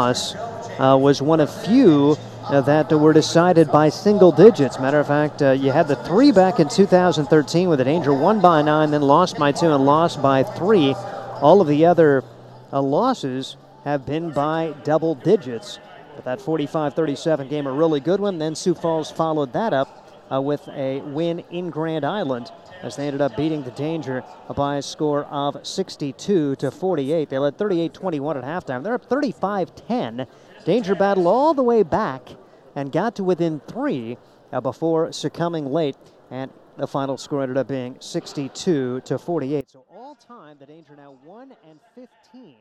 loss was one of few that were decided by single digits. Matter of fact, you had the 3 back in 2013 where the Danger won by 9, then lost by 2 and lost by 3. All of the other losses have been by double digits. But that 45-37 game, a really good one. Then Sioux Falls followed that up with a win in Grand Island as they ended up beating the Danger by a score of 62-48. They led 38-21 at halftime. They're up 35-10. Danger battled all the way back and got to within 3 before succumbing late, and the final score ended up being 62-48. So all time, the Danger now 1-15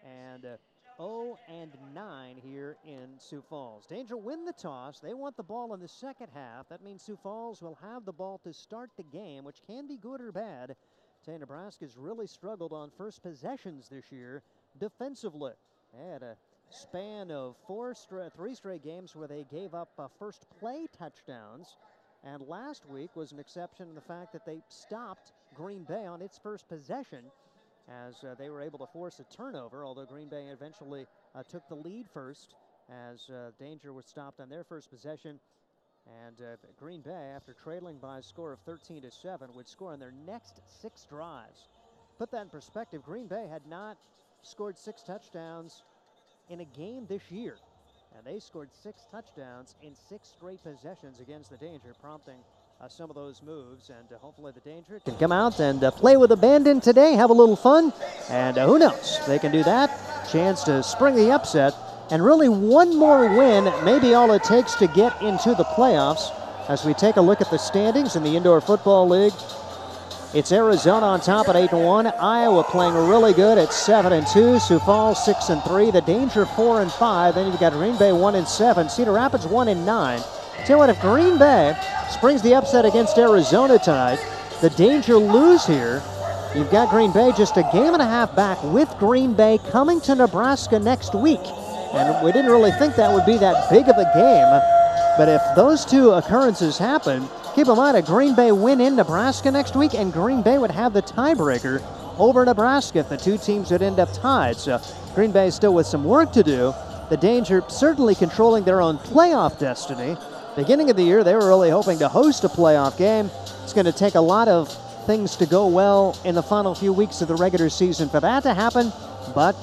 and 0-9 here in Sioux Falls. Danger win the toss. They want the ball in the second half. That means Sioux Falls will have the ball to start the game, which can be good or bad. Nebraska's really struggled on first possessions this year defensively. They had a span of 3 straight games where they gave up first play touchdowns, and last week was an exception in the fact that they stopped Green Bay on its first possession as they were able to force a turnover, although Green Bay eventually took the lead first as Danger was stopped on their first possession. And Green Bay, after trailing by a score of 13-7, would score on their next 6 drives. Put that in perspective, Green Bay had not scored 6 touchdowns in a game this year. And they scored 6 touchdowns in 6 straight possessions against the Danger, prompting some of those moves. And hopefully the Danger can come out and play with abandon today, have a little fun. And who knows, they can do that. Chance to spring the upset. And really one more win may be all it takes to get into the playoffs. As we take a look at the standings in the Indoor Football League, it's Arizona on top at 8-1. Iowa playing really good at 7-2. Sioux Falls 6-3. The Danger 4-5. Then you've got Green Bay 1-7. Cedar Rapids 1-9. Tell you what, if Green Bay springs the upset against Arizona tonight, the Danger lose here. You've got Green Bay just a game and a half back with Green Bay coming to Nebraska next week. And we didn't really think that would be that big of a game. But if those 2 occurrences happen, keep in mind a Green Bay win in Nebraska next week, and Green Bay would have the tiebreaker over Nebraska if the 2 teams would end up tied. So Green Bay still with some work to do. The Danger certainly controlling their own playoff destiny. Beginning of the year, they were really hoping to host a playoff game. It's going to take a lot of things to go well in the final few weeks of the regular season for that to happen. But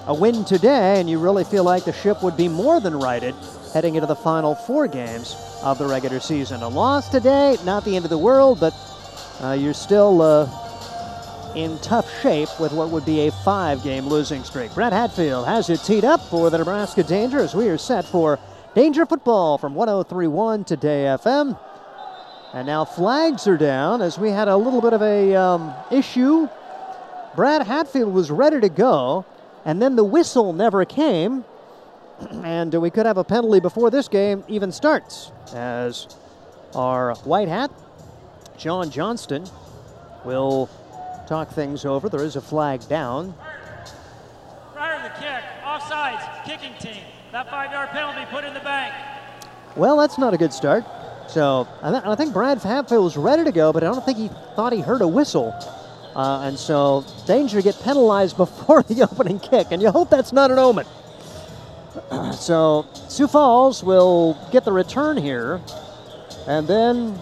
a win today, and you really feel like the ship would be more than righted heading into the final 4 games of the regular season. A loss today, not the end of the world, but you're still in tough shape with what would be a 5-game losing streak. Brett Hatfield has it teed up for the Nebraska Danger as we are set for Danger football from 103.1 Today FM. And now flags are down as we had a little bit of a issue. Brad Hatfield was ready to go, and then the whistle never came. And we could have a penalty before this game even starts, as our white hat, John Johnston, will talk things over. There is a flag down. Prior to the kick, offsides, kicking team. That 5-yard penalty put in the bank. Well, that's not a good start. So I think Brad Hatfield was ready to go, but I don't think he thought he heard a whistle. And so Danger get penalized before the opening kick, and you hope that's not an omen. So Sioux Falls will get the return here, and then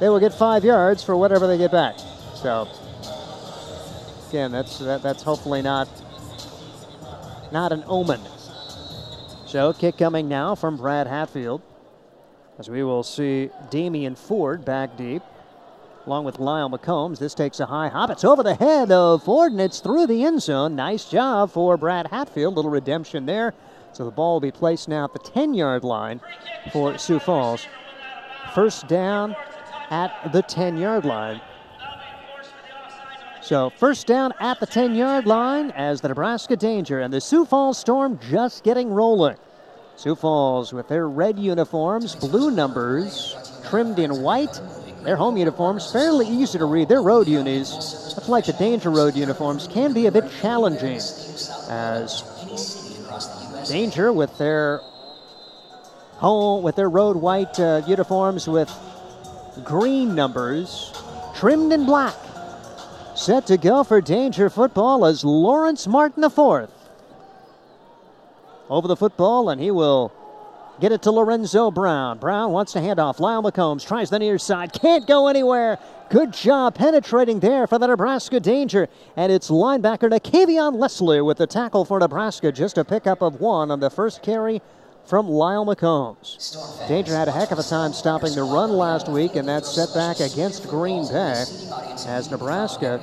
they will get 5 yards for whatever they get back. So again, that's hopefully not an omen. So kick coming now from Brad Hatfield, as we will see Damian Ford back deep, along with Lyle McCombs. This takes a high hop. It's over the head of Ford, and it's through the end zone. Nice job for Brad Hatfield. Little redemption there. So the ball will be placed now at the 10-yard line for Sioux Falls. First down at the 10-yard line. So first down at the 10-yard line as the Nebraska Danger and the Sioux Falls Storm just getting rolling. Sioux Falls with their red uniforms, blue numbers, trimmed in white. Their home uniforms, fairly easy to read. Their road unis, much like the Danger road uniforms, can be a bit challenging, as Danger with their road white uniforms with green numbers, trimmed in black. Set to go for Danger football as Lawrence Martin IV over the football, and he will get it to Lorenzo Brown. Brown wants to hand off. Lyle McCombs tries the near side. Can't go anywhere. Good job penetrating there for the Nebraska Danger. And it's linebacker Nakavion Leslie with the tackle for Nebraska. Just a pickup of 1 on the first carry from Lyle McCombs. Danger had a heck of a time stopping the run last week, and that setback against Green Bay as Nebraska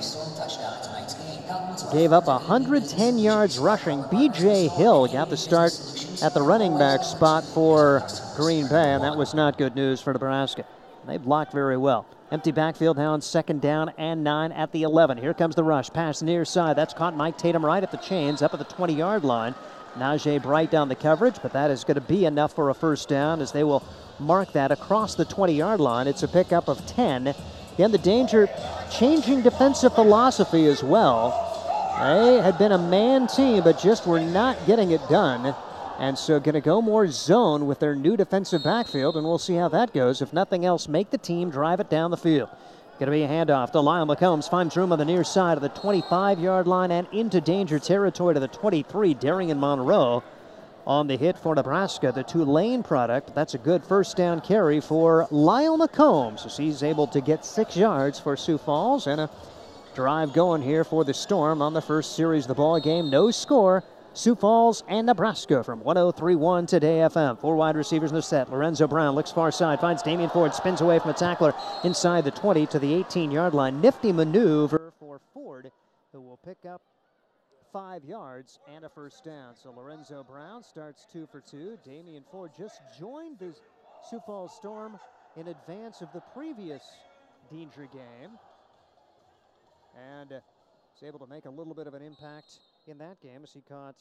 gave up 110 yards rushing. B.J. Hill got the start at the running back spot for Green Bay, and that was not good news for Nebraska. They blocked very well. Empty backfield now on 2nd down and 9 at the 11. Here comes the rush. Pass near side. That's caught Mike Tatum right at the chains, up at the 20-yard line. Najee Bright down the coverage, but that is going to be enough for a first down as they will mark that across the 20-yard line. It's a pickup of 10. Again, the Danger changing defensive philosophy as well. They had been a man team, but just were not getting it done. And so going to go more zone with their new defensive backfield, and we'll see how that goes. If nothing else, make the team drive it down the field. Going to be a handoff to Lyle McCombs. Finds room on the near side of the 25-yard line and into Danger territory to the 23. Darian Monroe on the hit for Nebraska, the Tulane product. That's a good first down carry for Lyle McCombs as he's able to get 6 yards for Sioux Falls, and a drive going here for the Storm on the first series of the ball game. No score. Sioux Falls and Nebraska from 103.1 Today FM. 4 wide receivers in the set. Lorenzo Brown looks far side, finds Damian Ford, spins away from a tackler inside the 20 to the 18-yard line. Nifty maneuver for Ford, who will pick up 5 yards and a first down. So Lorenzo Brown starts 2 for 2. Damian Ford just joined the Sioux Falls Storm in advance of the previous Danger game, and was able to make a little bit of an impact in that game as he caught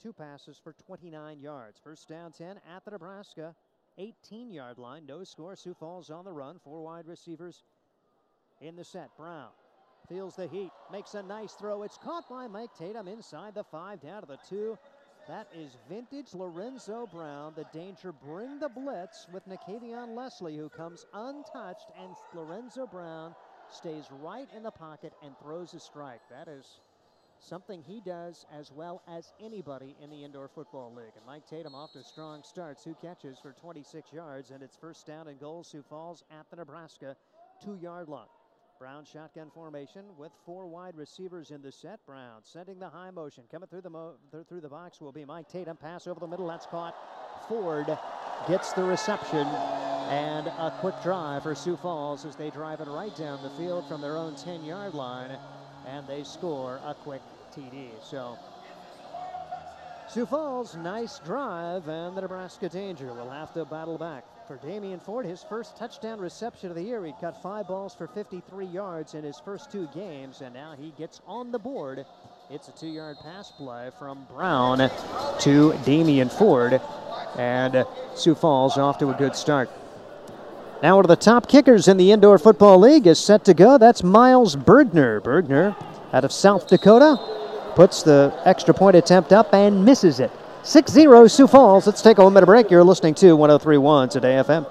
2 passes for 29 yards. First down 10 at the Nebraska 18-yard line. No score. Sioux Falls on the run. 4 wide receivers in the set. Brown feels the heat, makes a nice throw. It's caught by Mike Tatum inside the 5, down to the 2. That is vintage Lorenzo Brown. The Danger bring the blitz with Nakavion Leslie, who comes untouched, and Lorenzo Brown stays right in the pocket and throws a strike. That is something he does as well as anybody in the Indoor Football League. And Mike Tatum off to a strong start. 2 catches for 26 yards, and it's first down and goal. Sioux Falls at the Nebraska 2-yard line. Brown shotgun formation with 4 wide receivers in the set. Brown sending the high motion. Coming through the box will be Mike Tatum. Pass over the middle. That's caught. Ford gets the reception, and a quick drive for Sioux Falls as they drive it right down the field from their own 10-yard line, and they score a quick TD. So Sioux Falls, nice drive, and the Nebraska Danger will have to battle back. For Damian Ford, his first touchdown reception of the year. He caught 5 balls for 53 yards in his first 2 games, and now he gets on the board. It's a 2-yard pass play from Brown to Damian Ford, and Sioux Falls off to a good start. Now one of the top kickers in the Indoor Football League is set to go. That's Miles Bergner. Bergner out of South Dakota puts the extra point attempt up and misses it. 6-0 Sioux Falls. Let's take a 1-minute break. You're listening to 103.1 Today FM.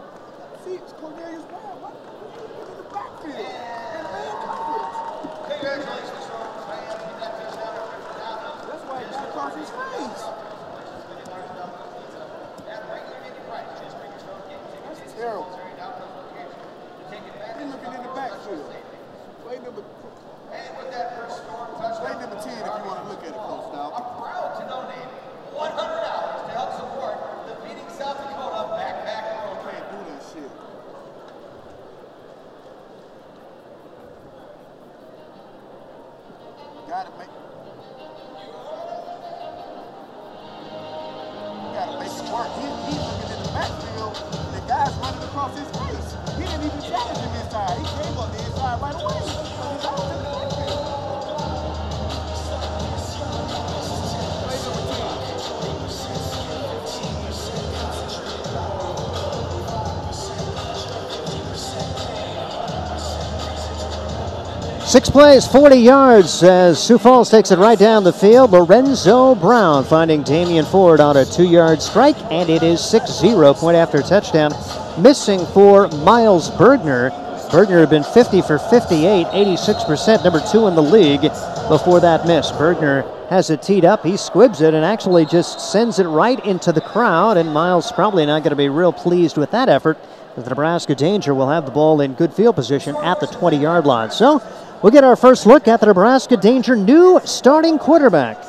Six plays, 40 yards as Sioux Falls takes it right down the field. Lorenzo Brown finding Damian Ford on a 2-yard strike, and it is 6-0, point after touchdown. Missing for Miles Bergner. Bergner had been 50 for 58, 86%, number 2 in the league before that miss. Bergner has it teed up. He squibs it and actually just sends it right into the crowd. And Miles probably not going to be real pleased with that effort. The Nebraska Danger will have the ball in good field position at the 20-yard line. So we'll get our first look at the Nebraska Danger new starting quarterback.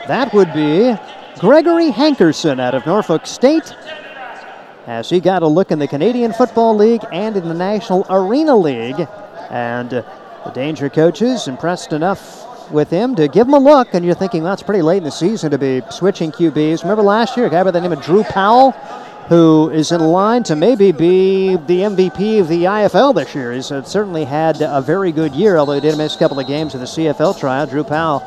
That would be Gregory Hankerson out of Norfolk State, as he got a look in the Canadian Football League and in the National Arena League. And the Danger coaches impressed enough with him to give him a look. And you're thinking, well, that's pretty late in the season to be switching QBs. Remember last year, a guy by the name of Drew Powell, who is in line to maybe be the MVP of the IFL this year. He's certainly had a very good year, although he did miss a couple of games of the CFL trial. Drew Powell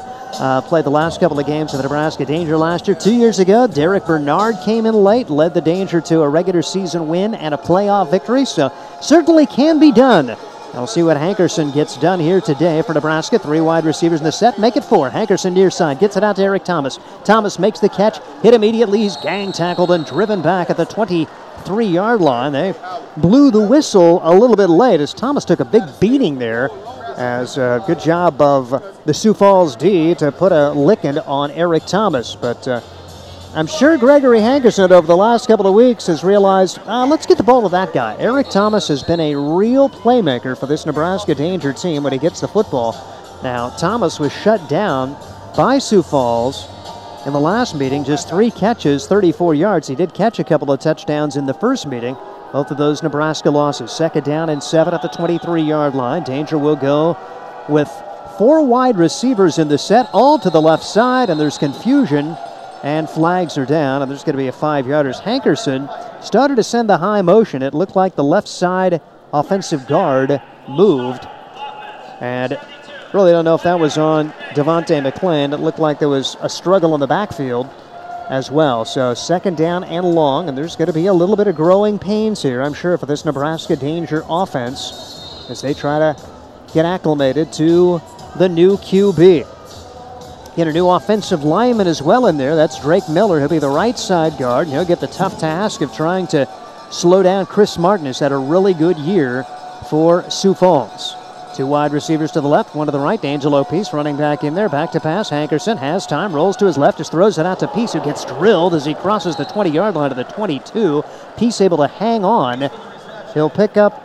played the last couple of games of the Nebraska Danger last year. 2 years ago, Derek Bernard came in late, led the Danger to a regular season win and a playoff victory, so certainly can be done. We'll see what Hankerson gets done here today for Nebraska. 3 wide receivers in the set, make it 4. Hankerson near side, gets it out to Eric Thomas. Thomas makes the catch, hit immediately. He's gang tackled and driven back at the 23-yard line. They blew the whistle a little bit late as Thomas took a big beating there. As a good job of the Sioux Falls D to put a licking on Eric Thomas. But I'm sure Gregory Hankerson over the last couple of weeks has realized, let's get the ball to that guy. Eric Thomas has been a real playmaker for this Nebraska Danger team when he gets the football. Now, Thomas was shut down by Sioux Falls in the last meeting. Just 3 catches, 34 yards. He did catch a couple of touchdowns in the first meeting. Both of those Nebraska losses. 2nd down and 7 at the 23-yard line. Danger will go with 4 wide receivers in the set, all to the left side, and there's confusion, and flags are down, and there's going to be a 5-yarder. Hankerson started to send the high motion. It looked like the left side offensive guard moved, and really don't know if that was on Devontae McClain. It looked like there was a struggle in the backfield as well. So 2nd down and long, and there's going to be a little bit of growing pains here, I'm sure, for this Nebraska Danger offense as they try to get acclimated to the new QB. Get a new offensive lineman as well in there. That's Drake Miller. He'll be the right side guard, and he'll get the tough task of trying to slow down Chris Martin, who's had a really good year for Sioux Falls. 2 wide receivers to the left, 1 to the right. Angelo Peace running back in there. Back to pass. Hankerson has time, rolls to his left, just throws it out to Peace, who gets drilled as he crosses the 20-yard line to the 22. Peace able to hang on. He'll pick up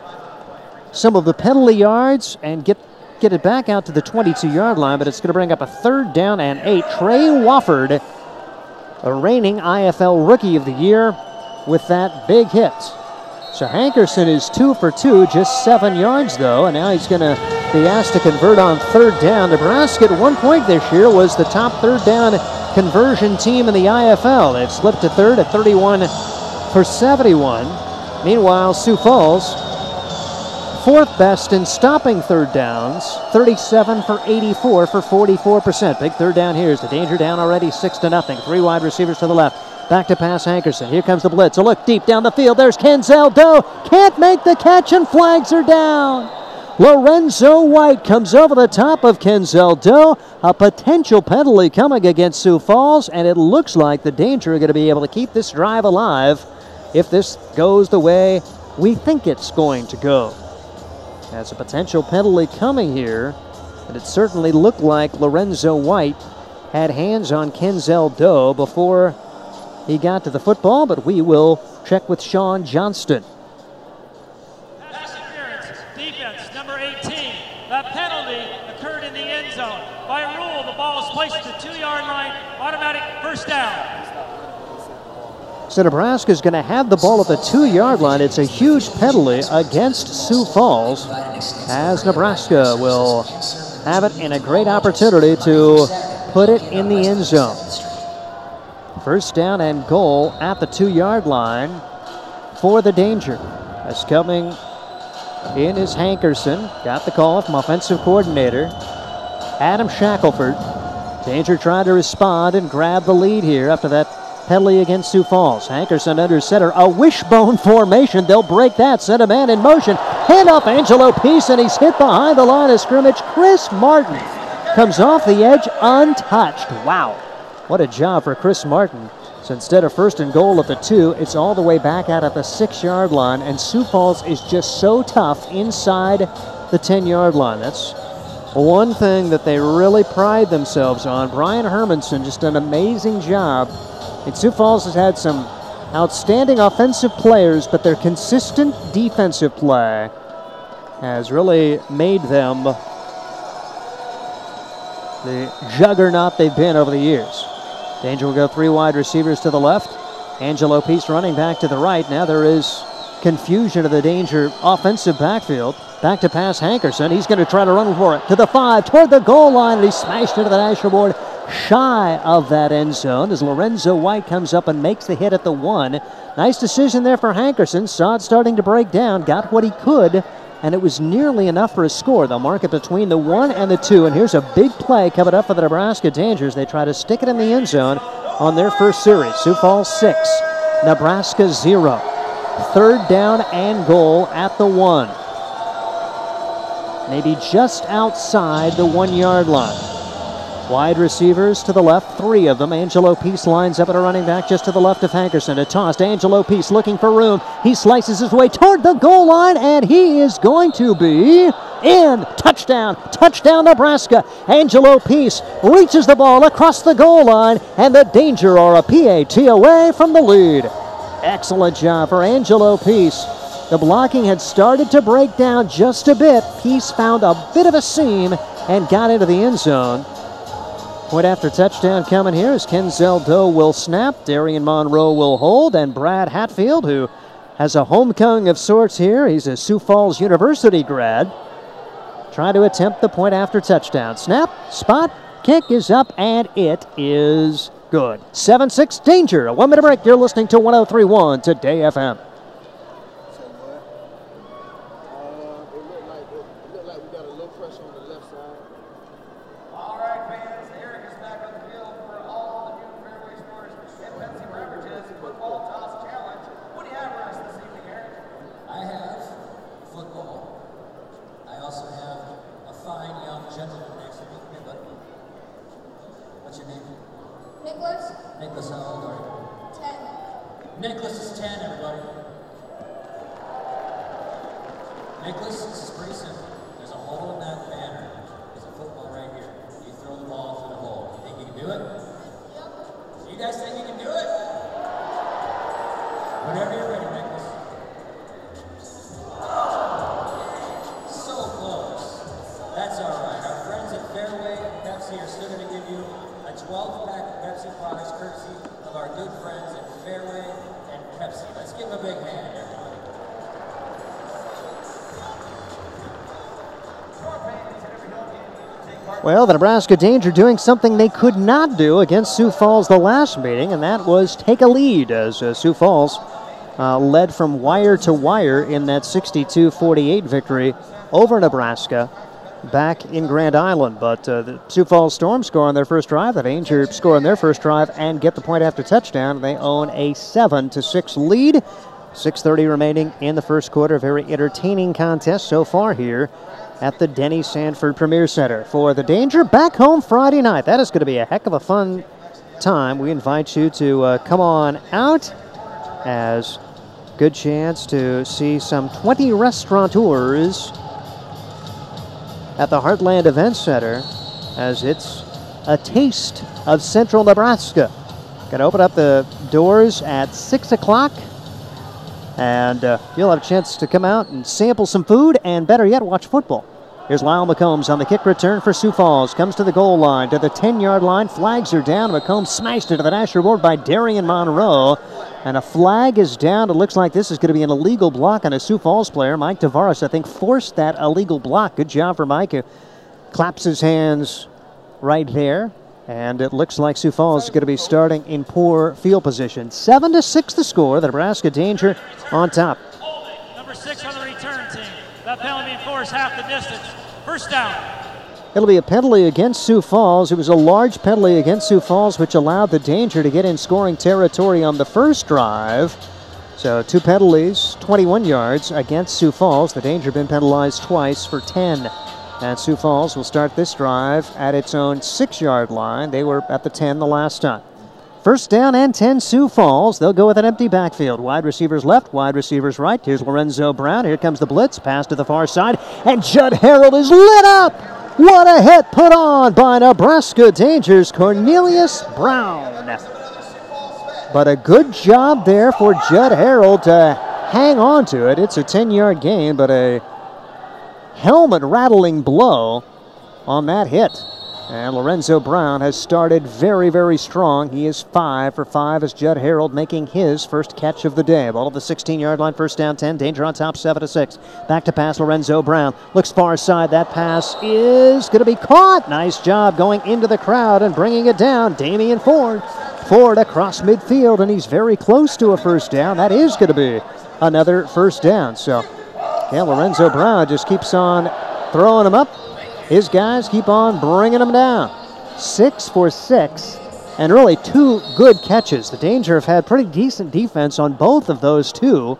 some of the penalty yards and get it back out to the 22-yard line, but it's going to bring up a 3rd down and 8. Trey Wofford, a reigning IFL Rookie of the Year, with that big hit. So Hankerson is 2 for 2, just 7 yards though, and now he's going to be asked to convert on 3rd down. Nebraska at one point this year was the top 3rd down conversion team in the IFL. They've slipped to 3rd at 31 for 71. Meanwhile, Sioux Falls, 4th best in stopping 3rd downs, 37 for 84 for 44%. Big 3rd down here. Is the Danger down already, 6-0. 3 wide receivers to the left. Back to pass Hankerson. Here comes the blitz. A look deep down the field. There's Kenzel Doe. Can't make the catch, and flags are down. Lorenzo White comes over the top of Kenzel Doe. A potential penalty coming against Sioux Falls, and it looks like the Danger are going to be able to keep this drive alive if this goes the way we think it's going to go. That's a potential penalty coming here, and it certainly looked like Lorenzo White had hands on Kenzel Doe before he got to the football, but we will check with Sean Johnston. Pass interference, defense, number 18. That penalty occurred in the end zone. By rule, the ball is placed at the 2-yard line, automatic 1st down. So Nebraska's going to have the ball at the 2-yard line. It's a huge penalty against Sioux Falls, as Nebraska will have it in a great opportunity to put it in the end zone. 1st down and goal at the 2-yard line for the Danger. That's coming in is Hankerson. Got the call from offensive coordinator Adam Shackelford. Danger trying to respond and grab the lead here after that penalty against Sioux Falls. Hankerson under center. A wishbone formation. They'll break that. Send a man in motion. Hand off Angelo Peace, and he's hit behind the line of scrimmage. Chris Martin comes off the edge untouched. Wow. What a job for Chris Martin. So instead of 1st and goal at the 2, it's all the way back out at the 6-yard line, and Sioux Falls is just so tough inside the 10-yard line. That's one thing that they really pride themselves on, Brian Hermanson just done an amazing job. And Sioux Falls has had some outstanding offensive players, but their consistent defensive play has really made them the juggernaut they've been over the years. Danger will go 3 wide receivers to the left. Angelo Peace running back to the right. Now there is confusion of the Danger offensive backfield. Back to pass Hankerson. He's going to try to run for it to the 5, toward the goal line, and he smashed into the national board shy of that end zone as Lorenzo White comes up and makes the hit at the 1. Nice decision there for Hankerson. Saw it starting to break down, got what he could, and it was nearly enough for a score. They'll mark it between the 1 and the 2, and here's a big play coming up for the Nebraska Dangers. They try to stick it in the end zone on their first series. Sioux Falls 6, Nebraska 0. 3rd down and goal at the 1. Maybe just outside the 1-yard line. Wide receivers to the left, 3 of them. Angelo Peace lines up at a running back just to the left of Hankerson. A toss to Angelo Peace looking for room. He slices his way toward the goal line, and he is going to be in. Touchdown, touchdown Nebraska. Angelo Peace reaches the ball across the goal line, and the Danger are a PAT away from the lead. Excellent job for Angelo Peace. The blocking had started to break down just a bit. Peace found a bit of a seam and got into the end zone. Point after touchdown coming here as Kenzel Doe will snap, Darian Monroe will hold, and Brad Hatfield, who has a homecoming of sorts here, he's a Sioux Falls University grad, trying to attempt the point after touchdown. Snap, spot, kick is up, and it is good. 7-6 Danger. A 1-minute break. You're listening to 103.1 Today FM. Nicholas, how old are you? 10. Nicholas is 10, everybody. Nicholas, this is pretty simple. There's a hole in that banner. There's a football right here. You throw the ball through the hole. You think you can do it? Yep. You guys think you can do it? Whenever you're ready, Nicholas. So close. That's all right. Our friends at Fairway Pepsi are still going to give you a 12-pack of Pepsi products courtesy of our good friends at Fairway and Pepsi. Let's give them a big hand, everybody. Well, the Nebraska Danger doing something they could not do against Sioux Falls the last meeting, and that was take a lead as Sioux Falls led from wire to wire in that 62-48 victory over Nebraska back in Grand Island. But the Sioux Falls Storm score on their first drive, the Danger score on their first drive and get the point after touchdown. They own a 7-6 lead. 6:30 remaining in the first quarter. A very entertaining contest so far here at the Denny Sanford Premier Center. For the Danger, back home Friday night. That is going to be a heck of a fun time. We invite you to come on out, as good chance to see some 20 restaurateurs at the Heartland Event Center, as it's a taste of Central Nebraska. Going to open up the doors at 6 o'clock. And you'll have a chance to come out and sample some food, and better yet, watch football. Here's Lyle McCombs on the kick return for Sioux Falls. Comes to the goal line, to the 10-yard line. Flags are down. McCombs smashed into the national board by Darian Monroe. And a flag is down. It looks like this is going to be an illegal block on a Sioux Falls player. Mike Tavares, I think, forced that illegal block. Good job for Mike, who claps his hands right there. And it looks like Sioux Falls is going to be starting in poor field position. 7-6 the score. The Nebraska Danger on top. Number 6 on the return team. That penalty force half the distance. First down. It'll be a penalty against Sioux Falls. It was a large penalty against Sioux Falls, which allowed the Danger to get in scoring territory on the first drive. So 2 penalties, 21 yards against Sioux Falls. The Danger been penalized twice for 10. And Sioux Falls will start this drive at its own 6-yard line. They were at the 10 the last time. First down and 10 Sioux Falls. They'll go with an empty backfield. Wide receivers left, wide receivers right. Here's Lorenzo Brown. Here comes the blitz. Pass to the far side. And Judd Harold is lit up. What a hit put on by Nebraska Danger's Cornelius Brown. But a good job there for Judd Harold to hang on to it. It's a 10-yard gain, but a helmet-rattling blow on that hit. And Lorenzo Brown has started very, very strong. He is 5 for 5 as Judd Harold making his first catch of the day. Ball at the 16-yard line, first down 10. Danger on top, 7-6. Back to pass, Lorenzo Brown. Looks far side. That pass is going to be caught. Nice job going into the crowd and bringing it down. Damian Ford. Ford across midfield, and he's very close to a first down. That is going to be another first down. So, yeah, Lorenzo Brown just keeps on throwing them up. His guys keep on bringing them down. 6 for 6, and really 2 good catches. The Danger have had pretty decent defense on both of those two,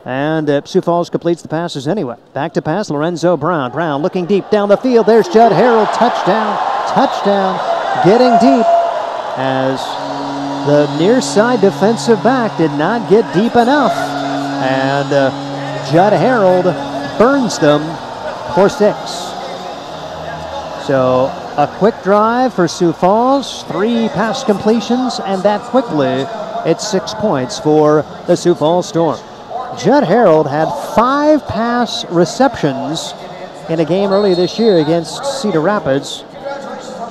and Sioux Falls completes the passes anyway. Back to pass, Lorenzo Brown. Brown looking deep down the field. There's Judd Harold. Touchdown, touchdown, getting deep as the near side defensive back did not get deep enough, and Judd Harold burns them for 6. So a quick drive for Sioux Falls, 3 pass completions, and that quickly it's 6 points for the Sioux Falls Storm. Judd Harold had 5 pass receptions in a game earlier this year against Cedar Rapids,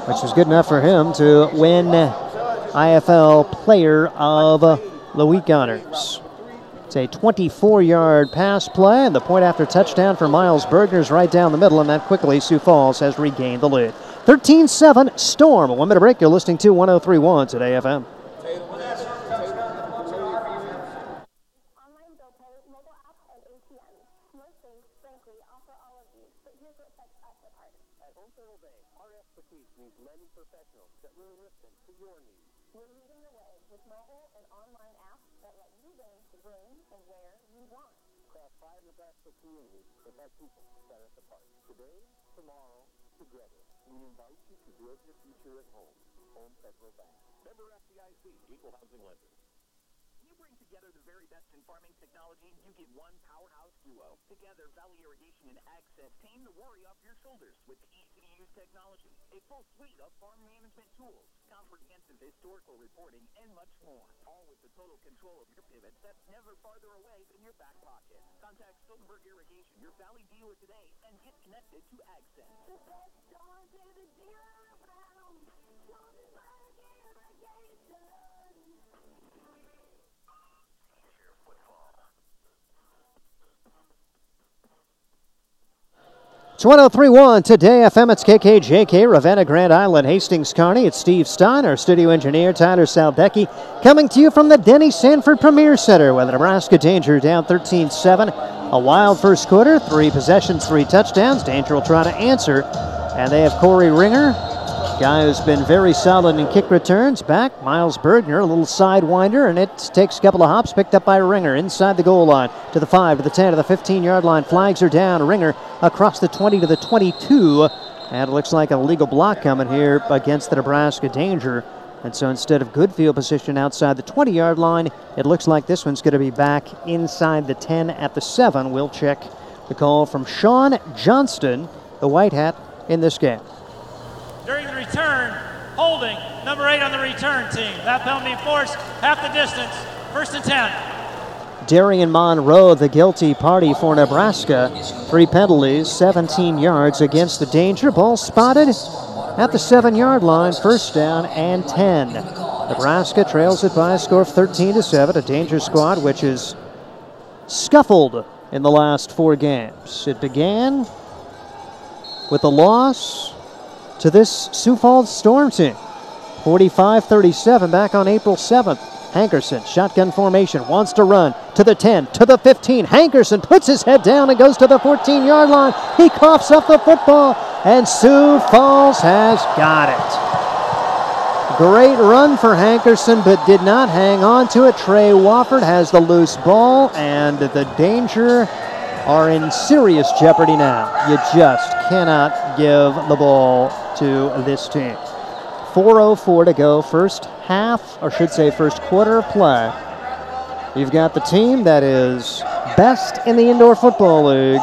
which was good enough for him to win IFL Player of the Week honors. It's a 24-yard pass play, and the point after touchdown for Miles Bergner's right down the middle, and that quickly Sioux Falls has regained the lead. 13-7 Storm. A 1-minute break. You're listening to 103.1 today FM. Together, Valley Irrigation and Access team the worry off your shoulders with easy-to-use technology, a full suite of farm management tools, comprehensive historical reporting, and much more. All with the total control of your pivot that's never farther away than your back pocket. Contact Stoltenberg Irrigation, your Valley dealer today, and get connected to Access. The best dog to the dealer around. Stoltenberg Irrigation. It's 103.1 today FM. It's KKJK, Ravenna, Grand Island, Hastings, Kearney. It's Steve Stein, our studio engineer, Tyler Saldecki, coming to you from the Denny Sanford Premier Center, where the Nebraska Danger down 13-7. A wild first quarter, 3 possessions, 3 touchdowns. Danger will try to answer, and they have Corey Ringer, guy who's been very solid in kick returns. Back, Miles Bergner, a little sidewinder, and it takes a couple of hops, picked up by Ringer inside the goal line to the 5, to the 10, to the 15-yard line. Flags are down. Ringer across the 20 to the 22, and it looks like a legal block coming here against the Nebraska Danger. And so instead of good field position outside the 20-yard line, it looks like this one's going to be back inside the 10 at the 7. We'll check the call from Sean Johnston, the white hat in this game. During the return, holding, number 8 on the return team. That penalty force, half the distance, 1st and 10. Darian Monroe, the guilty party for Nebraska. 3 penalties, 17 yards against the Danger. Ball spotted at the 7-yard line, 1st down and 10. Nebraska trails it by a score of 13-7. A Danger squad which is scuffled in the last 4 games. It began with a loss to this Sioux Falls Storm team. 45-37 back on April 7th. Hankerson, shotgun formation, wants to run to the 10, to the 15. Hankerson puts his head down and goes to the 14-yard line. He coughs up the football, and Sioux Falls has got it. Great run for Hankerson, but did not hang on to it. Trey Wofford has the loose ball, and the Danger are in serious jeopardy now. You just cannot give the ball to this team. 4:04 to go, first half, or should say first quarter of play. You've got the team that is best in the Indoor Football League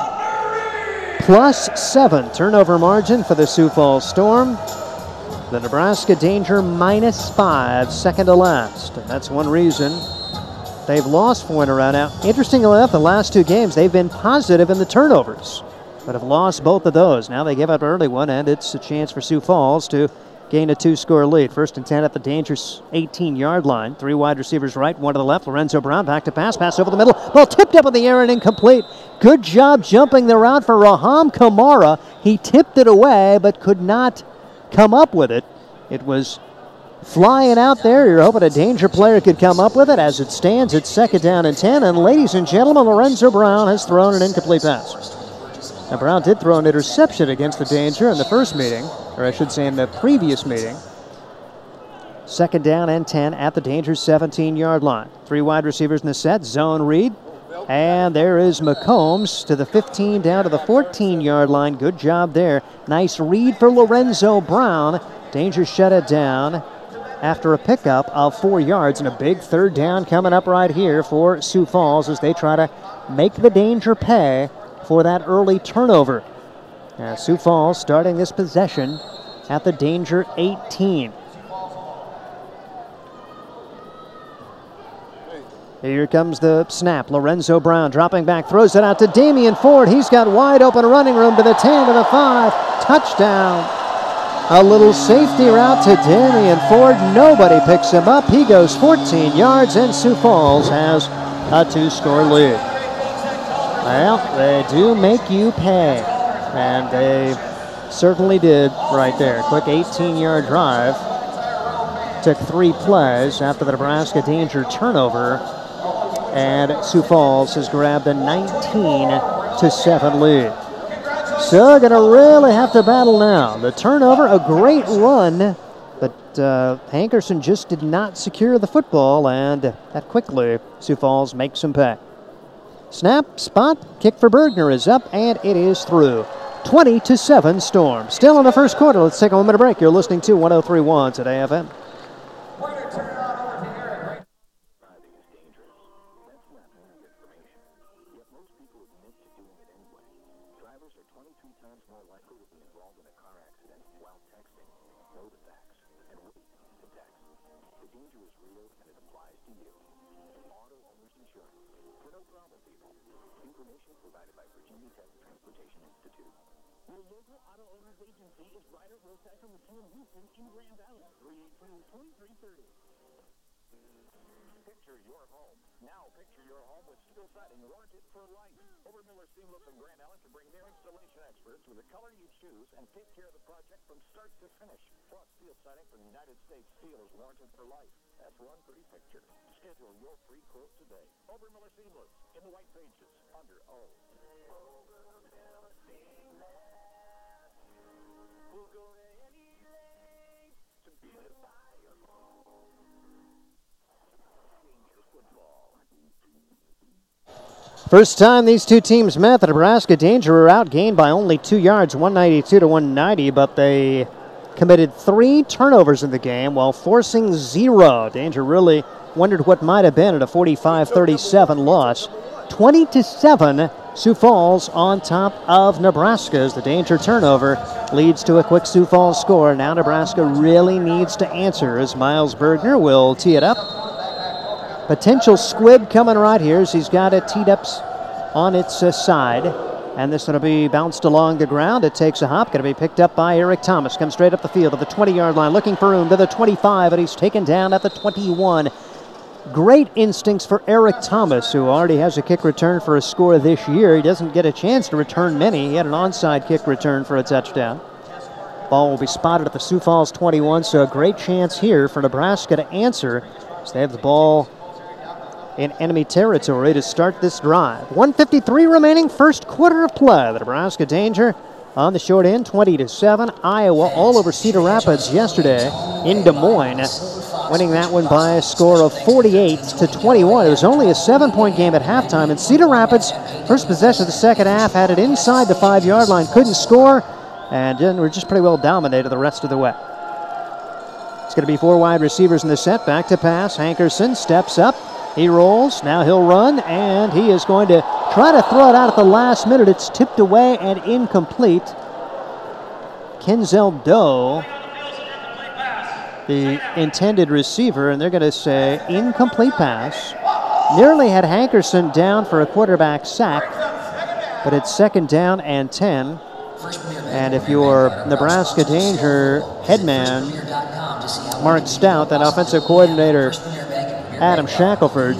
+7 turnover margin for the Sioux Falls Storm. The Nebraska Danger -5, second to last. And that's one reason they've lost 4 in a row. Now, interestingly enough, the last 2 games, they've been positive in the turnovers, but have lost both of those. Now they give up an early one, and it's a chance for Sioux Falls to gain a 2-score lead. 1st and 10 at the Danger's 18-yard line. 3 wide receivers right, 1 to the left. Lorenzo Brown back to pass over the middle. Ball tipped up in the air and incomplete. Good job jumping the route for Raham Kamara. He tipped it away but could not come up with it. It was flying out there. You're hoping a Danger player could come up with it. As it stands, it's 2nd down and 10. And ladies and gentlemen, Lorenzo Brown has thrown an incomplete pass. Now, Brown did throw an interception against the Danger in the first meeting, or I should say in the previous meeting. 2nd down and 10 at the Danger's 17-yard line. 3 wide receivers in the set. Zone read. And there is McCombs to the 15 down to the 14-yard line. Good job there. Nice read for Lorenzo Brown. Danger shut it down after a pickup of 4 yards, and a big 3rd down coming up right here for Sioux Falls as they try to make the Danger pay for that early turnover. Sioux Falls starting this possession at the Danger 18. Here comes the snap. Lorenzo Brown dropping back, throws it out to Damian Ford. He's got wide open running room to the 10, to the 5. Touchdown. A little safety route to Damian Ford. Nobody picks him up. He goes 14 yards, and Sioux Falls has a 2-score lead. Well, they do make you pay, and they certainly did right there. Quick 18-yard drive. Took 3 plays after the Nebraska Danger turnover, and Sioux Falls has grabbed a 19-7 lead. So going to really have to battle now. The turnover, a great run, but Hankerson just did not secure the football, and that quickly Sioux Falls makes him pay. Snap, spot, kick for Bergner is up, and it is through. 20-7 Storm. Still in the first quarter. Let's take a moment of break. You're listening to 103.1 Today FM. Picture your home. Now picture your home with steel siding warranted for life. Obermiller Seamless in Grand Island can bring their installation experts with the color you choose and take care of the project from start to finish. Plus, steel siding from United States Steel is warranted for life. That's one pretty picture. Schedule your free quote today. Obermiller Seamless in the white pages under O. Obermiller Seamless. We'll go to any length to beautify your home. First time these two teams met, the Nebraska Danger were outgained by only 2 yards, 192-190, but they committed 3 turnovers in the game while forcing 0. Danger really wondered what might have been at a 45-37 loss. 20-7, Sioux Falls on top of Nebraska as the Danger turnover leads to a quick Sioux Falls score. Now Nebraska really needs to answer as Miles Bergner will tee it up. Potential squib coming right here as he's got it teed up on its side. And this is going to be bounced along the ground. It takes a hop. Going to be picked up by Eric Thomas. Comes straight up the field to the 20-yard line. Looking for room to the 25, and he's taken down at the 21. Great instincts for Eric Thomas, who already has a kick return for a score this year. He doesn't get a chance to return many. He had an onside kick return for a touchdown. Ball will be spotted at the Sioux Falls 21, so a great chance here for Nebraska to answer as they have the ball in enemy territory to start this drive. 1:53 remaining, first quarter of play. The Nebraska Danger on the short end, 20-7. Iowa all over Cedar Rapids yesterday in Des Moines, winning that one by a score of 48-21. It was only a 7-point game at halftime, and Cedar Rapids, first possession of the second half, had it inside the 5-yard line, couldn't score, and were just pretty well dominated the rest of the way. It's going to be 4 wide receivers in the set, back to pass. Hankerson steps up, He rolls. Now he'll run, and he is going to try to throw it out at the last minute. It's tipped away and incomplete. Kenzel Doe, the intended receiver, and they're going to say incomplete pass. Nearly had Hankerson down for a quarterback sack, but it's 2nd down and 10. And if you're Nebraska Danger headman Mark Stout, that offensive coordinator Adam Shackelford,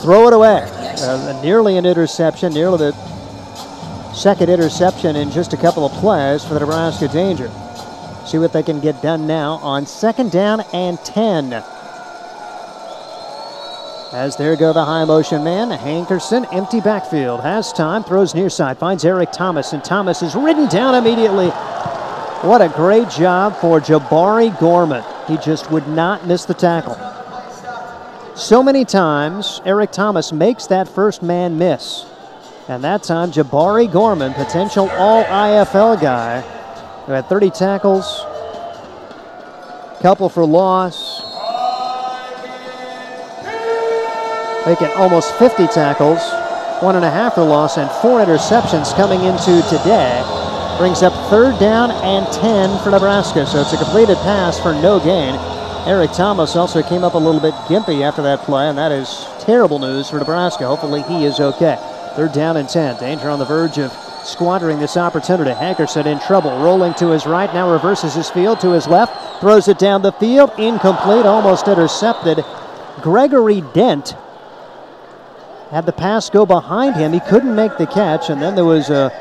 throw it away. Nearly an interception, nearly the 2nd interception in just a couple of plays for the Nebraska Danger. See what they can get done now on 2nd down and 10. As there go the high motion man, Hankerson, empty backfield, has time, throws near side, finds Eric Thomas, and Thomas is ridden down immediately. What a great job for Jabari Gorman. He just would not miss the tackle. So many times, Eric Thomas makes that first man miss. And that time, Jabari Gorman, potential all-IFL guy, who had 30 tackles, couple for loss, making almost 50 tackles, 1.5 for loss, and 4 interceptions coming into today. Brings up 3rd down and 10 for Nebraska, so it's a completed pass for no gain. Eric Thomas also came up a little bit gimpy after that play, and that is terrible news for Nebraska. Hopefully he is okay. 3rd down and 10. Danger on the verge of squandering this opportunity. Hankerson in trouble, rolling to his right, now reverses his field to his left, throws it down the field, incomplete, almost intercepted. Gregory Dent had the pass go behind him. He couldn't make the catch, and then there was a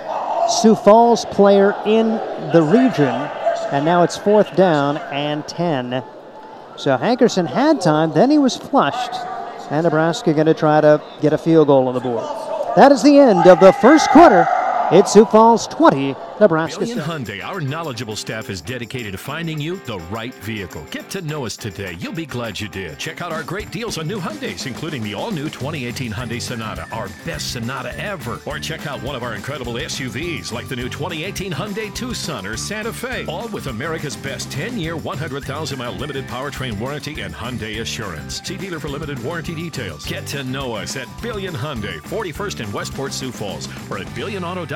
Sioux Falls player in the region, and now it's 4th down and 10. So Hankerson had time, then he was flushed, and Nebraska going to try to get a field goal on the board. That is the end of the first quarter. It's Sioux Falls 20, Nebraska. Billion Hyundai, our knowledgeable staff is dedicated to finding you the right vehicle. Get to know us today. You'll be glad you did. Check out our great deals on new Hyundais, including the all-new 2018 Hyundai Sonata, our best Sonata ever. Or check out one of our incredible SUVs, like the new 2018 Hyundai Tucson or Santa Fe, all with America's best 10-year, 100,000-mile limited powertrain warranty and Hyundai Assurance. See dealer for limited warranty details. Get to know us at Billion Hyundai, 41st and Westport, Sioux Falls, or at billionauto.com/Hyundai.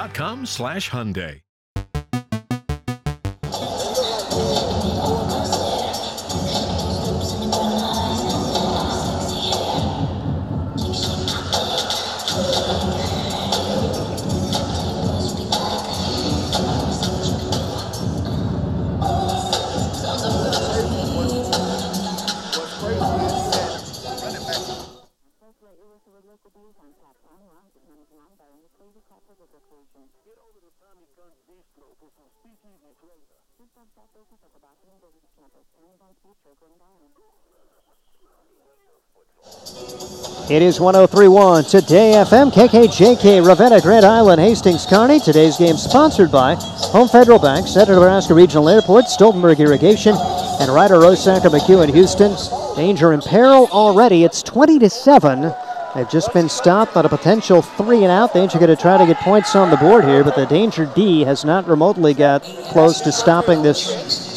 It is 103.1 Today FM, KKJK, Ravenna, Grand Island, Hastings, Kearney. Today's game sponsored by Home Federal Bank, Central Nebraska Regional Airport, Stoltenberg Irrigation, and Ryder Rosacker McHugh in Houston. Danger in peril already. It's 20-7. They've just been stopped on a potential 3-and-out. Danger going to try to get points on the board here, but the Danger D has not remotely got close to stopping this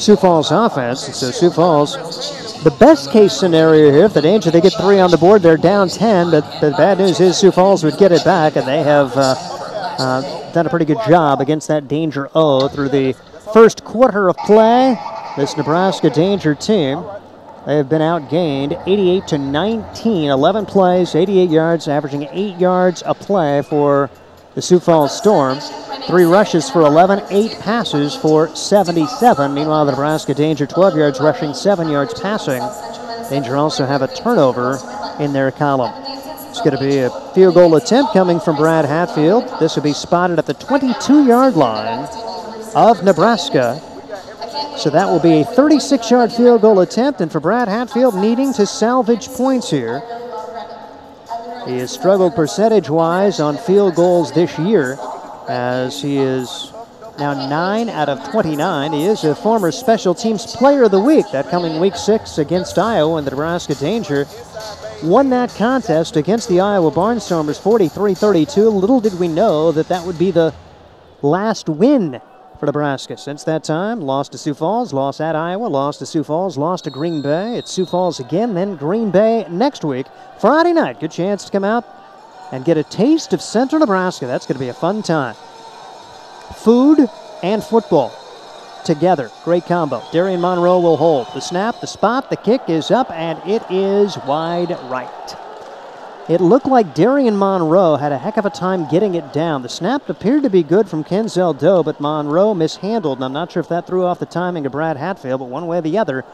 Sioux Falls offense. And so Sioux Falls, the best case scenario here, if the Danger, they get 3 on the board, they're down 10, but the bad news is Sioux Falls would get it back, and they have done a pretty good job against that Danger O through the first quarter of play. This Nebraska Danger team, they have been outgained 88-19, 11 plays, 88 yards, averaging 8 yards a play for the Sioux Falls Storm. 3 rushes for 11, 8 passes for 77. Meanwhile, the Nebraska Danger 12 yards rushing, 7 yards passing. Danger also have a turnover in their column. It's going to be a field goal attempt coming from Brad Hatfield. This will be spotted at the 22-yard line of Nebraska. So that will be a 36-yard field goal attempt, and for Brad Hatfield, needing to salvage points here. He has struggled percentage-wise on field goals this year, as he is now 9 out of 29. He is a former Special Teams Player of the Week. That coming Week 6 against Iowa, and the Nebraska Danger won that contest against the Iowa Barnstormers 43-32. Little did we know that that would be the last win for Nebraska. Since that time, lost to Sioux Falls, lost at Iowa, lost to Sioux Falls, lost to Green Bay. It's Sioux Falls again, then Green Bay next week. Friday night, good chance to come out and get a taste of Central Nebraska. That's going to be a fun time. Food and football together. Great combo. Darian Monroe will hold. The snap, the spot, the kick is up, and it is wide right. It looked like Darian Monroe had a heck of a time getting it down. The snap appeared to be good from Kenzel Doe, but Monroe mishandled, and I'm not sure if that threw off the timing of Brad Hatfield, but one way or the other,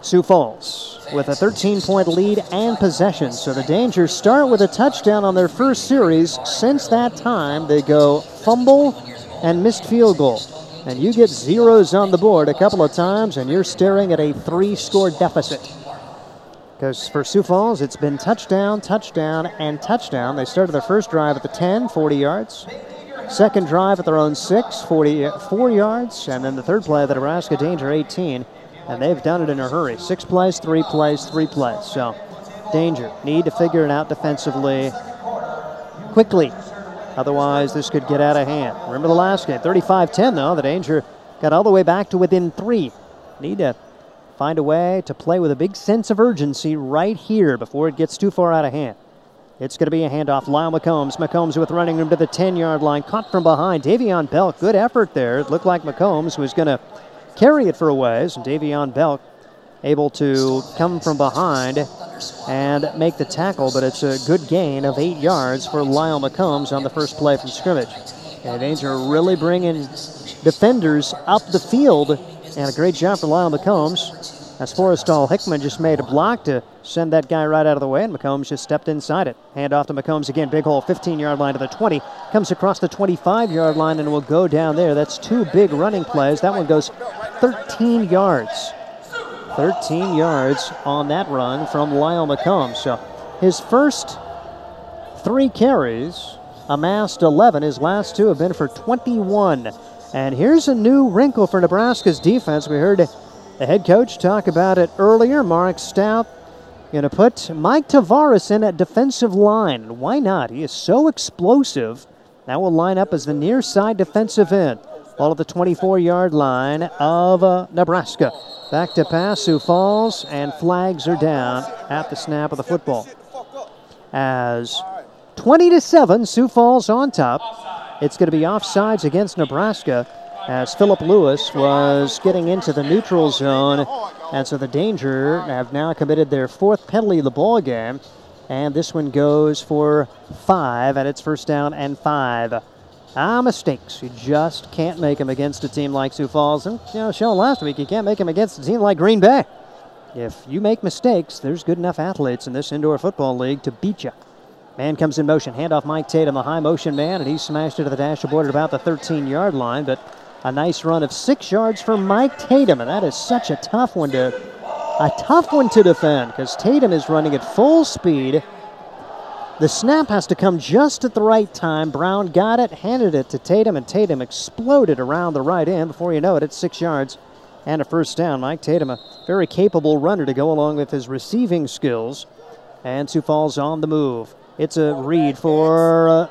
Sioux Falls with a 13-point lead and possession. So the Dangers start with a touchdown on their first series. Since that time, they go fumble and missed field goal. And you get zeros on the board a couple of times, and you're staring at a 3-score deficit. Because for Sioux Falls, it's been touchdown, touchdown, and touchdown. They started their first drive at the 10, 40 yards. Second drive at their own 6, 44 yards. And then the third play, the Nebraska Danger 18. And they've done it in a hurry. 6 plays, 3 plays, 3 plays. So Danger need to figure it out defensively quickly. Otherwise, this could get out of hand. Remember the last game, 35-10, though. The Danger got all the way back to within 3. Need to find a way to play with a big sense of urgency right here before it gets too far out of hand. It's going to be a handoff. Lyle McCombs. McCombs with running room to the 10-yard line. Caught from behind. Davion Belk, good effort there. It looked like McCombs was going to carry it for a ways. And Davion Belk able to come from behind and make the tackle, but it's a good gain of 8 yards for Lyle McCombs on the first play from scrimmage. And Danger really bringing defenders up the field, and a great job for Lyle McCombs, as Forrestal Hickman just made a block to send that guy right out of the way, and McCombs just stepped inside it. Hand off to McCombs again, big hole, 15-yard line to the 20, comes across the 25-yard line and will go down there. That's 2 big running plays. That one goes 13 yards. 13 yards on that run from Lyle McCombs. So his first 3 carries amassed 11. His last 2 have been for 21. And here's a new wrinkle for Nebraska's defense. We heard the head coach talk about it earlier. Mark Stout going to put Mike Tavares in at defensive line. Why not? He is so explosive. That will line up as the near side defensive end. Ball at the 24-yard line of Nebraska. Back to pass, Sioux Falls, and flags are down at the snap of the football. As 20-7, Sioux Falls on top. It's going to be offsides against Nebraska as Philip Lewis was getting into the neutral zone. And so the Danger have now committed their 4th penalty of the ball game. And this one goes for 5, and it's first down and 5. Mistakes. You just can't make them against a team like Sioux Falls. And, shown last week, you can't make them against a team like Green Bay. If you make mistakes, there's good enough athletes in this indoor football league to beat you. Man comes in motion. Handoff Mike Tatum, the high motion man, and he smashed into the dashboard at about the 13-yard line. But a nice run of 6 yards for Mike Tatum, and that is such a tough one to defend because Tatum is running at full speed. The snap has to come just at the right time. Brown got it, handed it to Tatum, and Tatum exploded around the right end. Before you know it, it's 6 yards and a first down. Mike Tatum, a very capable runner to go along with his receiving skills. And Sioux Falls on the move. It's a read for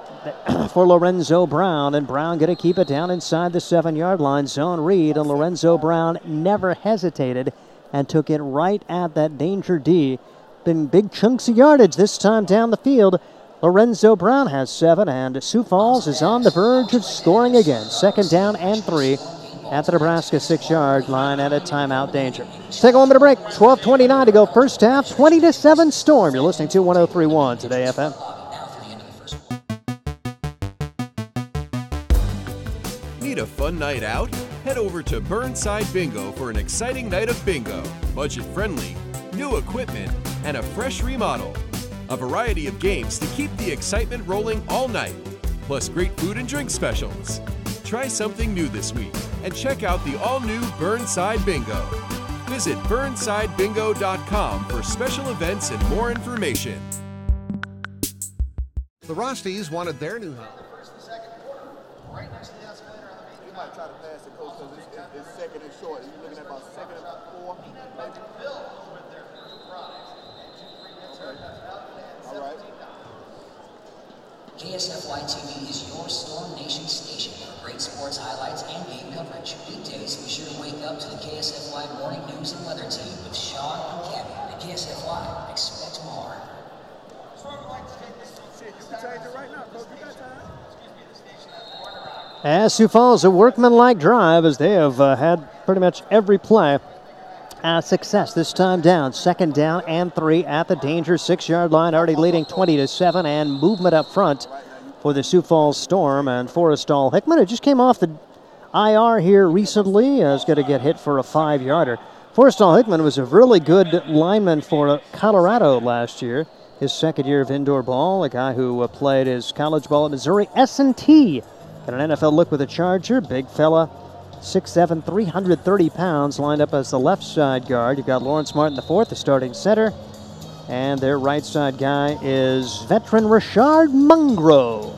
Lorenzo Brown, and Brown going to keep it down inside the 7-yard line. Zone read, and Lorenzo Brown never hesitated and took it right at that Danger D. Been big chunks of yardage this time down the field. Lorenzo Brown has 7, and Sioux Falls is on the verge of scoring again. 2nd down and 3 at the Nebraska 6-yard line at a timeout. Danger. Take a 1-minute break. 12:29 to go first half. 20-7 Storm. You're listening to 103.1 Today FM. Need a fun night out? Head over to Burnside Bingo for an exciting night of bingo. Budget-friendly, new equipment, and a fresh remodel. A variety of games to keep the excitement rolling all night, plus great food and drink specials. Try something new this week and check out the all-new Burnside Bingo. Visit burnsidebingo.com for special events and more information. The Rosties wanted their new house. You might try to pass it, coach, because it's 2nd and short. You're looking at about 2nd and 4, maybe. Okay. All right. KSFY TV is your Storm Nation station for great sports highlights and game coverage. Weekdays, be sure to wake up to the KSFY Morning News and Weather Team with Sean and Kevin. At KSFY, expect more. As Sioux Falls, a workmanlike drive as they have had pretty much every play success. This time down, 2nd down and 3 at the danger 6-yard line, already leading 20-7, and movement up front for the Sioux Falls Storm. And Forrestal Hickman, who just came off the IR here recently, is going to get hit for a 5-yarder. Forrestal Hickman was a really good lineman for Colorado last year, his 2nd year of indoor ball, a guy who played his college ball at Missouri S&T. Got an NFL look with a Charger, big fella, 6'7", 330 pounds, lined up as the left side guard. You've got Lawrence Martin IV, the starting center. And their right side guy is veteran Rashard Mungro.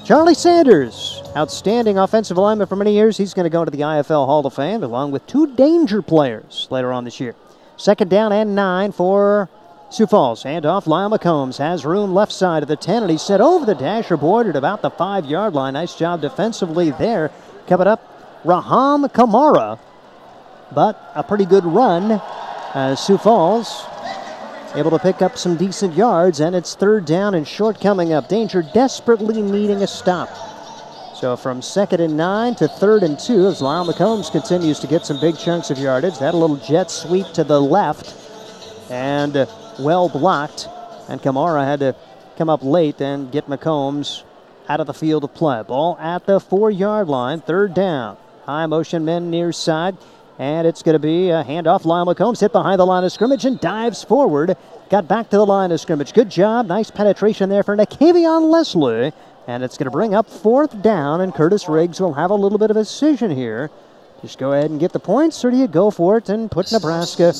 Charlie Sanders, outstanding offensive lineman for many years. He's going to go to the IFL Hall of Fame, along with 2 danger players later on this year. 2nd down and 9 for Sioux Falls. Handoff, Lyle McCombs has room left side of the 10, and he's set over the dasher board at about the 5-yard line. Nice job defensively there. Coming up, Raham Kamara. But a pretty good run as Sioux Falls able to pick up some decent yards, and it's 3rd down and short coming up. Danger desperately needing a stop. So from 2nd and 9 to 3rd and 2 as Lyle McCombs continues to get some big chunks of yardage. That a little jet sweep to the left and well blocked, and Kamara had to come up late and get McCombs out of the field of play. Ball at the 4-yard line, 3rd down. High motion men near side, and it's going to be a handoff. Lyle McCombs hit behind the line of scrimmage and dives forward. Got back to the line of scrimmage. Good job. Nice penetration there for Nakavion Leslie. And it's going to bring up 4th down, and Curtis Riggs will have a little bit of a decision here. Just go ahead and get the points, or do you go for it and put Nebraska?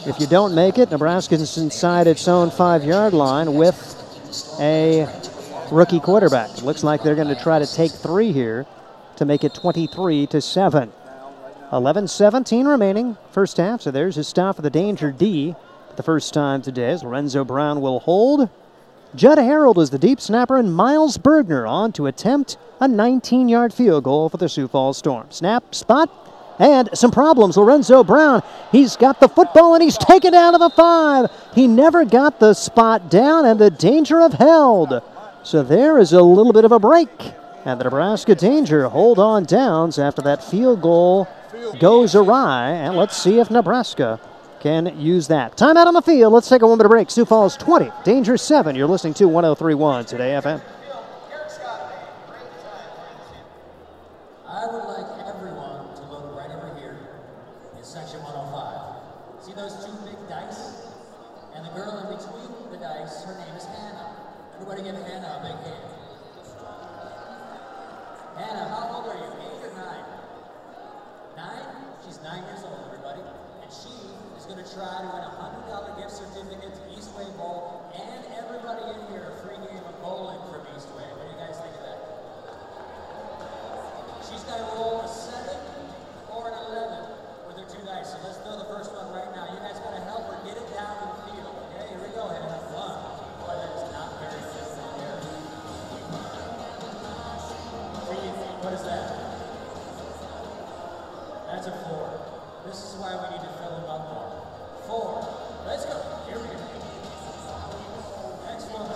If you don't make it, Nebraska's inside its own 5-yard line with a rookie quarterback. It looks like they're going to try to take 3 here to make it 23-7. 11:17 remaining, first half, so there's his stop for the danger D the first time today as Lorenzo Brown will hold. Judd Harold is the deep snapper, and Miles Bergner on to attempt a 19-yard field goal for the Sioux Falls Storm. Snap, spot, and some problems. Lorenzo Brown, he's got the football, and he's taken down to the 5. He never got the spot down, and the danger of held. So there is a little bit of a break. And the Nebraska Danger hold on downs after that field goal goes awry. And let's see if Nebraska can use that. Timeout on the field. Let's take a 1-minute break. Sioux Falls 20, Danger 7. You're listening to 103.1 Today FM. I would like everyone to look right over here in section 105. See those 2 big dice? And the girl in between the dice, her name is Hannah. Everybody give Hannah a big hand. Hannah, how old are you? 8 or 9? 9? She's 9 years old, everybody. And she is going to try to win a $100 gift certificate to Eastway Bowl, and everybody in here a free game of bowling from Eastway. What do you guys think of that? She's got to roll a 7 or an 11 with her 2 dice. So let's throw the first one right now. You guys got to help her get it down to the field. Okay, here we go, Hannah. 1. Boy, that is not very good in here. What is that? That's a 4. This is why we need to fill them up more. 4. Let's go. Here we go. Next one.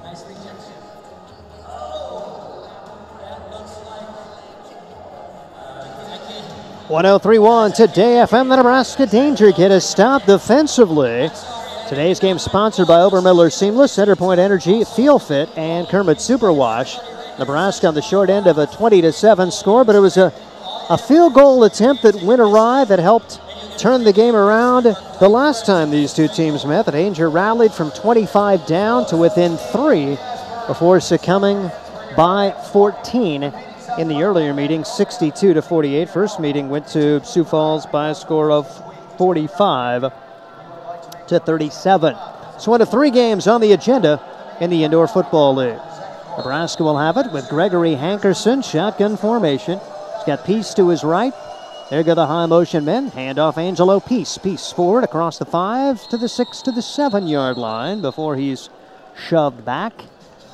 Nice rejection. Oh, that looks like. I can't. 103.1 Today FM. The Nebraska Danger get a stop defensively. Today's game sponsored by Obermiller Seamless, Centerpoint Energy, Feel Fit, and Kermit Superwash. Nebraska on the short end of a 20-7 score, but it was a field goal attempt that went awry that helped turn the game around the last time these 2 teams met. The Danger rallied from 25 down to within 3 before succumbing by 14 in the earlier meeting, 62-48. First meeting went to Sioux Falls by a score of 45-37. It's one of 3 games on the agenda in the Indoor Football League. Nebraska will have it with Gregory Hankerson, shotgun formation. He's got Peace to his right. There go the high motion men. Handoff Angelo Peace. Peace forward across the 5 to the 6 to the 7-yard line before he's shoved back.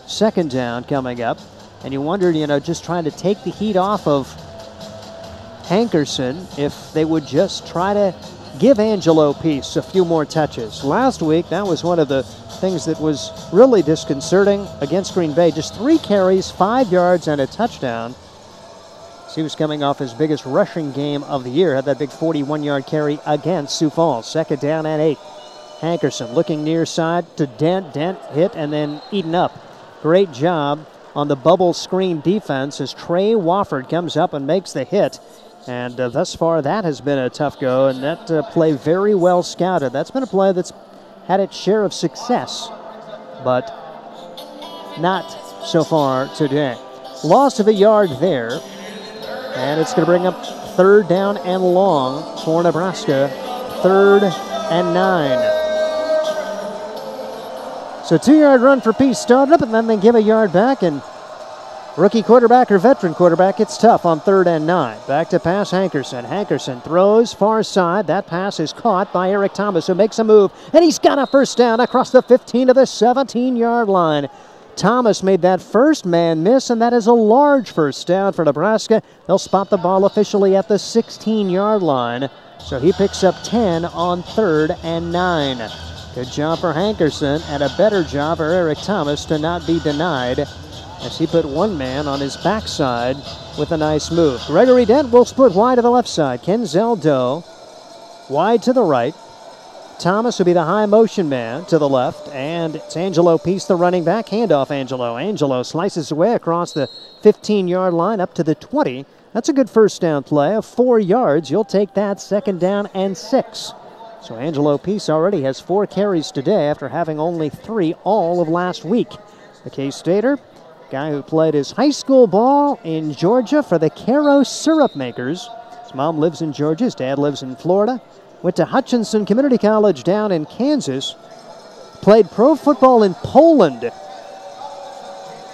Second down coming up. And you wondered, just trying to take the heat off of Hankerson if they would just try to give Angelo Peace a few more touches. Last week, that was one of the things that was really disconcerting against Green Bay. Just 3 carries, 5 yards, and a touchdown. He was coming off his biggest rushing game of the year. Had that big 41-yard carry against Sioux Falls. Second down and 8. Hankerson looking near side to Dent. Dent hit and then eaten up. Great job on the bubble screen defense as Trey Wofford comes up and makes the hit. And thus far, that has been a tough go, and that play very well scouted. That's been a play that's had its share of success, but not so far today. Loss of a yard there, and it's going to bring up third down and long for Nebraska. 3rd and 9. So 2-yard run for Peace started up, and then they give a yard back, and rookie quarterback or veteran quarterback, it's tough on 3rd and 9. Back to pass Hankerson. Hankerson throws far side. That pass is caught by Eric Thomas, who makes a move, and he's got a first down across the 15 to the 17-yard line. Thomas made that first man miss, and that is a large first down for Nebraska. They'll spot the ball officially at the 16-yard line. So he picks up 10 on 3rd and 9. Good job for Hankerson, and a better job for Eric Thomas to not be denied, as he put one man on his backside with a nice move. Gregory Dent will split wide to the left side. Kenzel Doe wide to the right. Thomas will be the high motion man to the left, and it's Angelo Peace, the running back. Handoff Angelo. Angelo slices away across the 15-yard line up to the 20. That's a good first down play of 4 yards. You'll take that. 2nd down and 6. So Angelo Peace already has 4 carries today after having only 3 all of last week. The K-Stater, guy who played his high school ball in Georgia for the Caro Syrup Makers. His mom lives in Georgia. His dad lives in Florida. Went to Hutchinson Community College down in Kansas. Played pro football in Poland.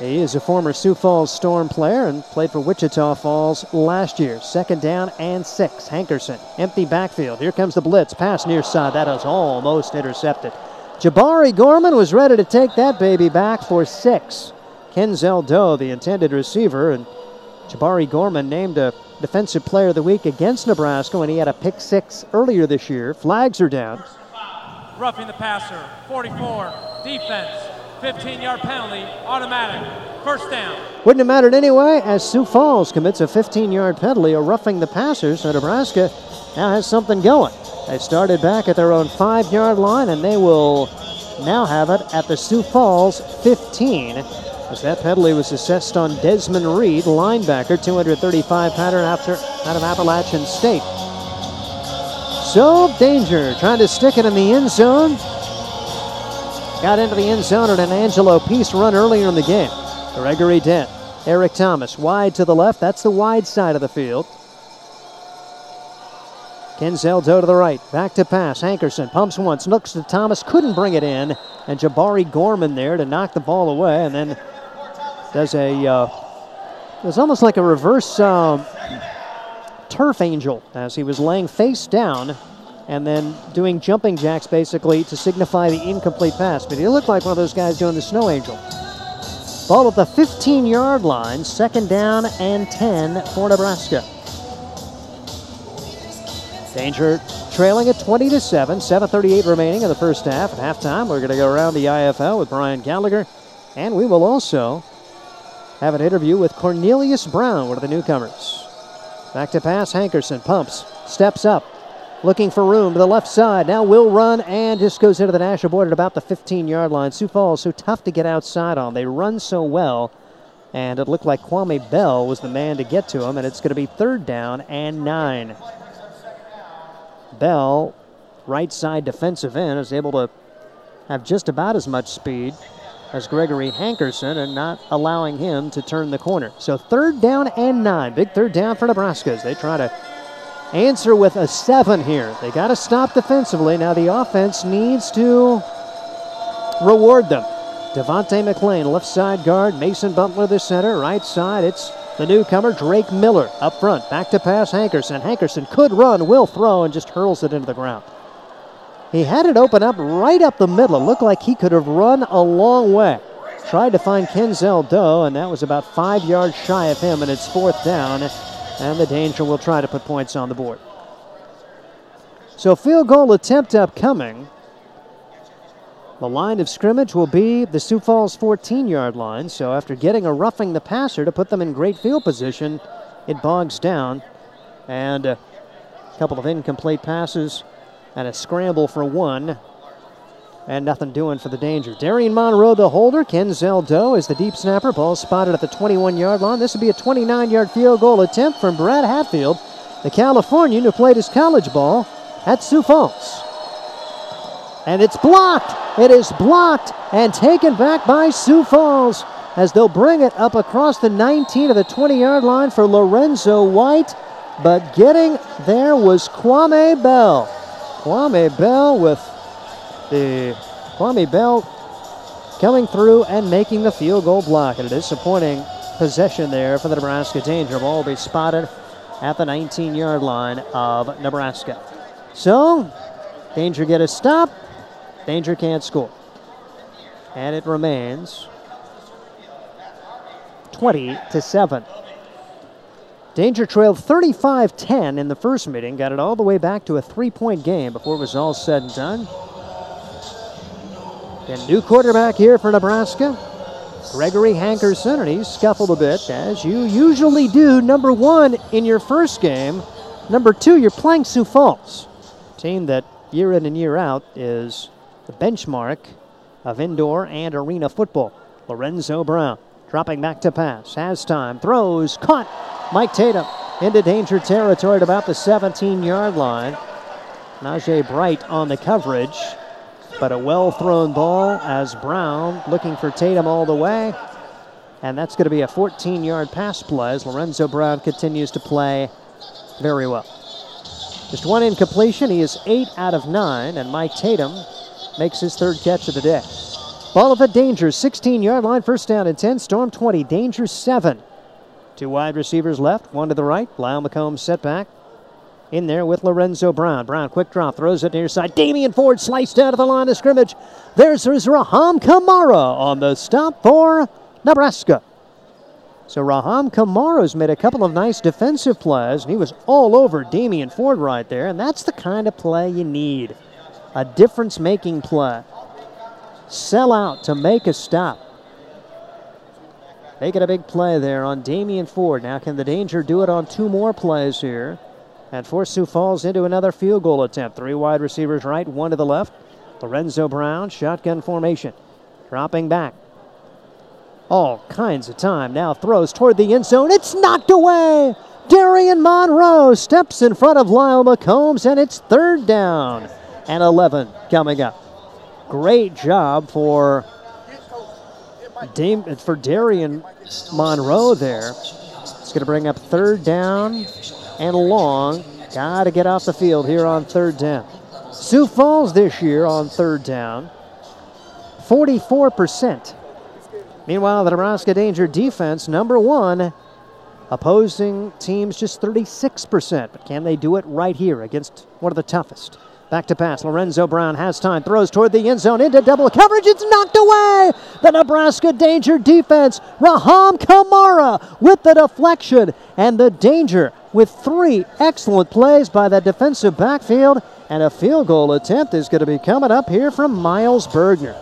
He is a former Sioux Falls Storm player and played for Wichita Falls last year. 2nd down and 6. Hankerson, empty backfield. Here comes the blitz. Pass near side. That is almost intercepted. Jabari Gorman was ready to take that baby back for 6. Kenzel Doe, the intended receiver, and Jabari Gorman named a Defensive Player of the Week against Nebraska when he had a pick 6 earlier this year. Flags are down. Roughing the passer, 44, defense, 15-yard penalty, automatic, first down. Wouldn't have mattered anyway, as Sioux Falls commits a 15-yard penalty, a roughing the passer, so Nebraska now has something going. They started back at their own 5-yard line, and they will now have it at the Sioux Falls 15, as that penalty was assessed on Desmond Reed, linebacker, 235-pounder out of Appalachian State. So, danger, trying to stick it in the end zone. Got into the end zone and an Angelo Peace run earlier in the game. Gregory Dent, Eric Thomas, wide to the left. That's the wide side of the field. Kenzel Doe to the right, back to pass. Hankerson pumps once, looks to Thomas, couldn't bring it in, and Jabari Gorman there to knock the ball away, and then does it was almost like a reverse turf angel, as he was laying face down and then doing jumping jacks basically to signify the incomplete pass. But he looked like one of those guys doing the snow angel. Ball at the 15-yard line, 2nd down and 10 for Nebraska. Danger trailing at 20-7, 7:38 remaining in the first half. At halftime, we're going to go around the IFL with Brian Gallagher, and we will also have an interview with Cornelius Brown, one of the newcomers. Back to pass, Hankerson pumps, steps up, looking for room to the left side. Now will run and just goes into the national board at about the 15-yard line. Sioux Falls so tough to get outside on. They run so well, and it looked like Kwame Bell was the man to get to him, and it's going to be 3rd down and 9. Bell, right side defensive end, is able to have just about as much speed as Gregory Hankerson and not allowing him to turn the corner. So 3rd down and 9. Big 3rd down for Nebraska as they try to answer with a 7 here. They got to stop defensively. Now the offense needs to reward them. Devontae McLean, left side guard. Mason Butler, the center. Right side, it's the newcomer, Drake Miller, up front. Back to pass, Hankerson. Hankerson could run, will throw, and just hurls it into the ground. He had it open up right up the middle. It looked like he could have run a long way. Tried to find Kenzel Doe, and that was about 5 yards shy of him, and it's 4th down, and the Danger will try to put points on the board. So field goal attempt upcoming. The line of scrimmage will be the Sioux Falls 14-yard line, so after getting a roughing the passer to put them in great field position, it bogs down, and a couple of incomplete passes and a scramble for one, and nothing doing for the Danger. Darian Monroe, the holder. Kenzel Doe is the deep snapper. Ball spotted at the 21-yard line. This will be a 29-yard field goal attempt from Brad Hatfield, the Californian who played his college ball at Sioux Falls. And it's blocked. It is blocked and taken back by Sioux Falls as they'll bring it up across the 19 to the 20-yard line for Lorenzo White. But getting there was Kwame Bell. Kwame Bell coming through and making the field goal block. And a disappointing possession there for the Nebraska Danger. Ball will be spotted at the 19-yard line of Nebraska. So, Danger get a stop. Danger can't score. And it remains 20-7. Danger trailed 35-10 in the first meeting, got it all the way back to a 3-point game before it was all said and done. And new quarterback here for Nebraska, Gregory Hankerson, and he's scuffled a bit, as you usually do. Number one in your first game. Number two, you're playing Sioux Falls, team that year in and year out is the benchmark of indoor and arena football. Lorenzo Brown dropping back to pass, has time, throws, caught. Mike Tatum into Danger territory at about the 17-yard line. Najee Bright on the coverage, but a well-thrown ball as Brown looking for Tatum all the way. And that's going to be a 14-yard pass play as Lorenzo Brown continues to play very well. Just one incompletion. He is 8 out of 9, and Mike Tatum makes his third catch of the day. Ball at the Danger, 16-yard line, first down and 10. Storm 20, Danger 7. Two wide receivers left, one to the right. Lyle McCombs set back in there with Lorenzo Brown. Brown, quick drop, throws it near side. Damian Ford sliced out of the line of scrimmage. There's Raham Kamara on the stop for Nebraska. So Raham Kamara's made a couple of nice defensive plays, and he was all over Damian Ford right there, and that's the kind of play you need. A difference-making play. Sell out to make a stop. Making a big play there on Damian Ford. Now can the Danger do it on two more plays here and force Sioux Falls into another field goal attempt? Three wide receivers right, one to the left. Lorenzo Brown, shotgun formation. Dropping back. All kinds of time. Now throws toward the end zone. It's knocked away. Darian Monroe steps in front of Lyle McCombs, and it's 3rd down and 11 coming up. Great job for Darian Monroe there. It's going to bring up 3rd down and long. Got to get off the field here on 3rd down. Sioux Falls this year on 3rd down, 44%. Meanwhile, the Nebraska Danger defense, number one, opposing teams just 36%. But can they do it right here against one of the toughest? Back to pass. Lorenzo Brown has time. Throws toward the end zone into double coverage. It's knocked away. The Nebraska Danger defense. Raham Kamara with the deflection. And the Danger with 3 excellent plays by that defensive backfield. And a field goal attempt is going to be coming up here from Miles Bergner.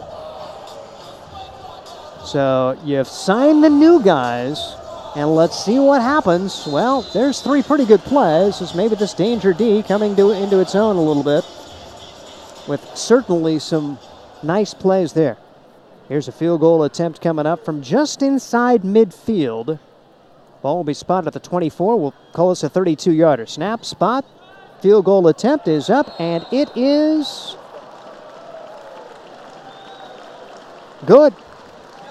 So you've signed the new guys, and let's see what happens. Well, there's 3 pretty good plays. As maybe this Danger D coming into its own a little bit, with certainly some nice plays there. Here's a field goal attempt coming up from just inside midfield. Ball will be spotted at the 24. We'll call this a 32-yarder. Snap, spot, field goal attempt is up, and it is good.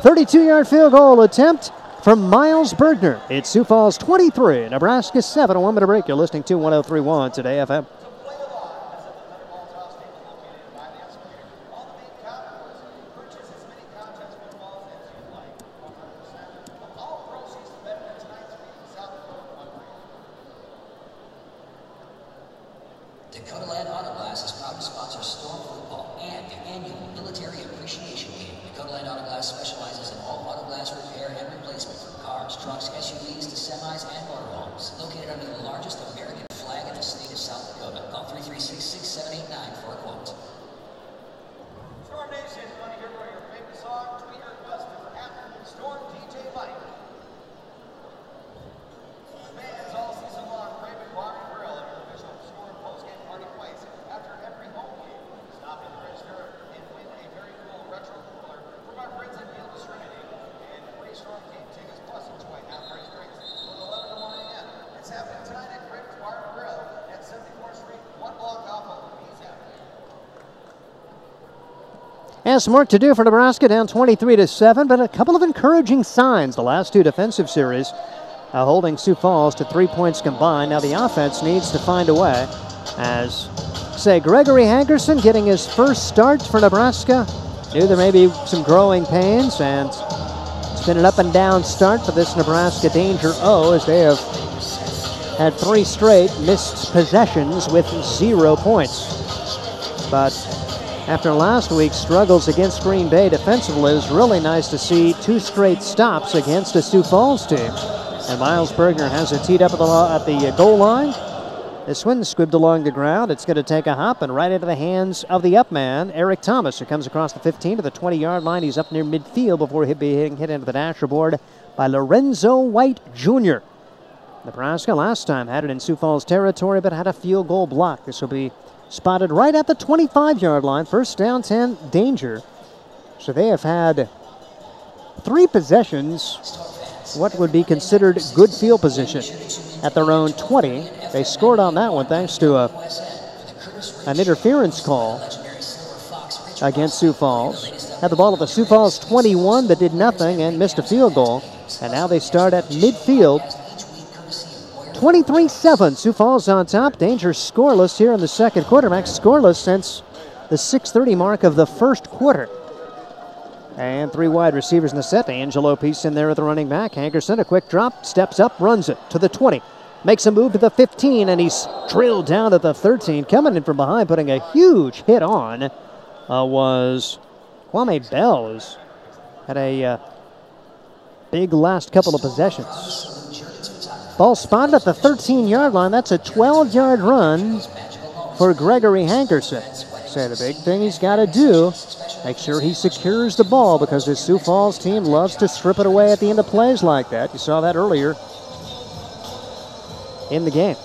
32-yard field goal attempt from Miles Bergner. It's Sioux Falls 23, Nebraska 7. A 1-minute break. You're listening to 103.1 Today FM. Dakota Land Auto Glass is proud to sponsor Storm And some work to do for Nebraska, down 23-7, but a couple of encouraging signs. The last two defensive series holding Sioux Falls to 3 points combined. Now the offense needs to find a way as, say, Gregory Hankerson getting his first start for Nebraska. Knew there may be some growing pains, and it's been an up and down start for this Nebraska Danger O as they have had 3 straight missed possessions with 0 points. But after last week's struggles against Green Bay defensively, it was really nice to see 2 straight stops against a Sioux Falls team. And Miles Bergner has it teed up at the goal line. This one squibbed along the ground. It's going to take a hop and right into the hands of the up man, Eric Thomas, who comes across the 15 to the 20-yard line. He's up near midfield before he'll be hit into the dasher board by Lorenzo White Jr. Nebraska last time had it in Sioux Falls territory, but had a field goal block. This will be spotted right at the 25-yard line. First down, 10, Danger. So they have had 3 possessions, what would be considered good field position at their own 20. They scored on that one thanks to an interference call against Sioux Falls. Had the ball at the Sioux Falls 21 that did nothing and missed a field goal. And now they start at midfield. 23-7, Sioux Falls on top. Danger scoreless here in the second quarter. Max scoreless since the 6:30 mark of the first quarter. And 3 wide receivers in the set. Angelo Peace in there at the running back. Hankerson, a quick drop, steps up, runs it to the 20. Makes a move to the 15, and he's drilled down at the 13. Coming in from behind, putting a huge hit on, was Kwame Bell, who's had a big last couple of possessions. Ball spotted at the 13-yard line. That's a 12-yard run for Gregory Hankerson. So the big thing he's got to do, make sure he secures the ball, because this Sioux Falls team loves to strip it away at the end of plays like that. You saw that earlier in the game.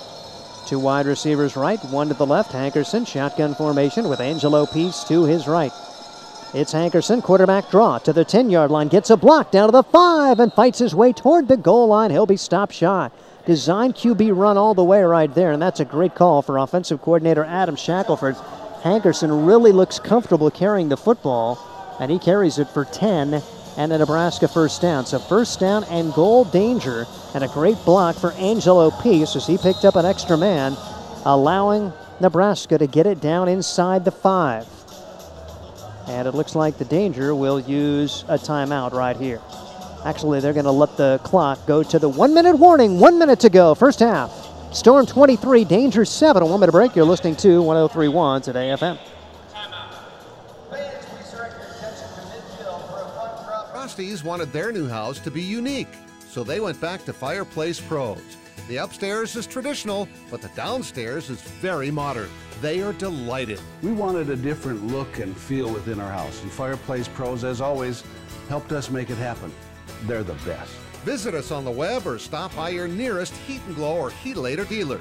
2 wide receivers right, 1 to the left. Hankerson, shotgun formation with Angelo Peace to his right. It's Hankerson, quarterback draw to the 10-yard line, gets a block down to the 5 and fights his way toward the goal line. He'll be stopped shy. Design QB run all the way right there, and that's a great call for offensive coordinator Adam Shackelford. Hankerson really looks comfortable carrying the football, and he carries it for 10 and a Nebraska first down. So first down and goal, Danger, and a great block for Angelo Peace as he picked up an extra man, allowing Nebraska to get it down inside the 5. And it looks like the Danger will use a timeout right here. Actually, they're going to let the clock go to the 1-minute warning. 1 minute to go, first half. Storm 23, Danger 7. A 1-minute break. You're listening to 103.1 Today FM. Trustees wanted their new house to be unique, so they went back to Fireplace Pros. The upstairs is traditional, but the downstairs is very modern. They are delighted. We wanted a different look and feel within our house, and Fireplace Pros, as always, helped us make it happen. They're the best. Visit us on the web or stop by your nearest Heat & Glow or Heatalator dealer.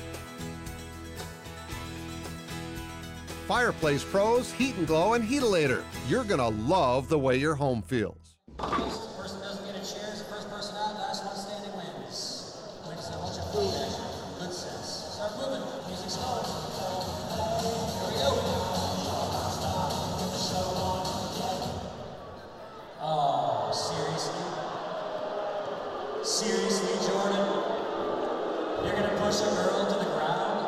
Fireplace Pros, Heat & Glow, and Heatalator. You're going to love the way your home feels. First person doesn't get a chair is the first person out, last one standing wins. Like I said, a bunch of food action. Good sense. Start moving. Music's going. Here we go. Oh, seriously? Seriously, Jordan? You're going to push a girl to the ground?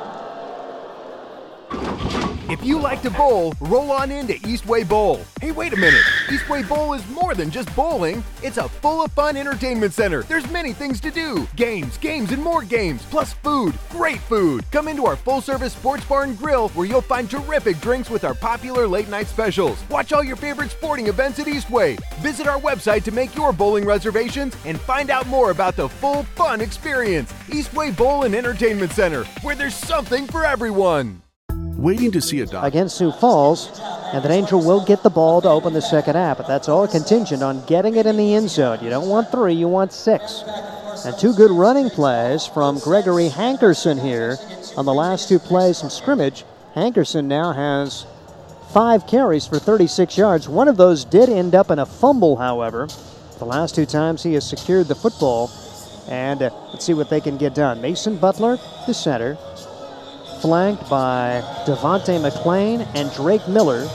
If you like to bowl, roll on into Eastway Bowl. Hey, wait a minute. Eastway Bowl is more than just bowling. It's a full of fun entertainment center. There's many things to do. Games, and more games, plus food. Great food. Come into our full-service sports bar and grill where you'll find terrific drinks with our popular late-night specials. Watch all your favorite sporting events at Eastway. Visit our website to make your bowling reservations and find out more about the full fun experience. Eastway Bowl and Entertainment Center, where there's something for everyone. Waiting to see a doctor. Against Sioux Falls, and the Danger will get the ball to open the second half, but that's all contingent on getting it in the end zone. You don't want 3, you want 6. And 2 good running plays from Gregory Hankerson here on the last 2 plays from scrimmage. Hankerson now has 5 carries for 36 yards. One of those did end up in a fumble, however. The last 2 times he has secured the football. And let's see what they can get done. Mason Butler, the center, flanked by Devontae McClain and Drake Miller.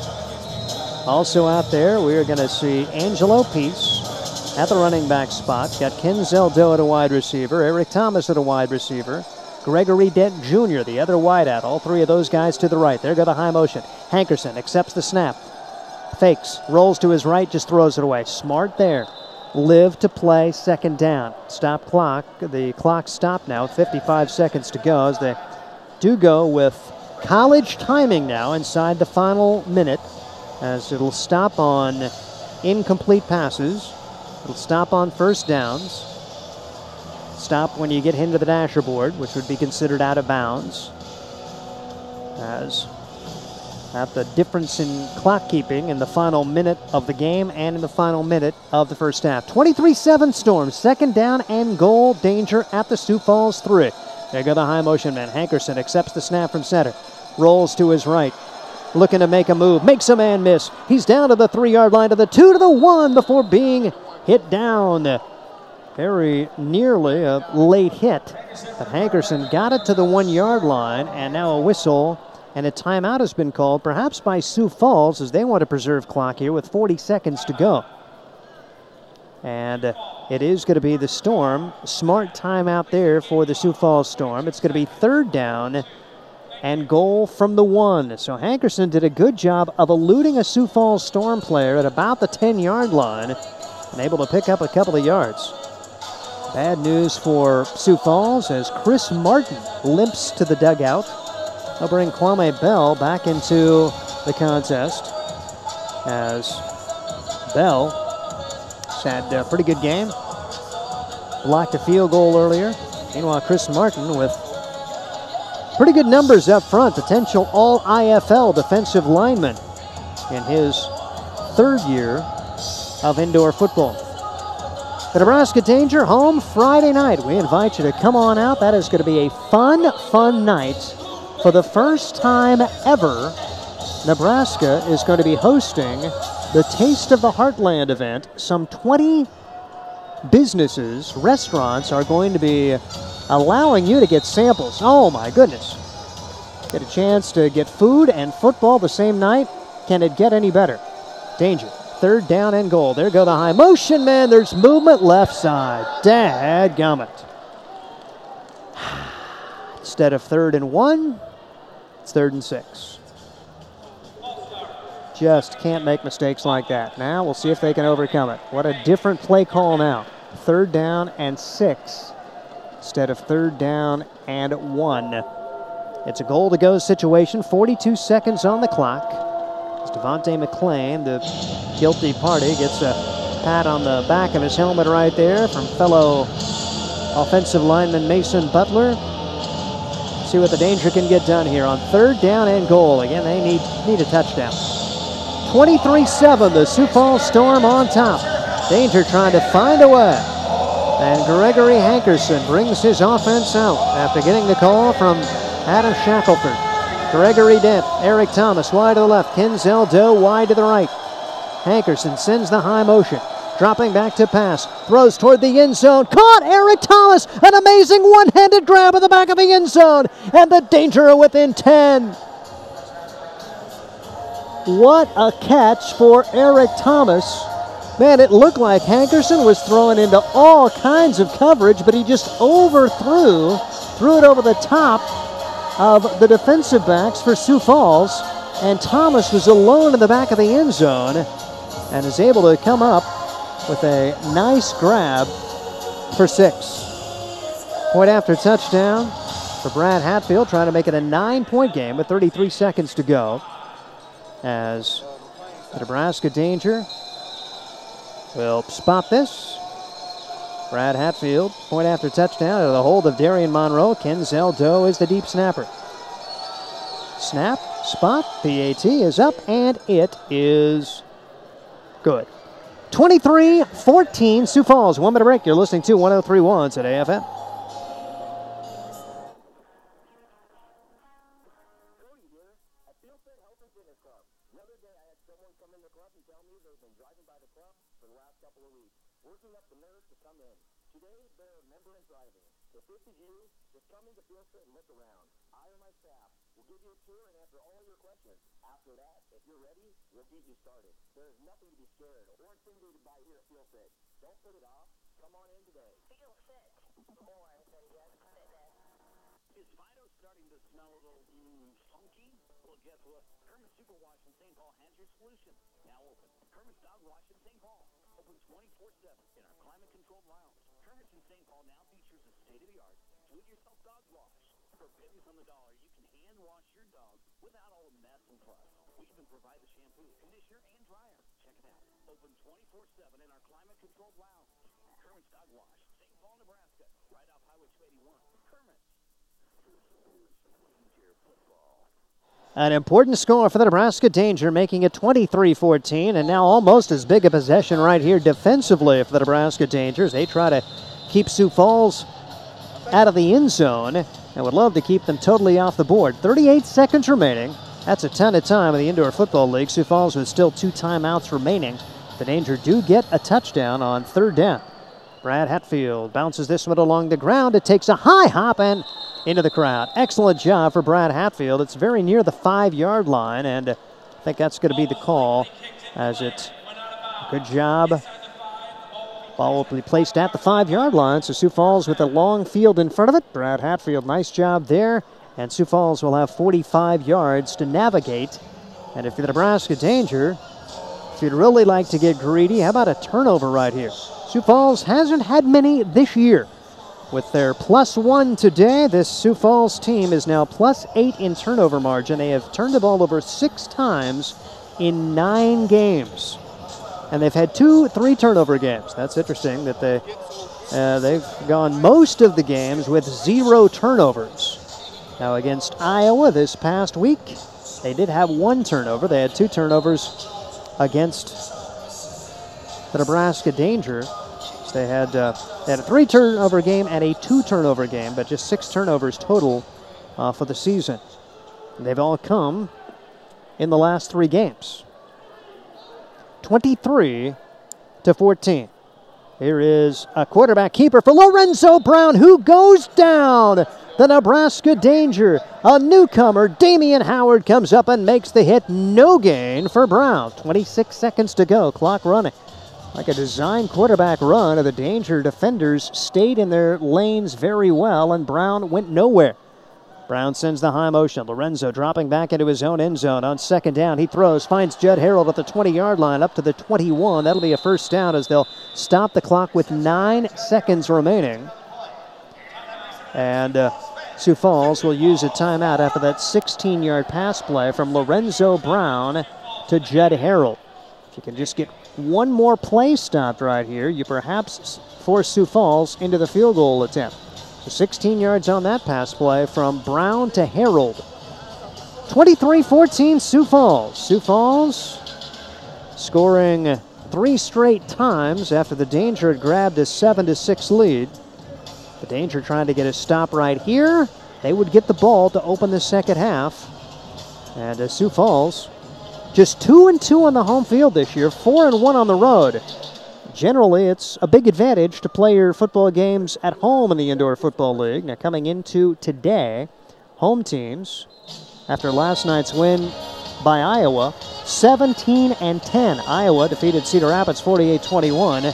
Also out there, we're going to see Angelo Peace at the running back spot. Got Kenzel Doe at a wide receiver, Eric Thomas at a wide receiver, Gregory Dent Jr., the other wideout. All three of those guys to the right. There go the high motion. Hankerson accepts the snap. Fakes, rolls to his right, just throws it away. Smart there. Live to play, second down. Stop clock. The clock stopped now, 55 seconds to go as they do go with college timing now inside the final minute, as it'll stop on incomplete passes. It'll stop on first downs. Stop when you get into the dasher board, which would be considered out of bounds. As at the difference in clock keeping in the final minute of the game and in the final minute of the first half. 23-7 Storm, second down and goal, danger at the Sioux Falls 3. There go the high motion man. Hankerson accepts the snap from center. Rolls to his right. Looking to make a move. Makes a man miss. He's down to the 3-yard line, to the 2, to the 1 before being hit down. Very nearly a late hit. But Hankerson got it to the 1-yard line, and now a whistle and a timeout has been called, perhaps by Sioux Falls, as they want to preserve clock here with 40 seconds to go. And it is going to be the Storm. Smart timeout there for the Sioux Falls Storm. It's going to be third down and goal from the 1. So Hankerson did a good job of eluding a Sioux Falls Storm player at about the 10-yard line and able to pick up a couple of yards. Bad news for Sioux Falls as Chris Martin limps to the dugout. They'll bring Kwame Bell back into the contest as Bell had a pretty good game. Blocked a field goal earlier. Meanwhile, Chris Martin with pretty good numbers up front. Potential all-IFL defensive lineman in his third year of indoor football. The Nebraska Danger home Friday night. We invite you to come on out. That is going to be a fun night. For the first time ever, Nebraska is going to be hosting the Taste of the Heartland event. Some 20 businesses, restaurants, are going to be allowing you to get samples. Oh my goodness. Get a chance to get food and football the same night. Can it get any better? Danger. Third down and goal. There go the high motion man. There's movement left side. Dadgummit. Instead of 3rd and 1, it's 3rd and 6. Just can't make mistakes like that. Now we'll see if they can overcome it. What a different play call now. 3rd down and 6 instead of 3rd down and 1. It's a goal to go situation. 42 seconds on the clock. As Devontae McClain, the guilty party, gets a pat on the back of his helmet right there from fellow offensive lineman Mason Butler. See what the Danger can get done here on 3rd down and goal. Again, they need a touchdown. 23-7, the Sioux Falls Storm on top. Danger trying to find a way. And Gregory Hankerson brings his offense out after getting the call from Adam Shackelford. Gregory Dent, Eric Thomas wide to the left, Kenzel Doe wide to the right. Hankerson sends the high motion. Dropping back to pass. Throws toward the end zone. Caught Eric Thomas. An amazing one-handed grab at the back of the end zone. And the Danger are within 10. What a catch for Eric Thomas. Man, it looked like Hankerson was throwing into all kinds of coverage, but he just threw it over the top of the defensive backs for Sioux Falls. And Thomas was alone in the back of the end zone and is able to come up with a nice grab for 6. Point after touchdown for Brad Hatfield, trying to make it a 9-point game with 33 seconds to go. As the Nebraska Danger will spot this. Brad Hatfield, point after touchdown out of the hold of Darian Monroe. Kenzel Doe is the deep snapper. Snap, spot, PAT is up, and it is good. 23-14, Sioux Falls. 1 minute break. You're listening to 103.1 at AFM. If this is you, just come into Field Fit and look around. I or my staff We'll give you a tour and answer all your questions. After that, if you're ready, we'll get you started. There's nothing to be scared or intimidated by here at Feel Fit. Don't put it off. Come on in today. Feel fit. More than just fitness. Is Fido starting to smell a little funky? Well, guess what? Kermit's Super Wash in St. Paul has your solution. Now open. Kermit's Dog Wash in St. Paul. Open 24/7 in our climate-controlled lounge. Kermit's in St. Paul now features a state-of-the-art do-it-yourself dog wash. For pennies on the dollar, you can hand wash your dog without all the mess and fuss. We even provide the shampoo, conditioner, and dryer. Check it out. Open 24/7 in our climate-controlled lounge. Kermit's Dog Wash, St. Paul, Nebraska, right off Highway 281. Kermit's. This is Danger Football. An important score for the Nebraska Danger, making it 23-14, and now almost as big a possession right here defensively for the Nebraska Dangers. They try to keep Sioux Falls out of the end zone and would love to keep them totally off the board. 38 seconds remaining. That's a ton of time in the Indoor Football League. Sioux Falls with still 2 timeouts remaining. The Danger do get a touchdown on 3rd down. Brad Hatfield bounces this one along the ground. It takes a high hop and into the crowd. Excellent job for Brad Hatfield. It's very near the 5-yard line, and I think that's going to be the call as it's a good job. Ball will be placed at the 5-yard line, so Sioux Falls with a long field in front of it. Brad Hatfield, nice job there, and Sioux Falls will have 45 yards to navigate. And if you're the Nebraska Danger, if you'd really like to get greedy, how about a turnover right here? Sioux Falls hasn't had many this year. With their +1 today, this Sioux Falls team is now +8 in turnover margin. They have turned the ball over 6 times in 9 games. And they've had 3 turnover games. That's interesting that they've gone most of the games with 0 turnovers. Now against Iowa this past week, they did have 1 turnover. They had 2 turnovers against the Nebraska Danger. So they had a 3 turnover game and a 2 turnover game, but just 6 turnovers total for the season. And they've all come in the last 3 games. 23-14. Here is a quarterback keeper for Lorenzo Brown, who goes down. The Nebraska Danger, a newcomer, Damian Howard, comes up and makes the hit. No gain for Brown. 26 seconds to go, clock running. Like a design quarterback run, the Danger defenders stayed in their lanes very well, and Brown went nowhere. Brown sends the high motion. Lorenzo dropping back into his own end zone. On 2nd down, he throws, finds Judd Harold at the 20-yard line, up to the 21. That'll be a first down as they'll stop the clock with 9 seconds remaining. And Sioux Falls will use a timeout after that 16-yard pass play from Lorenzo Brown to Judd Harold. If you can just get one more play stopped right here, you perhaps force Sioux Falls into the field goal attempt. So 16 yards on that pass play from Brown to Harold. 23-14 Sioux Falls. Sioux Falls scoring 3 straight times after the Danger had grabbed a 7-6 lead. The Danger trying to get a stop right here. They would get the ball to open the second half. And Sioux Falls just 2-2 on the home field this year, 4-1 on the road. Generally, it's a big advantage to play your football games at home in the Indoor Football League. Now, coming into today, home teams, after last night's win by Iowa, 17-10. Iowa defeated Cedar Rapids 48-21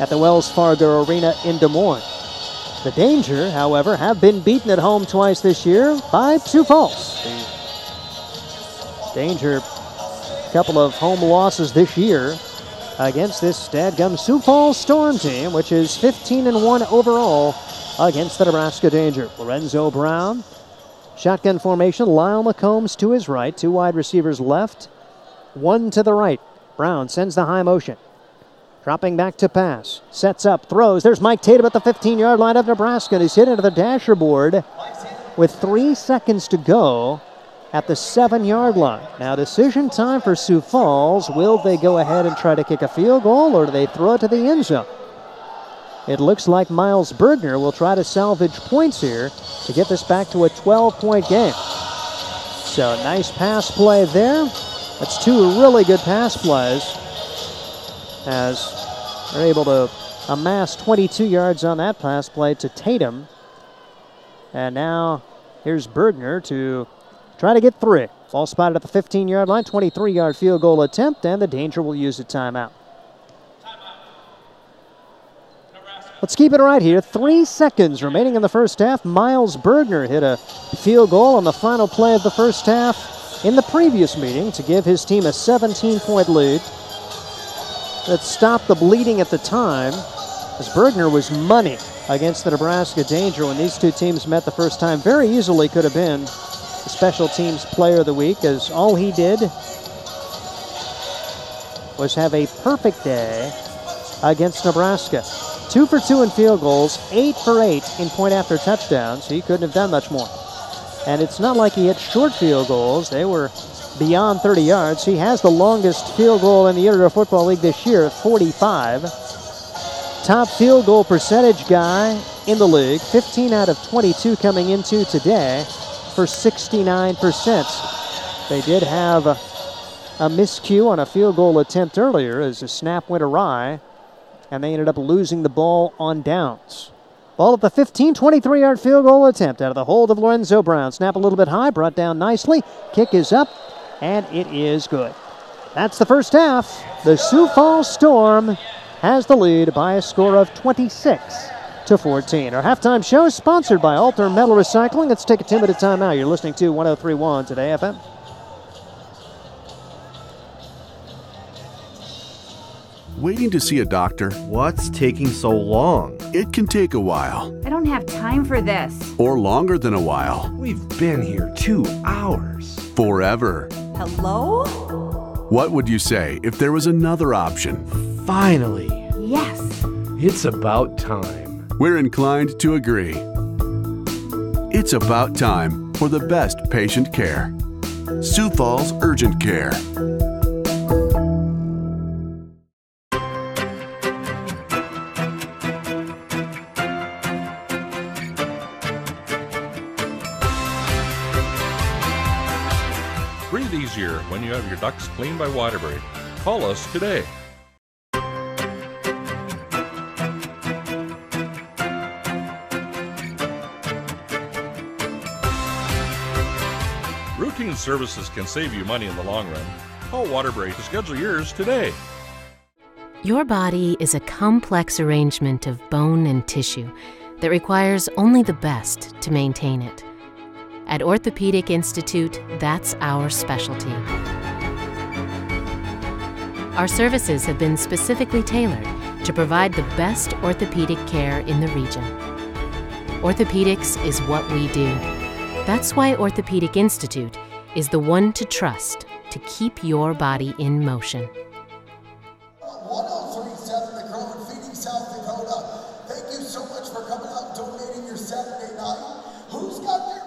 at the Wells Fargo Arena in Des Moines. The Danger, however, have been beaten at home twice this year by Sioux Falls. The Danger, a couple of home losses this year against this dadgum Sioux Falls Storm team, which is 15-1 overall against the Nebraska Danger. Lorenzo Brown, shotgun formation, Lyle McCombs to his right, 2 wide receivers left, 1 to the right. Brown sends the high motion. Dropping back to pass, sets up, throws. There's Mike Tatum at the 15-yard line of Nebraska, and he's hit into the dasher board with 3 seconds to go at the 7-yard line. Now, decision time for Sioux Falls. Will they go ahead and try to kick a field goal, or do they throw it to the end zone? It looks like Miles Bergner will try to salvage points here to get this back to a 12-point game. So, nice pass play there. That's 2 really good pass plays as they're able to amass 22 yards on that pass play to Tatum. And now Here's Bergner to try to get 3. Ball spotted at the 15-yard line, 23-yard field goal attempt, and the Danger will use a timeout. Let's keep it right here. 3 seconds remaining in the first half. Miles Bergner hit a field goal on the final play of the first half in the previous meeting to give his team a 17-point lead. That stopped the bleeding at the time, as Bergner was money against the Nebraska Danger when these two teams met the first time. Very easily could have been the Special Teams Player of the Week, as all he did was have a perfect day against Nebraska. 2 for 2 in field goals, 8 for 8 in point after touchdowns. He couldn't have done much more. And it's not like he hit short field goals. They were beyond 30 yards. He has the longest field goal in the Inter Football League this year at 45. Top field goal percentage guy in the league, 15 out of 22 coming into today for 69%. They did have a miscue on a field goal attempt earlier as the snap went awry, and they ended up losing the ball on downs. Ball at the 15, 23-yard field goal attempt out of the hold of Lorenzo Brown. Snap a little bit high, brought down nicely. Kick is up, and it is good. That's the first half. The Sioux Falls Storm has the lead by a score of 26-14. Our halftime show is sponsored by Alter Metal Recycling. Let's take a 10-minute timeout. You're listening to 103.1 Today FM. Waiting to see a doctor? What's taking so long? It can take a while. I don't have time for this. Or longer than a while. We've been here 2 hours. Forever. Hello? What would you say if there was another option? Finally. Yes. It's about time. We're inclined to agree. It's about time for the best patient care. Sioux Falls Urgent Care. Breathe easier when you have your ducts cleaned by Waterbury. Call us today. Routine services can save you money in the long run. Call Waterbury to schedule yours today. Your body is a complex arrangement of bone and tissue that requires only the best to maintain it. At Orthopedic Institute, that's our specialty. Our services have been specifically tailored to provide the best orthopedic care in the region. Orthopedics is what we do. That's why Orthopedic Institute is the one to trust to keep your body in motion. 1037 The Grove in Phoenix, South Dakota. Thank you so much for coming out and donating your Saturday night. Who's got their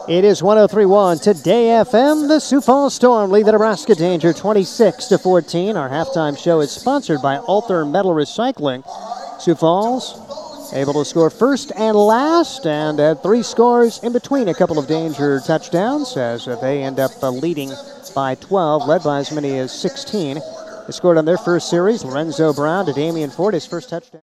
It is 103.1 Today FM. The Sioux Falls Storm lead the Nebraska Danger 26-14. Our halftime show is sponsored by Alter Metal Recycling. Sioux Falls able to score first and last, and had 3 scores in between a couple of Danger touchdowns as they end up leading by 12, led by as many as 16. They scored on their first series. Lorenzo Brown to Damian Ford, his first touchdown.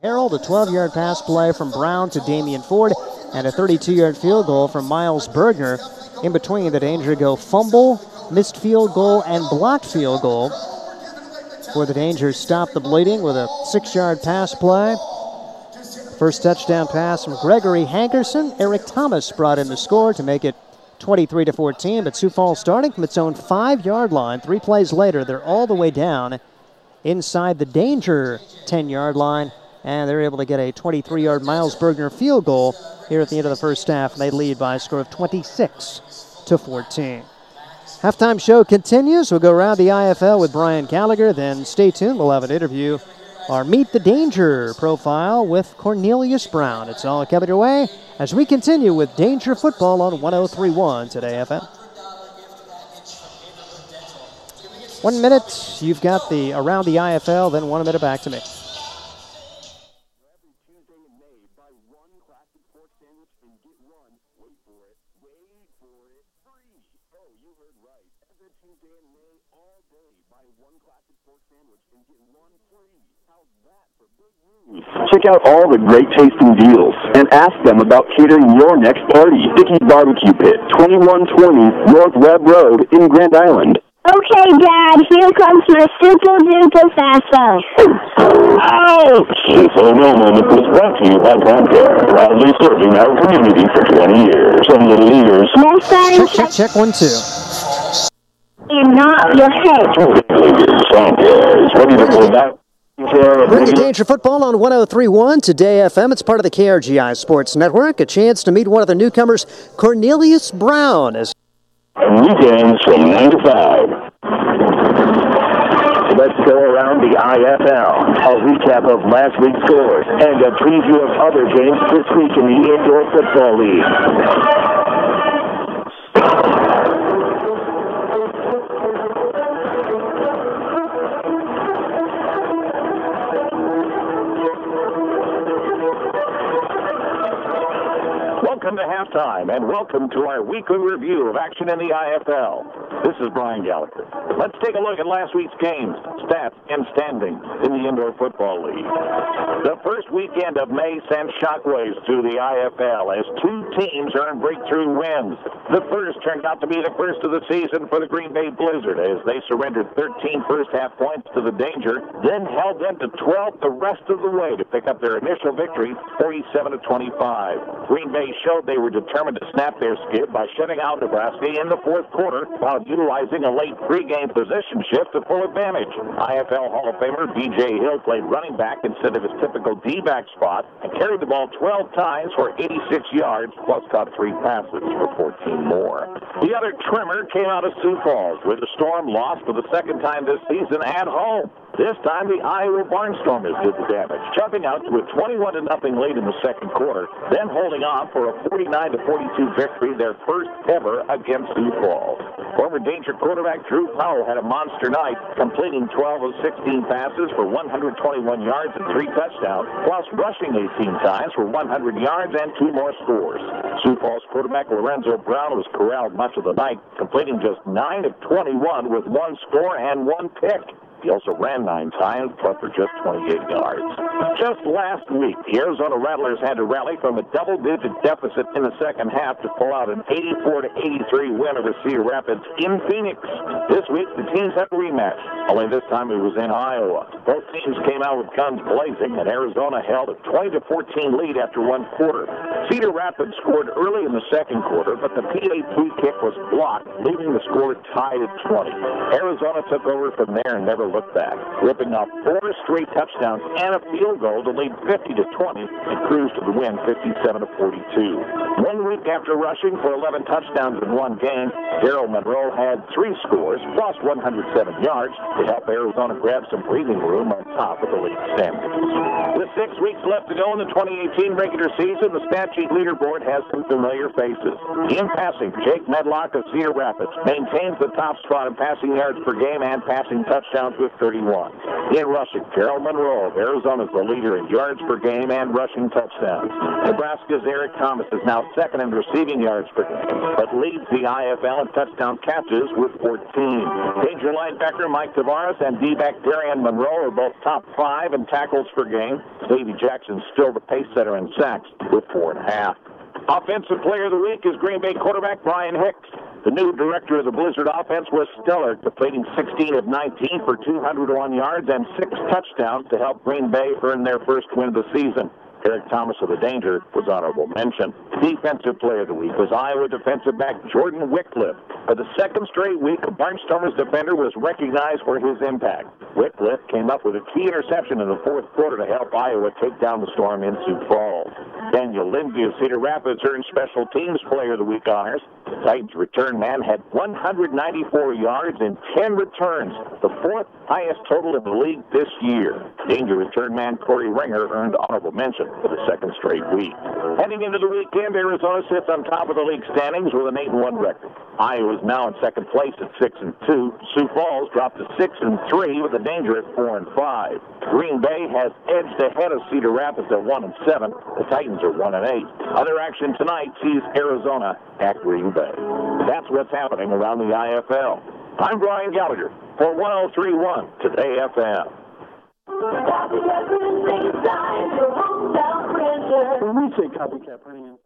Harold, a 12-yard pass play from Brown to Damian Ford, and a 32-yard field goal from Miles Bergner. In between, the Danger go fumble, missed field goal, and blocked field goal. For the Danger stop the bleeding with a 6-yard pass play. First touchdown pass from Gregory Hankerson. Eric Thomas brought in the score to make it 23-14, but Sioux Falls starting from its own 5-yard line. 3 plays later, they're all the way down inside the Danger 10-yard line, and they're able to get a 23-yard Miles Bergner field goal here at the end of the first half, and they lead by a score of 26-14. Halftime show continues. We'll go around the IFL with Brian Gallagher. Then stay tuned. We'll have an interview, our Meet the Danger profile with Cornelius Brown. It's all coming your way as we continue with Danger Football on 103.1 Today FM. 1 minute, you've got the around the IFL, then 1 minute back to me. Check out all the great tasting deals and ask them about catering your next party. Dickey's Barbecue Pit, 2120 North Webb Road in Grand Island. Okay, Dad, here comes my super duper fast phone. Ouch! This little moment was brought to you by Comcare, proudly serving our community for 20 years. Some little ears. Next time, Check 1, 2. And not your head. Comcare is ready to pull back. Bring Danger Football on 103.1 Today FM. It's part of the KRGI Sports Network. A chance to meet one of the newcomers, Cornelius Brown. Weekends from 9 to 5. Let's go around the IFL. A recap of last week's scores and a preview of other games this week in the Indoor Football League. Welcome to halftime, and welcome to our weekly review of action in the IFL. This is Brian Gallagher. Let's take a look at last week's games, stats, and standings in the Indoor Football League. The first weekend of May sent shockwaves through the IFL as two teams earned breakthrough wins. The first turned out to be the first of the season for the Green Bay Blizzard as they surrendered 13 first-half points to the Danger, then held them to 12 the rest of the way to pick up their initial victory, 47-25. Green Bay showed they were determined to snap their skid by shutting out Nebraska in the fourth quarter while utilizing a late pregame position shift to full advantage. IFL Hall of Famer B.J. Hill played running back instead of his typical D-back spot and carried the ball 12 times for 86 yards, plus caught 3 passes for 14 more. The other trimmer came out of Sioux Falls, where the Storm lost for the second time this season at home. This time, the Iowa Barnstormers did the damage, jumping out to a 21-0 lead in the second quarter, then holding on for a 49-42 victory, their first ever against Sioux Falls. Former Danger quarterback Drew Powell had a monster night, completing 12 of 16 passes for 121 yards and 3 touchdowns, plus rushing 18 times for 100 yards and 2 more scores. Sioux Falls quarterback Lorenzo Brown was corralled much of the night, completing just 9 of 21 with 1 score and 1 pick. He also ran 9 times, but for just 28 yards. Just last week, the Arizona Rattlers had to rally from a double-digit deficit in the second half to pull out an 84-83 win over Cedar Rapids in Phoenix. This week, the teams had a rematch, only this time it was in Iowa. Both teams came out with guns blazing, and Arizona held a 20-14 lead after 1 quarter. Cedar Rapids scored early in the second quarter, but the PA free kick was blocked, leaving the score tied at 20. Arizona took over from there and never looked back, ripping off 4 straight touchdowns and a field goal to lead 50-20 and cruise to the win 57-42. 1 week after rushing for 11 touchdowns in 1 game, Darryl Monroe had 3 scores plus 107 yards to help Arizona grab some breathing room on top of the league standings. With 6 weeks left to go in the 2018 regular season, the stat sheet leaderboard has some familiar faces. In passing, Jake Medlock of Cedar Rapids maintains the top spot in passing yards per game and passing touchdowns with 31. In rushing, Darryl Monroe of Arizona is the leader in yards per game and rushing touchdowns. Nebraska's Eric Thomas is now second in receiving yards per game, but leads the IFL in touchdown catches with 14. Danger linebacker Mike Tavares and D-back Darian Monroe are both top 5 in tackles per game. Davey Jackson's still the pace setter in sacks with 4.5. Offensive player of the week is Green Bay quarterback Brian Hicks. The new director of the Blizzard offense was stellar, completing 16 of 19 for 201 yards and 6 touchdowns to help Green Bay earn their first win of the season. Eric Thomas of the Danger was honorable mention. Defensive player of the week was Iowa defensive back Jordan Wycliffe. For the second straight week, a Barnstormers defender was recognized for his impact. Wycliffe came up with a key interception in the fourth quarter to help Iowa take down the Storm in Sioux Falls. Daniel Lindsay of Cedar Rapids earned Special Teams Player of the Week honors. The Titans return man had 194 yards and 10 returns, the fourth highest total in the league this year. Danger return man Corey Ringer earned honorable mention for the second straight week. Heading into the weekend, Arizona sits on top of the league standings with an 8-1 record. Iowa is now in second place at 6-2. Sioux Falls dropped to 6-3 with the Danger at 4-5. Green Bay has edged ahead of Cedar Rapids at 1-7. The Titans are 1-8. Other action tonight sees Arizona at Green Bay. That's what's happening around the IFL. I'm Brian Gallagher for 103.1 Today FM. When we say copycat printing,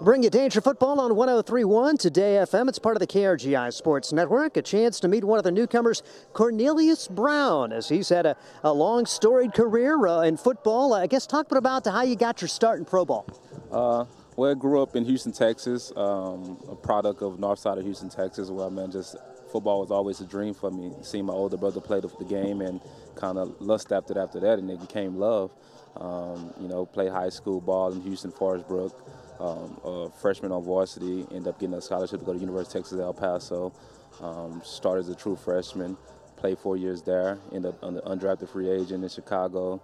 Bring you Danger Football on 103.1 Today FM. It's part of the KRGI Sports Network. A chance to meet one of the newcomers, Cornelius Brown, as he's had a long, storied career in football. I guess talk about how you got your start in pro ball. Well, I grew up in Houston, Texas, a product of north side of Houston, Texas, where, man, just football was always a dream for me. Seeing my older brother play the game and kind of lust after that, and it became love. Played high school ball in Houston, Forest Brook. A freshman on varsity, ended up getting a scholarship to go to University of Texas at El Paso. Started as a true freshman, played 4 years there, ended up an undrafted free agent in Chicago,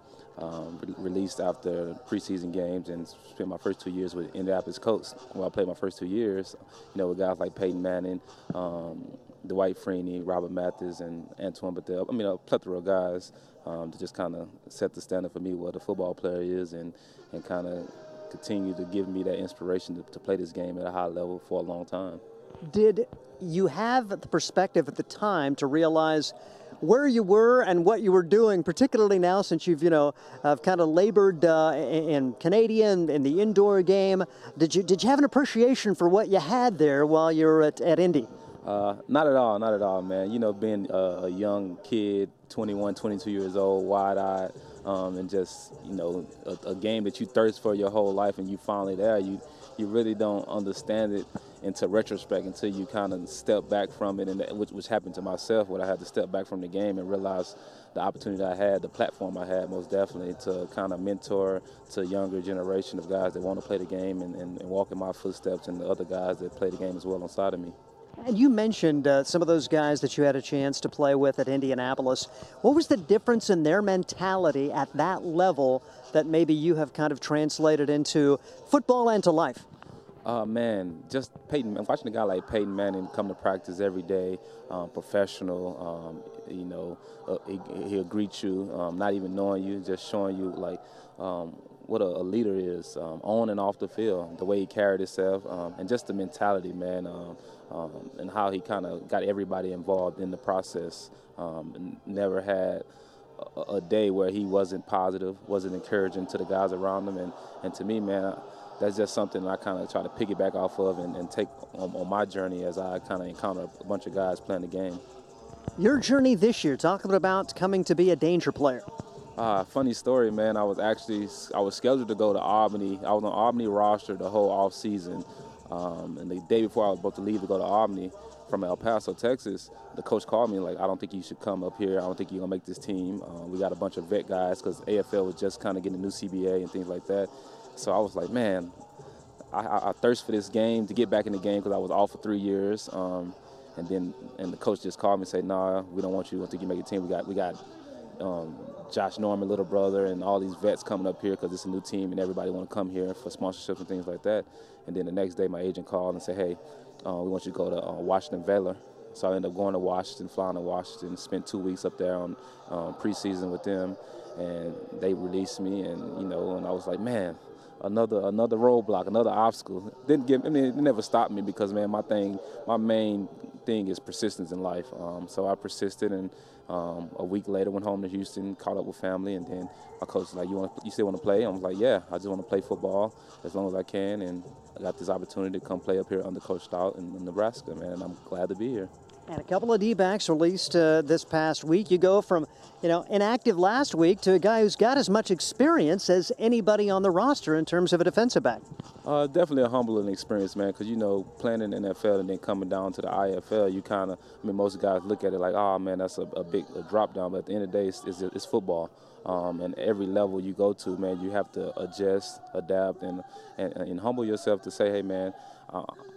released after preseason games, and spent my first 2 years with Indianapolis Colts. Well, I played my first 2 years, with guys like Peyton Manning, Dwight Freeney, Robert Mathis, and Antoine Bethel. A plethora of guys to just kind of set the standard for me what a football player is, and kind of continue to give me that inspiration to play this game at a high level for a long time. Did you have the perspective at the time to realize where you were and what you were doing, particularly now since you've, have kind of labored in Canadian, in the indoor game? Did you have an appreciation for what you had there while you were at Indy? Not at all, man. Being a young kid, 21, 22 years old, wide-eyed, and just, a game that you thirst for your whole life, and you finally there, you really don't understand it into retrospect until you kind of step back from it, and which happened to myself, where I had to step back from the game and realize the opportunity I had, the platform I had, most definitely, to kind of mentor to a younger generation of guys that want to play the game and walk in my footsteps, and the other guys that play the game as well inside of me. And you mentioned some of those guys that you had a chance to play with at Indianapolis. What was the difference in their mentality at that level that maybe you have kind of translated into football and to life? Man, just Peyton. I'm watching a guy like Peyton Manning come to practice every day, professional. He'll greet you, not even knowing you, just showing you what a leader is on and off the field, the way he carried himself, and just the mentality, man, and how he kind of got everybody involved in the process. And never had a day where he wasn't positive, wasn't encouraging to the guys around him. And to me, man, that's just something I kind of try to piggyback off of and take on my journey as I kind of encounter a bunch of guys playing the game. Your journey this year, talking about coming to be a Danger player. Funny story, man. I was scheduled to go to Albany. I was on Albany roster the whole off season. And the day before I was about to leave to go to Albany from El Paso, Texas, the coach called me I don't think you should come up here. I don't think you're going to make this team. We got a bunch of vet guys because AFL was just kind of getting a new CBA and things like that. So I was like, man, I thirst for this game, to get back in the game because I was off for 3 years. And the coach just called me and said, nah, we don't want you. I don't think you make a team. We got Josh Norman, little brother, and all these vets coming up here because it's a new team and everybody want to come here for sponsorships and things like that. And then the next day, my agent called and said, hey, we want you to go to Washington Valor. So I ended up going to Washington, flying to Washington, spent 2 weeks up there on preseason with them, and they released me, and and I was like, man, another roadblock, another obstacle. It never stopped me because, man, my main thing is persistence in life. So I persisted, and a week later went home to Houston, caught up with family, and then my coach was like, you still want to play? I was like, yeah, I just want to play football as long as I can, and I got this opportunity to come play up here under Coach Stout in Nebraska, man, and I'm glad to be here. And a couple of D-backs released this past week. You go from, inactive last week to a guy who's got as much experience as anybody on the roster in terms of a defensive back. Definitely a humbling experience, man, because, playing in the NFL and then coming down to the IFL, you kind of, most guys look at it like, oh, man, that's a big drop down. But at the end of the day, it's football. And every level you go to, man, you have to adjust, adapt, and humble yourself to say, hey, man,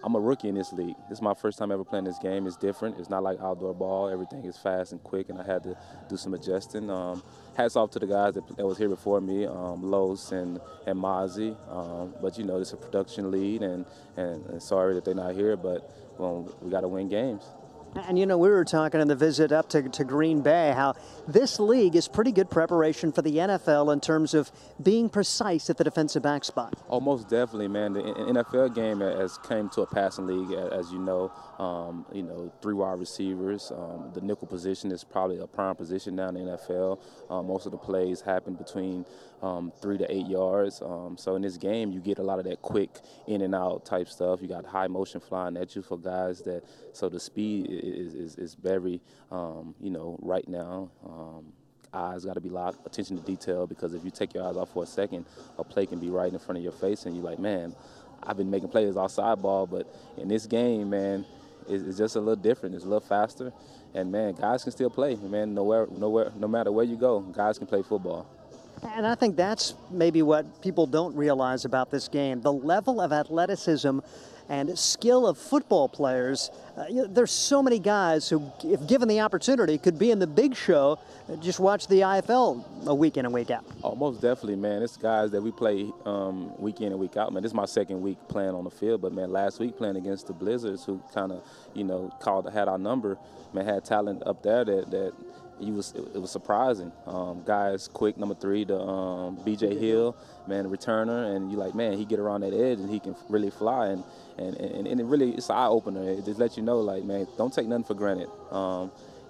I'm a rookie in this league. This is my first time ever playing this game. It's different. It's not like outdoor ball. Everything is fast and quick, and I had to do some adjusting. Hats off to the guys that was here before me, Los and Mozzie. But, it's a production lead, and sorry that they're not here, but we got to win games. And, we were talking in the visit up to Green Bay how this league is pretty good preparation for the NFL in terms of being precise at the defensive back spot. Oh, most definitely, man. The NFL game has came to a passing league, as you know. 3 wide receivers. The nickel position is probably a prime position now in the NFL. Most of the plays happen between 3 to 8 yards. So in this game, you get a lot of that quick in and out type stuff. You got high motion flying at you for guys so the speed is very, right now. Eyes got to be locked, attention to detail, because if you take your eyes off for a second, a play can be right in front of your face, and you're like, man, I've been making plays outside ball, but in this game, man, it's just a little different. It's a little faster, and, man, guys can still play. Man, no matter where you go, guys can play football. And I think that's maybe what people don't realize about this game. The level of athleticism and skill of football players. There's so many guys who, if given the opportunity, could be in the big show. Just watch the IFL a week in and week out. Oh, most definitely, man. It's guys that we play week in and week out. Man, this is my second week playing on the field. But, man, last week playing against the Blizzards, who kind of, had our number, man, had talent up there that it was surprising. Guys quick, number 3, the B.J. Hill, man, returner, and you like, man, he get around that edge and he can really fly, and it really, it's an eye-opener. It just lets you know, like, man, don't take nothing for granted.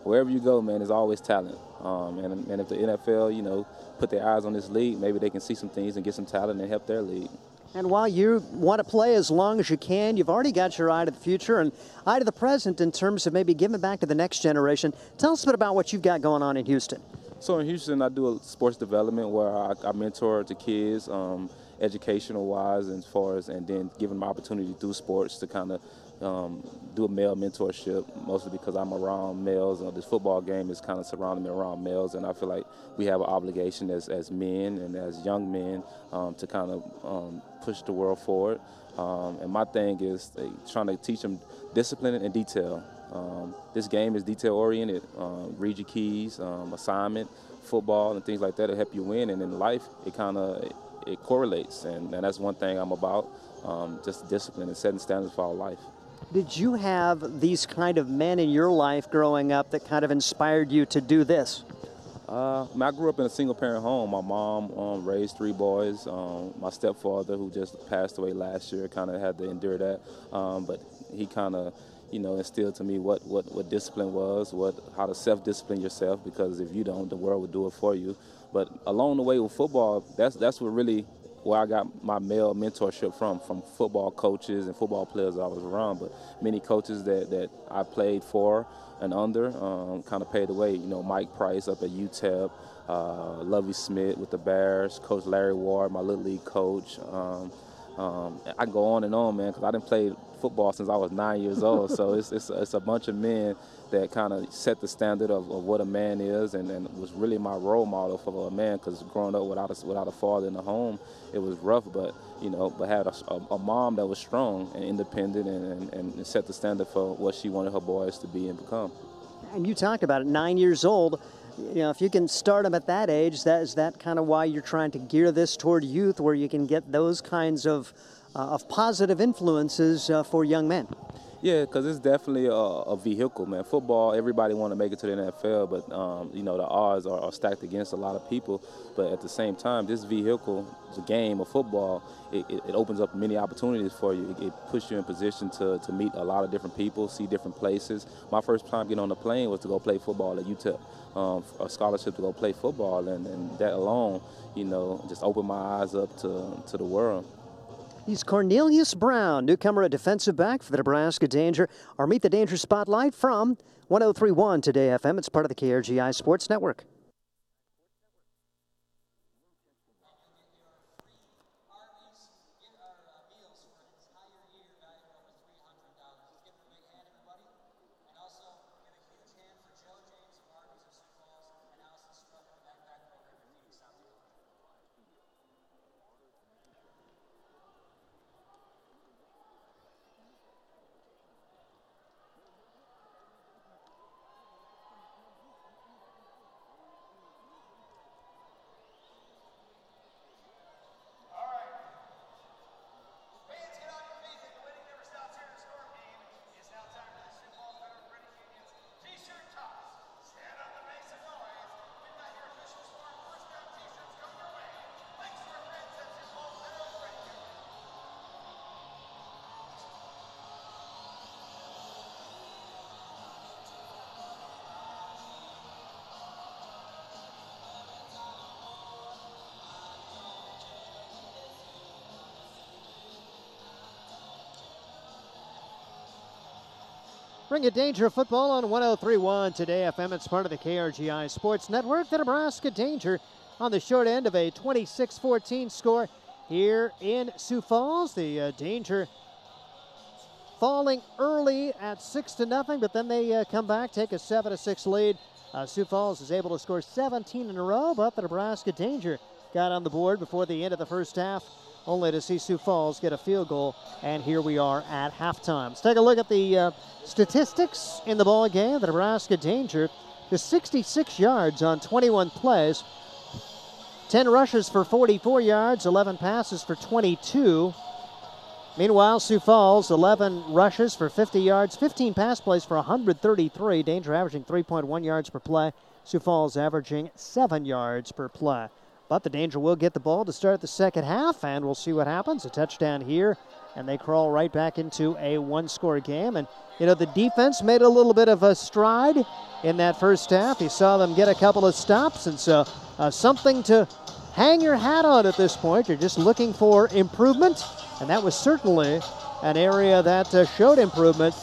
Wherever you go, man, there's always talent. And if the NFL, put their eyes on this league, maybe they can see some things and get some talent and help their league. And while you want to play as long as you can, you've already got your eye to the future and eye to the present in terms of maybe giving back to the next generation. Tell us a bit about what you've got going on in Houston. So in Houston, I do a sports development where I mentor the kids, educational-wise, and then give them the opportunity to do sports, to kind of do a male mentorship, mostly because I'm around males. This football game is kind of surrounding me around males, and I feel like we have an obligation as men and as young men to kind of push the world forward. And my thing is trying to teach them discipline and detail. This game is detail-oriented. Read your keys, assignment, football, and things like that to help you win. And in life, it correlates, and that's one thing I'm about, just discipline and setting standards for our life. Did you have these kind of men in your life growing up that kind of inspired you to do this? I grew up in a single-parent home. My mom raised 3 boys. My stepfather, who just passed away last year, kind of had to endure that. But he kind of, instilled to me what discipline was, how to self-discipline yourself, because if you don't, the world will do it for you. But along the way with football, that's what really where I got my male mentorship from football coaches and football players I was around. But many coaches that I played for and under kind of paved the way. Mike Price up at UTEP, Lovie Smith with the Bears, Coach Larry Ward, my Little League coach. I can go on and on, man, because I didn't play football since I was 9 years old. So it's a bunch of men that kind of set the standard of what a man is, and was really my role model for a man, because growing up without a father in the home, it was rough, but had a mom that was strong and independent and set the standard for what she wanted her boys to be and become. And you talked about it, 9 years old. if you can start them at that age, is that kind of why you're trying to gear this toward youth, where you can get those kinds of positive influences for young men? Yeah, because it's definitely a vehicle, man. Football, everybody want to make it to the NFL, but, the odds are stacked against a lot of people. But at the same time, this vehicle, the game of football, it opens up many opportunities for you. It puts you in position to meet a lot of different people, see different places. My first time getting on the plane was to go play football at UTEP, a scholarship to go play football, and that alone, just opened my eyes up to the world. He's Cornelius Brown, newcomer at defensive back for the Nebraska Danger. Our Meet the Danger Spotlight from 103.1 Today FM. It's part of the KRGI Sports Network. Bring you Danger Football on 103.1 Today FM. It's part of the KRGI Sports Network. The Nebraska Danger on the short end of a 26-14 score here in Sioux Falls. The Danger falling early at 6-0, but then they come back, take a 7-6 lead. Sioux Falls is able to score 17 in a row, but the Nebraska Danger got on the board before the end of the first half, only to see Sioux Falls get a field goal, and here we are at halftime. Let's take a look at the statistics in the ball game. The Nebraska Danger just 66 yards on 21 plays, 10 rushes for 44 yards, 11 passes for 22. Meanwhile, Sioux Falls, 11 rushes for 50 yards, 15 pass plays for 133. Danger averaging 3.1 yards per play. Sioux Falls averaging 7 yards per play. But the Danger will get the ball to start the second half, and we'll see what happens. A touchdown here, and they crawl right back into a one-score game. And, the defense made a little bit of a stride in that first half. You saw them get a couple of stops, and so something to hang your hat on at this point. You're just looking for improvement, and that was certainly an area that showed improvement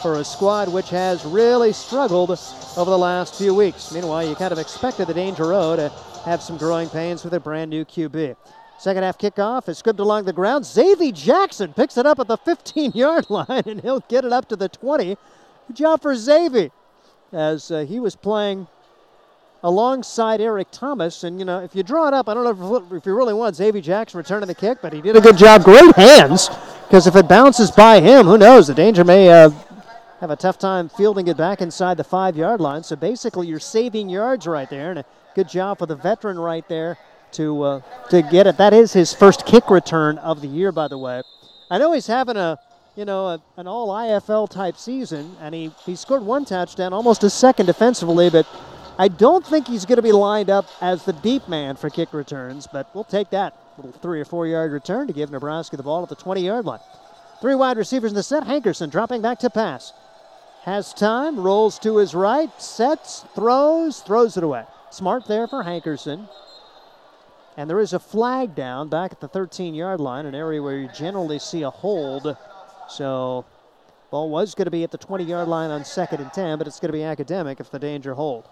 for a squad which has really struggled over the last few weeks. Meanwhile, you kind of expected the Danger Row to have some growing pains with a brand new QB. Second half kickoff is scribbed along the ground. Xavier Jackson picks it up at the 15-yard line, and he'll get it up to the 20. Good job for Xavier, as he was playing alongside Eric Thomas. And, if you draw it up, I don't know if you really want Xavier Jackson returning the kick, but he did a good job. Great hands, because if it bounces by him, who knows? The Danger may have a tough time fielding it back inside the 5-yard line. So basically you're saving yards right there, and a good job for the veteran right there to get it. That is his first kick return of the year, by the way. I know he's having an all-IFL type season, and he scored one touchdown, almost a second defensively, but I don't think he's going to be lined up as the deep man for kick returns, but we'll take that little 3 or 4 yard return to give Nebraska the ball at the 20-yard line. 3 wide receivers in the set. Hankerson dropping back to pass. Has time, rolls to his right, sets, throws it away. Smart there for Hankerson. And there is a flag down back at the 13-yard line, an area where you generally see a hold. So ball was going to be at the 20-yard line on 2nd and 10, but it's going to be academic if the Danger hold.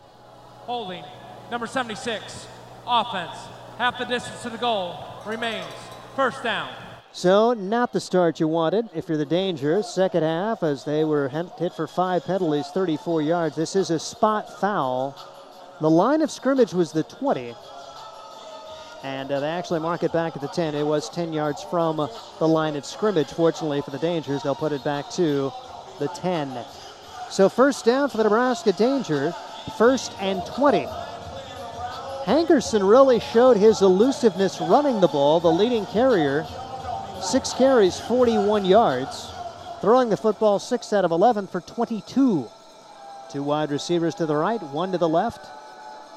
Holding, number 76, offense, half the distance to the goal, remains, first down. So not the start you wanted if you're the Danger. Second half, as they were hit for 5 penalties, 34 yards. This is a spot foul. The line of scrimmage was the 20. And they actually mark it back at the 10. It was 10 yards from the line of scrimmage. Fortunately for the Dangers, they'll put it back to the 10. So first down for the Nebraska Danger, 1st and 20. Hankerson really showed his elusiveness running the ball, the leading carrier. 6 carries, 41 yards. Throwing the football 6 out of 11 for 22. 2 wide receivers to the right, 1 to the left.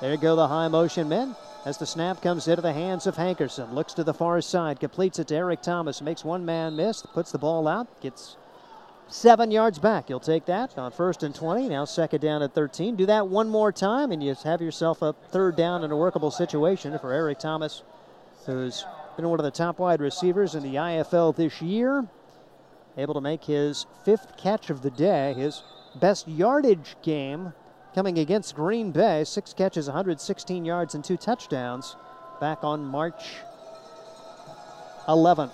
There go the high motion men as the snap comes into the hands of Hankerson. Looks to the far side, completes it to Eric Thomas, makes one man miss, puts the ball out, gets 7 yards back. You'll take that on 1st and 20. Now 2nd down at 13. Do that one more time and you have yourself a 3rd down in a workable situation for Eric Thomas, who's been one of the top wide receivers in the IFL this year. Able to make his 5th catch of the day, his best yardage game coming against Green Bay. 6 catches, 116 yards, and 2 touchdowns back on March 11th.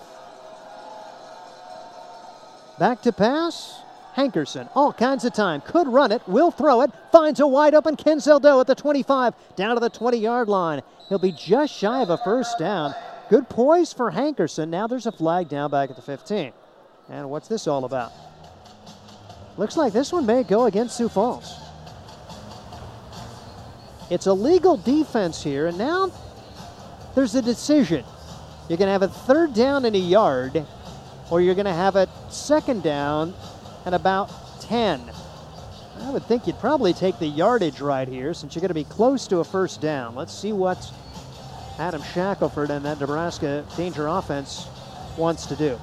Back to pass. Hankerson, all kinds of time. Could run it, will throw it. Finds a wide open Ken Zeldo at the 25, down to the 20-yard line. He'll be just shy of a 1st down. Good poise for Hankerson. Now there's a flag down back at the 15. And what's this all about? Looks like this one may go against Sioux Falls. It's a legal defense here, and now there's a decision. You're going to have a 3rd down and a yard, or you're going to have a 2nd down and about 10. I would think you'd probably take the yardage right here since you're going to be close to a 1st down. Let's see what Adam Shackelford and that Nebraska Danger offense wants to do.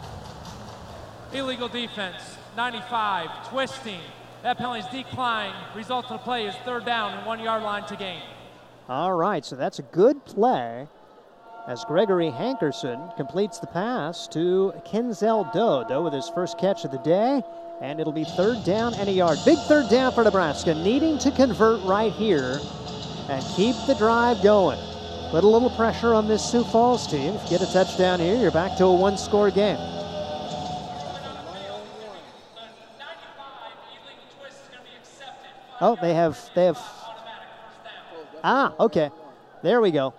Illegal defense, 95, twisting. That penalty's declined. Result of the play is 3rd down and 1-yard line to gain. All right, so that's a good play as Gregory Hankerson completes the pass to Kenzel Doe. Doe with his 1st catch of the day, and it'll be 3rd down and a yard. Big 3rd down for Nebraska, needing to convert right here and keep the drive going. Put a little pressure on this Sioux Falls team. If you get a touchdown here, you're back to a 1-score game. Oh, they have, okay. There we go.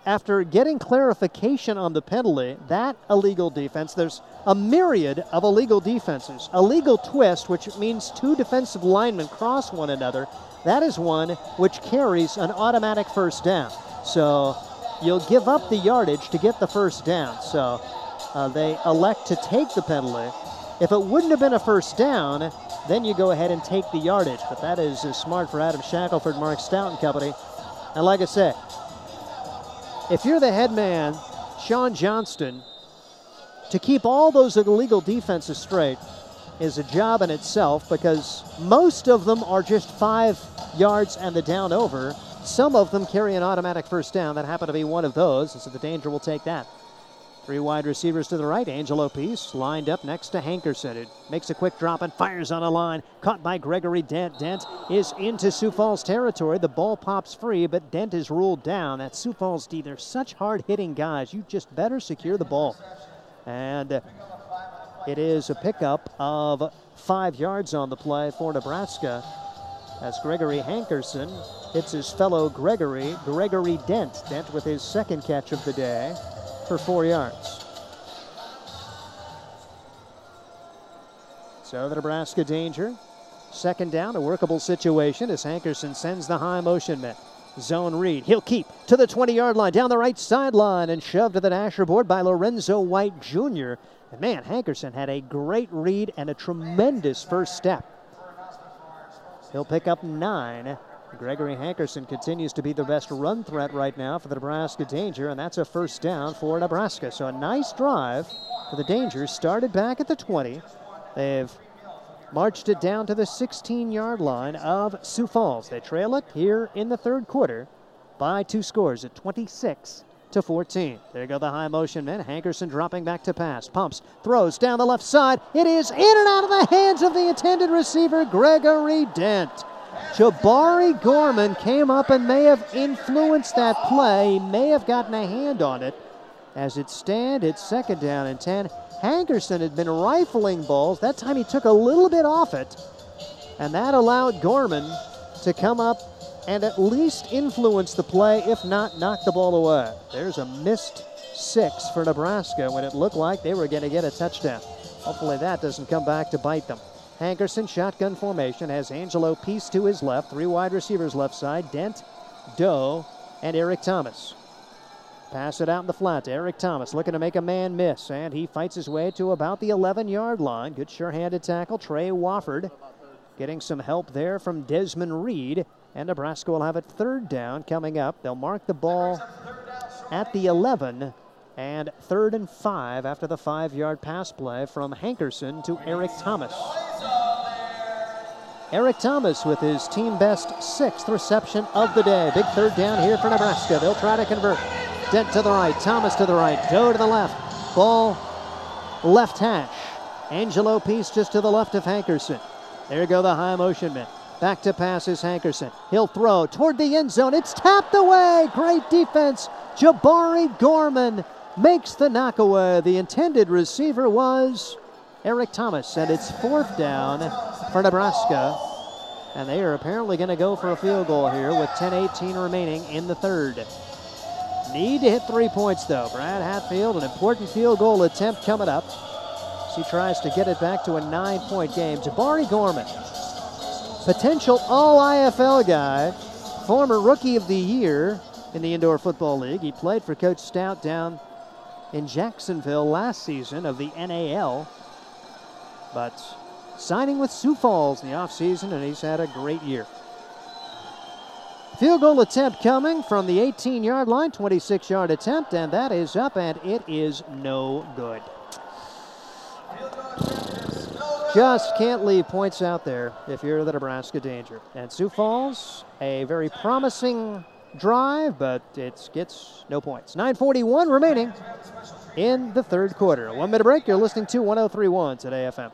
After getting clarification on the penalty, that illegal defense, there's a myriad of illegal defenses. Illegal twist, which means 2 defensive linemen cross one another, that is one which carries an automatic 1st down. So you'll give up the yardage to get the 1st down. So they elect to take the penalty. If it wouldn't have been a 1st down, then you go ahead and take the yardage. But that is smart for Adam Shackelford, Mark Stout and company. And like I said, if you're the head man, Sean Johnston, to keep all those illegal defenses straight is a job in itself because most of them are just 5 yards and the down over. Some of them carry an automatic 1st down. That happened to be one of those, and so the Danger will take that. 3 wide receivers to the right. Angelo Peace lined up next to Hankerson. It makes a quick drop and fires on a line. Caught by Gregory Dent. Dent is into Sioux Falls territory. The ball pops free, but Dent is ruled down. That Sioux Falls D, they're such hard-hitting guys. You just better secure the ball. And it is a pickup of 5 yards on the play for Nebraska as Gregory Hankerson hits his fellow Gregory Dent. Dent with his 2nd catch of the day for 4 yards. So the Nebraska Danger, 2nd down, a workable situation as Hankerson sends the high motion man. Zone read, he'll keep to the 20-yard line, down the right sideline, and shoved to the dasher board by Lorenzo White Jr. And man, Hankerson had a great read and a tremendous 1st step. He'll pick up 9. Gregory Hankerson continues to be the best run threat right now for the Nebraska Danger, and that's a 1st down for Nebraska. So a nice drive for the Danger. Started back at the 20. They've marched it down to the 16-yard line of Sioux Falls. They trail it here in the 3rd quarter by 2 scores at 26-14. There go the high motion men. Hankerson dropping back to pass. Pumps, throws down the left side. It is in and out of the hands of the intended receiver, Gregory Dent. Jabari Gorman came up and may have influenced that play. He may have gotten a hand on it. As it stands, it's 2nd down and 10. Hankerson had been rifling balls. That time he took a little bit off it, and that allowed Gorman to come up and at least influence the play, if not knock the ball away. There's a missed 6 for Nebraska when it looked like they were going to get a touchdown. Hopefully that doesn't come back to bite them. Hankerson, shotgun formation, has Angelo Peace to his left. 3 wide receivers left side. Dent, Doe, and Eric Thomas. Pass it out in the flat to Eric Thomas, looking to make a man miss, and he fights his way to about the 11-yard line. Good sure-handed tackle. Trey Wofford getting some help there from Desmond Reed, and Nebraska will have it 3rd down coming up. They'll mark the ball at the 11, and 3rd and 5 after the 5-yard pass play from Hankerson to Eric Thomas. Eric Thomas with his team best 6th reception of the day. Big 3rd down here for Nebraska. They'll try to convert. Dent to the right, Thomas to the right, Doe to the left. Ball left hash. Angelo Peace just to the left of Hankerson. There go the high motion men. Back to pass is Hankerson. He'll throw toward the end zone. It's tapped away. Great defense. Jabari Gorman makes the knockaway. The intended receiver was Eric Thomas, and it's 4th down for Nebraska. And they are apparently going to go for a field goal here with 10:18 remaining in the 3rd. Need to hit 3 points, though. Brad Hatfield, an important field goal attempt coming up. He tries to get it back to a 9-point game. Jabari Gorman, potential all-IFL guy, former Rookie of the Year in the Indoor Football League. He played for Coach Stout down in Jacksonville last season of the NAL, but signing with Sioux Falls in the offseason, and he's had a great year. Field goal attempt coming from the 18-yard line, 26-yard attempt, and that is up, and it is no good. Just can't leave points out there if you're the Nebraska Danger. And Sioux Falls, a very promising drive, but it gets no points. 9:41 remaining in the 3rd quarter. 1 minute break. You're listening to 103.1 Today FM.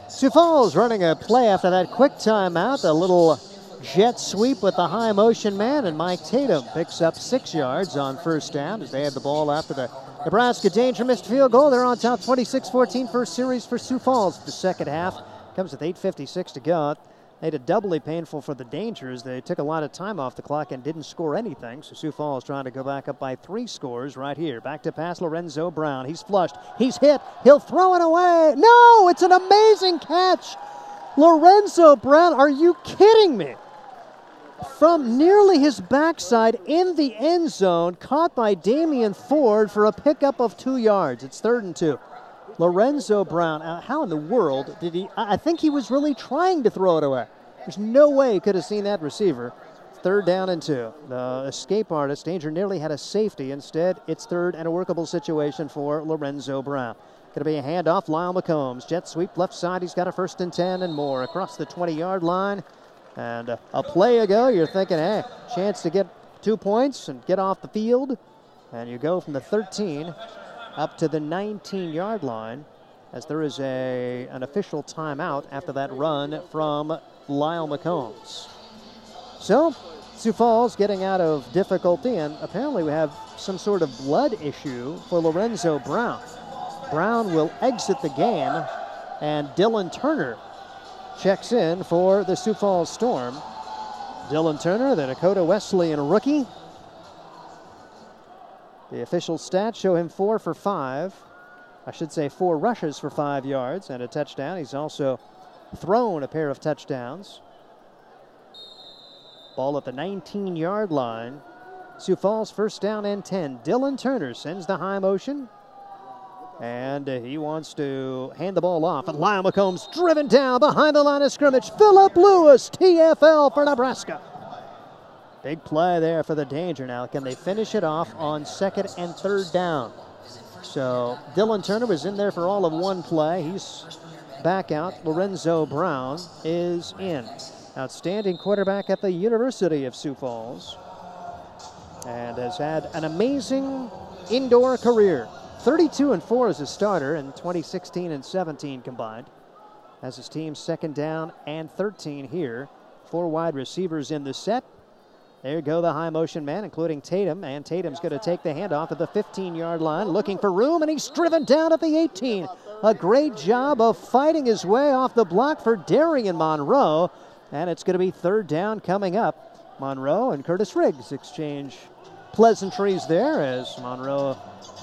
Sioux Falls running a play after that quick timeout, a little jet sweep with the high motion man, and Mike Tatum picks up 6 yards on 1st down as they had the ball after the Nebraska Danger missed field goal. They're on top 26-14, first series for Sioux Falls. The second half comes with 8:56 to go. Made it doubly painful for the Dangers. They took a lot of time off the clock and didn't score anything. So Sioux Falls trying to go back up by 3 scores right here. Back to pass Lorenzo Brown. He's flushed. He's hit. He'll throw it away. No, it's an amazing catch. Lorenzo Brown, are you kidding me? From nearly his backside in the end zone, caught by Damian Ford for a pickup of 2 yards. It's 3rd and 2. Lorenzo Brown, how in the world did he? I think he was really trying to throw it away. There's no way he could have seen that receiver. 3rd down and 2. The escape artist, Danger, nearly had a safety. Instead, it's 3rd and a workable situation for Lorenzo Brown. Going to be a handoff. Lyle McCombs, jet sweep left side. He's got a 1st and 10 and more across the 20-yard line. And a play ago, you're thinking, hey, chance to get 2 points and get off the field. And you go from the 13 up to the 19-yard line as there is an official timeout after that run from Lyle McCombs. So, Sioux Falls getting out of difficulty, and apparently we have some sort of blood issue for Lorenzo Brown. Brown will exit the game, and Dylan Turner checks in for the Sioux Falls Storm. Dylan Turner, the Dakota Wesleyan rookie. The official stats show him 4 for 5. I should say 4 rushes for 5 yards and a touchdown. He's also thrown a pair of touchdowns. Ball at the 19-yard line. Sioux Falls 1st down and 10. Dylan Turner sends the high motion. And he wants to hand the ball off. And Lyle McCombs driven down behind the line of scrimmage. Philip Lewis, TFL for Nebraska. Big play there for the Danger. Now, can they finish it off on 2nd and 3rd down? So Dylan Turner was in there for all of one play. He's back out. Lorenzo Brown is in. Outstanding quarterback at the University of Sioux Falls. And has had an amazing indoor career. 32-4 as a starter in 2016 and 17 combined. As his team's 2nd down and 13 here. 4 wide receivers in the set. There go the high motion man, including Tatum. And Tatum's going to take the handoff to the 15-yard line, looking for room, and he's driven down at the 18. A great job of fighting his way off the block for Darian Monroe. And it's going to be 3rd down coming up. Monroe and Curtis Riggs exchange pleasantries there as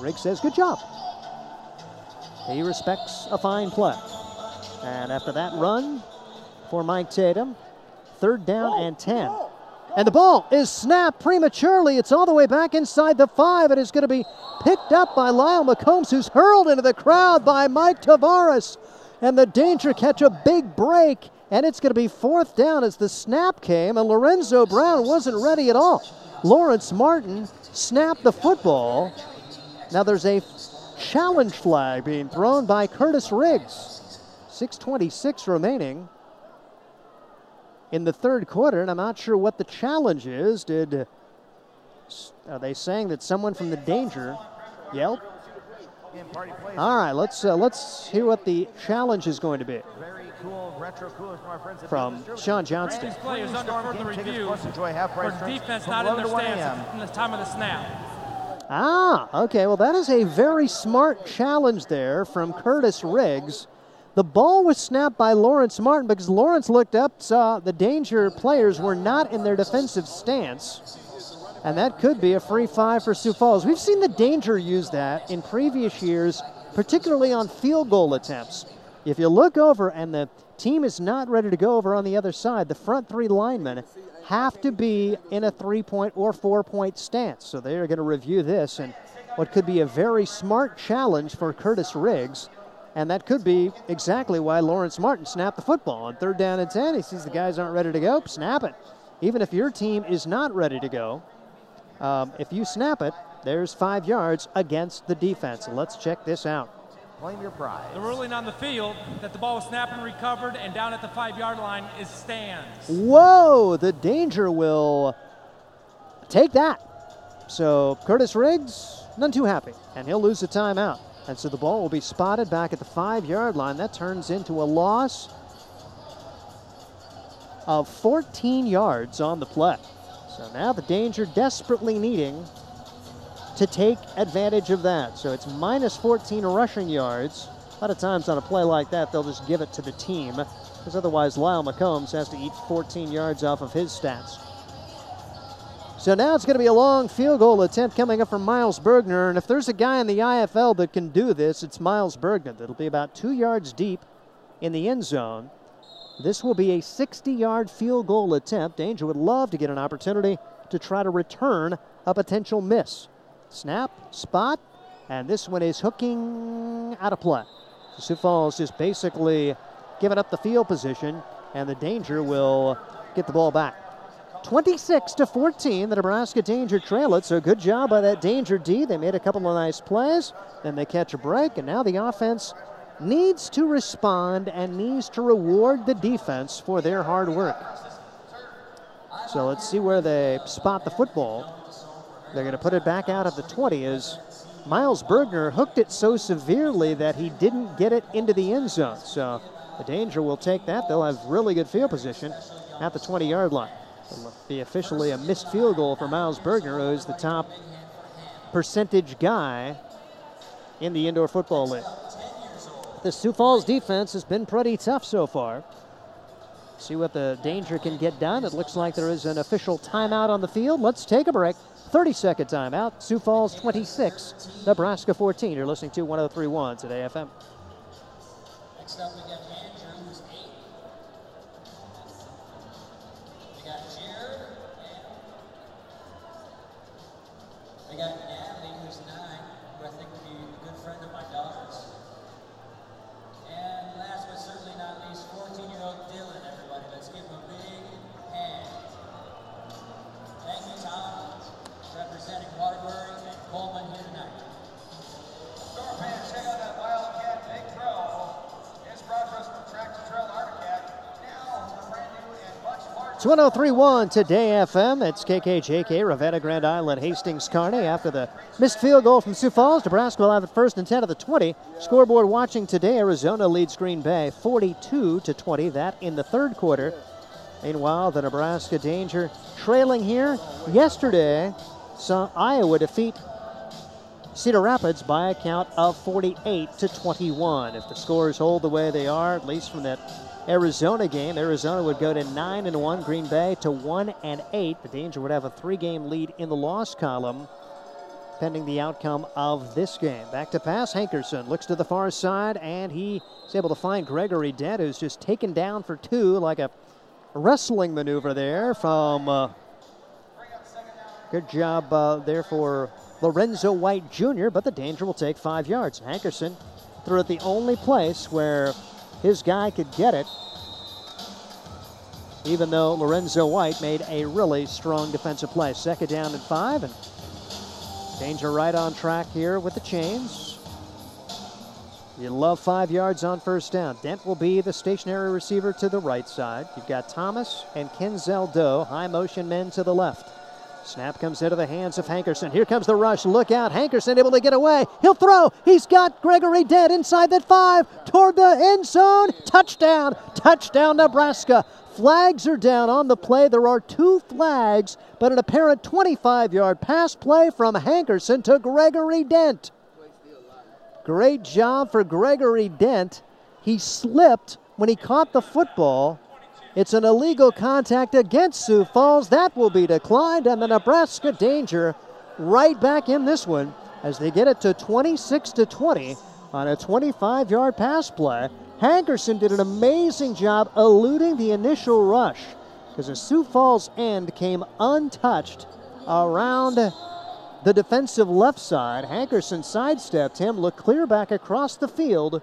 Riggs says, good job. He respects a fine play. And after that run for Mike Tatum, 3rd down and 10. And the ball is snapped prematurely. It's all the way back inside the 5. It is going to be picked up by Lyle McCombs, who's hurled into the crowd by Mike Tavares. And the Danger catch a big break. And it's going to be 4th down as the snap came, and Lorenzo Brown wasn't ready at all. Lawrence Martin snapped the football. Now there's a challenge flag being thrown by Curtis Riggs. 6:26 remaining in the 3rd quarter, and I'm not sure what the challenge is. Are they saying that someone from the Danger yelled? All right, let's hear what the challenge is going to be. Cool, retro coolers from our friends from Sean Johnston. These players under further review for defense not in their stance in the time of the snap. Okay, well that is a very smart challenge there from Curtis Riggs. The ball was snapped by Lawrence Martin because Lawrence looked up, saw the Danger players were not in their defensive stance, and that could be a free 5 for Sioux Falls. We've seen the Danger use that in previous years, particularly on field goal attempts. If you look over and the team is not ready to go over on the other side, the front 3 linemen have to be in a 3-point or 4-point stance. So they are going to review this and what could be a very smart challenge for Curtis Riggs. And that could be exactly why Lawrence Martin snapped the football. On 3rd down and 10, he sees the guys aren't ready to go, snap it. Even if your team is not ready to go, if you snap it, there's 5 yards against the defense. So let's check this out. Claim your prize. The ruling on the field that the ball was snapped and recovered and down at the 5-yard line is stands. Whoa, the Danger will take that. So Curtis Riggs, none too happy, and he'll lose the timeout. And so the ball will be spotted back at the 5-yard line. That turns into a loss of 14 yards on the play. So now the Danger desperately needing to take advantage of that. So it's minus 14 rushing yards. A lot of times on a play like that, they'll just give it to the team, because otherwise Lyle McCombs has to eat 14 yards off of his stats. So now it's going to be a long field goal attempt coming up from Miles Bergner, and if there's a guy in the IFL that can do this, it's Miles Bergner. That'll be about 2 yards deep in the end zone. This will be a 60-yard field goal attempt. Danger would love to get an opportunity to try to return a potential miss. Snap, spot, and this one is hooking out of play. So Sioux Falls just basically giving up the field position, and the Danger will get the ball back. 26-14, the Nebraska Danger trail it, so good job by that Danger D. They made a couple of nice plays, then they catch a break, and now the offense needs to respond and needs to reward the defense for their hard work. So let's see where they spot the football. They're going to put it back out at the 20 as Miles Bergner hooked it so severely that he didn't get it into the end zone. So the Danger will take that. They'll have really good field position at the 20-yard line. It'll be officially a missed field goal for Miles Bergner, who is the top percentage guy in the Indoor Football League. The Sioux Falls defense has been pretty tough so far. See what the Danger can get done. It looks like there is an official timeout on the field. Let's take a break. 30-second timeout. Sioux Falls 26, Nebraska 14. You're listening to 103.1 today FM. Next up, we got Andrew, who's 8. We got Jared. We got Natalie, who's 9, who I think would be a good friend of my daughter's. And last but certainly not least, 14-year-old Dylan, everybody. Let's give him a big hand. Thank you, Tom, representing Waterbury and Coleman here tonight. Store fans, check out that Wildcat big throw. His progress from track to trail Articat. Now, the brand new and much larger. It's 103.1 Today FM. It's KKJK, Ravenna, Grand Island, Hastings, Kearney. After the missed field goal from Sioux Falls, Nebraska will have it first and 10 of the 20. Scoreboard watching today, Arizona leads Green Bay 42-20. That in the third quarter. Meanwhile, the Nebraska Danger trailing here. Yesterday saw Iowa defeat Cedar Rapids by a count of 48-21. If the scores hold the way they are, at least from that Arizona game, Arizona would go to 9-1, Green Bay to 1-8. The Danger would have a 3-game lead in the loss column, pending the outcome of this game. Back to pass, Hankerson looks to the far side, and he is able to find Gregory Dent, who's just taken down for two, like a wrestling maneuver there from good job there for Lorenzo White Jr., but the Danger will take 5 yards. Hankerson threw it the only place where his guy could get it, even though Lorenzo White made a really strong defensive play. Second down and 5, and Danger right on track here with the chains. You love 5 yards on first down. Dent will be the stationary receiver to the right side. You've got Thomas and Kinzel Doe, high motion men to the left. Snap comes into the hands of Hankerson. Here comes the rush. Look out. Hankerson able to get away. He'll throw. He's got Gregory Dent inside that 5 toward the end zone. Touchdown. Touchdown, Nebraska. Flags are down on the play. There are 2 flags, but an apparent 25-yard pass play from Hankerson to Gregory Dent. Great job for Gregory Dent. He slipped when he caught the football. It's an illegal contact against Sioux Falls. That will be declined, and the Nebraska Danger right back in this one as they get it to 26-20 on a 25-yard pass play. Hankerson did an amazing job eluding the initial rush because the Sioux Falls end came untouched around the defensive left side. Hankerson sidestepped him, looked clear back across the field,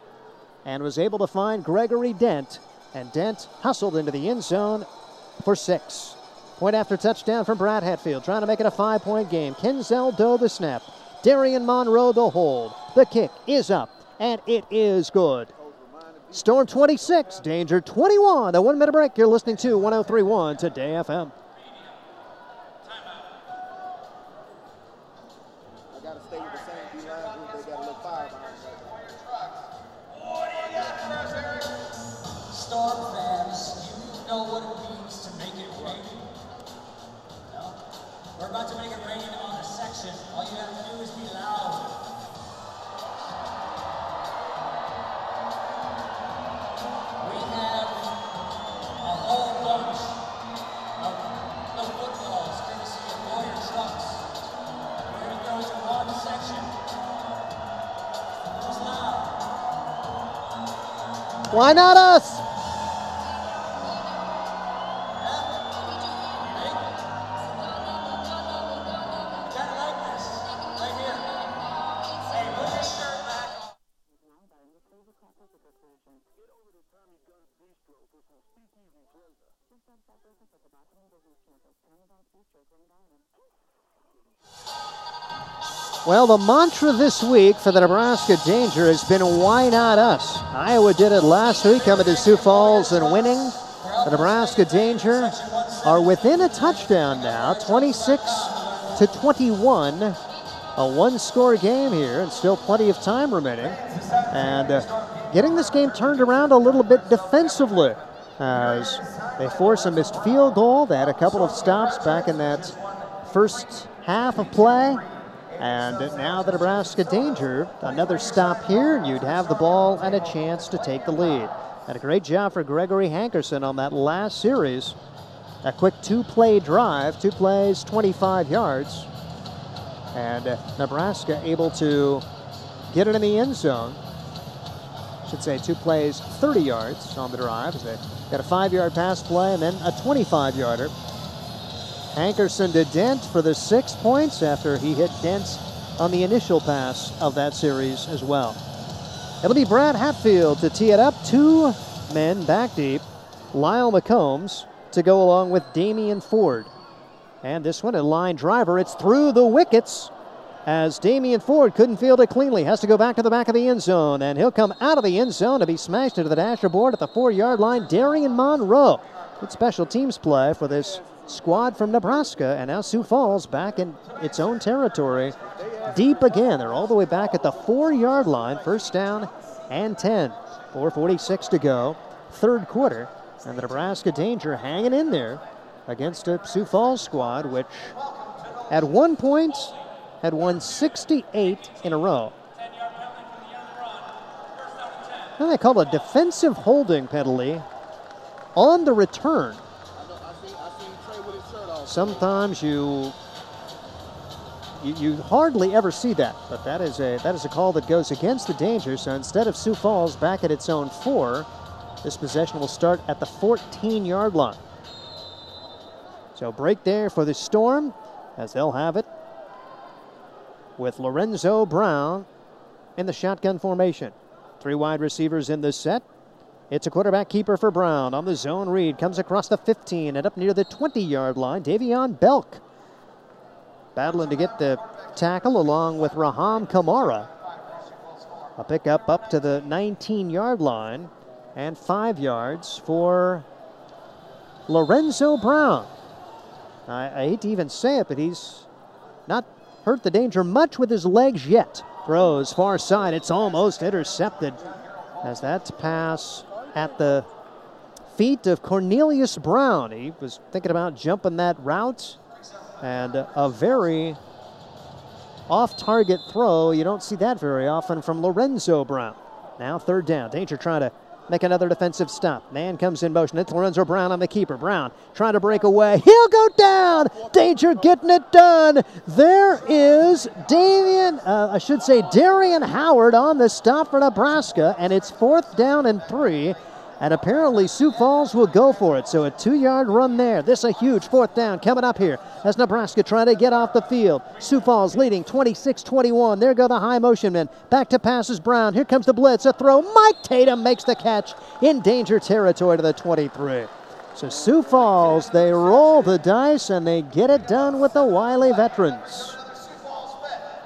and was able to find Gregory Dent. And Dent hustled into the end zone for 6. Point after touchdown from Brad Hatfield, trying to make it a 5-point game. Kinzel Doe the snap. Darian Monroe the hold. The kick is up, and it is good. Storm 26, Danger 21. A 1-minute break. You're listening to 103.1 Today FM. I got to stay with the same D-line group. They got a little fire behind them. Storm fans, you know what it means to make it rain. No? We're about to make it rain on a section. All you have to do is be loud. We have a whole bunch of footballs courtesy of Warrior Trucks. We're going to go to one section. Who's loud? Why not us? Well, the mantra this week for the Nebraska Danger has been, why not us? Iowa did it last week, coming to Sioux Falls and winning. The Nebraska Danger are within a touchdown now, 26-21. A one-score game here, and still plenty of time remaining. And getting this game turned around a little bit defensively as they force a missed field goal. They had a couple of stops back in that first half of play. And now the Nebraska Danger, another stop here, and you'd have the ball and a chance to take the lead. And a great job for Gregory Hankerson on that last series. A quick 2-play drive, 2 plays, 25 yards. And Nebraska able to get it in the end zone. I should say 2 plays, 30 yards on the drive. They got a 5-yard pass play and then a 25-yarder. Hankerson to Dent for the 6 points after he hit Dent on the initial pass of that series as well. It'll be Brad Hatfield to tee it up. 2 men back deep. Lyle McCombs to go along with Damian Ford. And this one, a line driver. It's through the wickets as Damian Ford couldn't field it cleanly. Has to go back to the back of the end zone. And he'll come out of the end zone to be smashed into the dasher board at the 4-yard line. Darian Monroe. Good special teams play for this squad from Nebraska. And now Sioux Falls back in its own territory. Deep again. They're all the way back at the 4-yard line. First down and 10. 4:46 to go. Third quarter. And the Nebraska Danger hanging in there against a Sioux Falls squad, which at one point had won 68 in a row. What they call a defensive holding penalty on the return. Sometimes you hardly ever see that, but that is a call that goes against the Danger. So instead of Sioux Falls back at its own 4, this possession will start at the 14-yard line. So break there for the Storm as they'll have it with Lorenzo Brown in the shotgun formation. 3 wide receivers in the set. It's a quarterback keeper for Brown on the zone read. Comes across the 15 and up near the 20-yard line. Davion Belk battling to get the tackle along with Raham Kamara. A pickup up to the 19-yard line and 5 yards for Lorenzo Brown. I hate to even say it, but he's not hurt the Danger much with his legs yet. Throws far side. It's almost intercepted as that pass at the feet of Cornelius Brown. He was thinking about jumping that route, and a very off-target throw. You don't see that very often from Lorenzo Brown. Now third down. Danger trying to make another defensive stop. Man comes in motion. It's Lorenzo Brown on the keeper. Brown trying to break away. He'll go down. Danger getting it done. There is Darian Howard on the stop for Nebraska, and it's 4th down and 3. And apparently Sioux Falls will go for it. So a 2-yard run there. This a huge 4th down coming up here as Nebraska trying to get off the field. Sioux Falls leading 26-21. There go the high motion men. Back to passes Brown. Here comes the blitz. A throw. Mike Tatum makes the catch in Danger territory to the 23. So Sioux Falls, they roll the dice and they get it done with the wily veterans.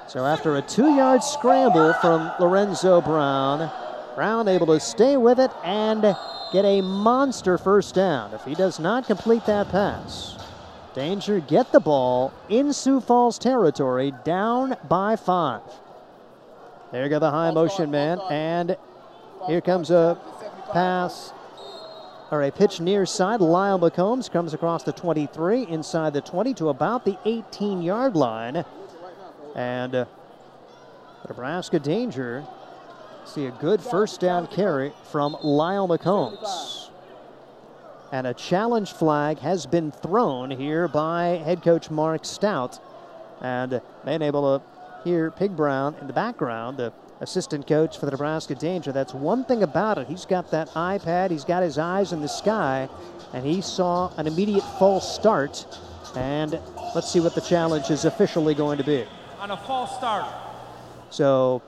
So after a 2-yard scramble from Lorenzo Brown, Brown able to stay with it and get a monster first down. If he does not complete that pass, Danger get the ball in Sioux Falls territory, down by 5. There go the high motion man, and here comes a pass, or a pitch near side. Lyle McCombs comes across the 23, inside the 20 to about the 18-yard line. And the Nebraska Danger see a good first down carry from Lyle McCombs. And a challenge flag has been thrown here by head coach Mark Stout. And being able to hear Pig Brown in the background, the assistant coach for the Nebraska Danger. That's one thing about it. He's got that iPad. He's got his eyes in the sky. And he saw an immediate false start. And let's see what the challenge is officially going to be. On a false start. So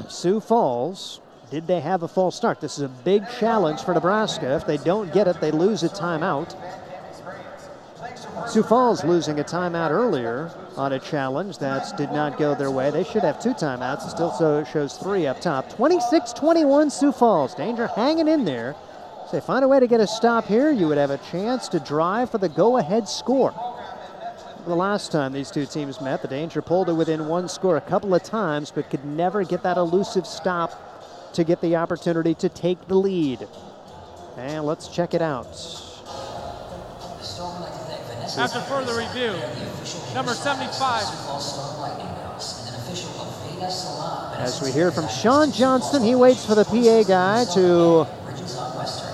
Sioux Falls, did they have a false start? This is a big challenge for Nebraska. If they don't get it, they lose a timeout. Sioux Falls losing a timeout earlier on a challenge that did not go their way. They should have 2 timeouts. It still shows 3 up top. 26-21 Sioux Falls. Danger hanging in there. If they find a way to get a stop here, you would have a chance to drive for the go-ahead score. The last time these two teams met, the Danger pulled it within 1 score a couple of times, but could never get that elusive stop to get the opportunity to take the lead. And let's check it out. After further review, number 75. As we hear from Sean Johnston, he waits for the PA guy to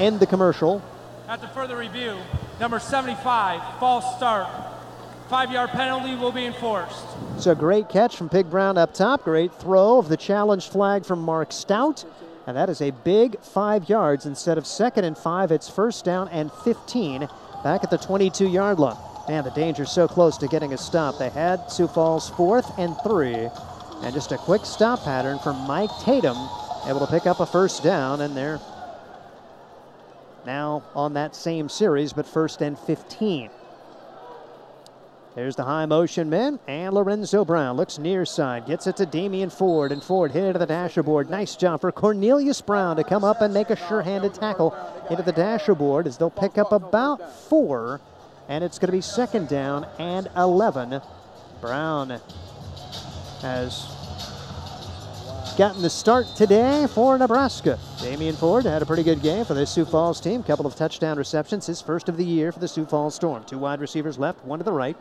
end the commercial. After further review, number 75, false start. 5-yard penalty will be enforced. It's a great catch from Pig Brown up top. Great throw of the challenge flag from Mark Stout. And that is a big 5 yards. Instead of 2nd and 5, it's 1st down and 15 back at the 22-yard line. Man, the danger's so close to getting a stop. They had Sioux Falls 4th and 3. And just a quick stop pattern from Mike Tatum, able to pick up a first down, and they're now on that same series, but 1st and 15. There's the high motion men, and Lorenzo Brown looks near side, gets it to Damian Ford, and Ford hit it to the dasher board. Nice job for Cornelius Brown to come up and make a sure-handed tackle into the dasher board as they'll pick up about 4, and it's going to be 2nd down and 11. Brown has gotten the start today for Nebraska. Damian Ford had a pretty good game for the Sioux Falls team. Couple of touchdown receptions, his first of the year for the Sioux Falls Storm. 2 wide receivers left, 1 to the right.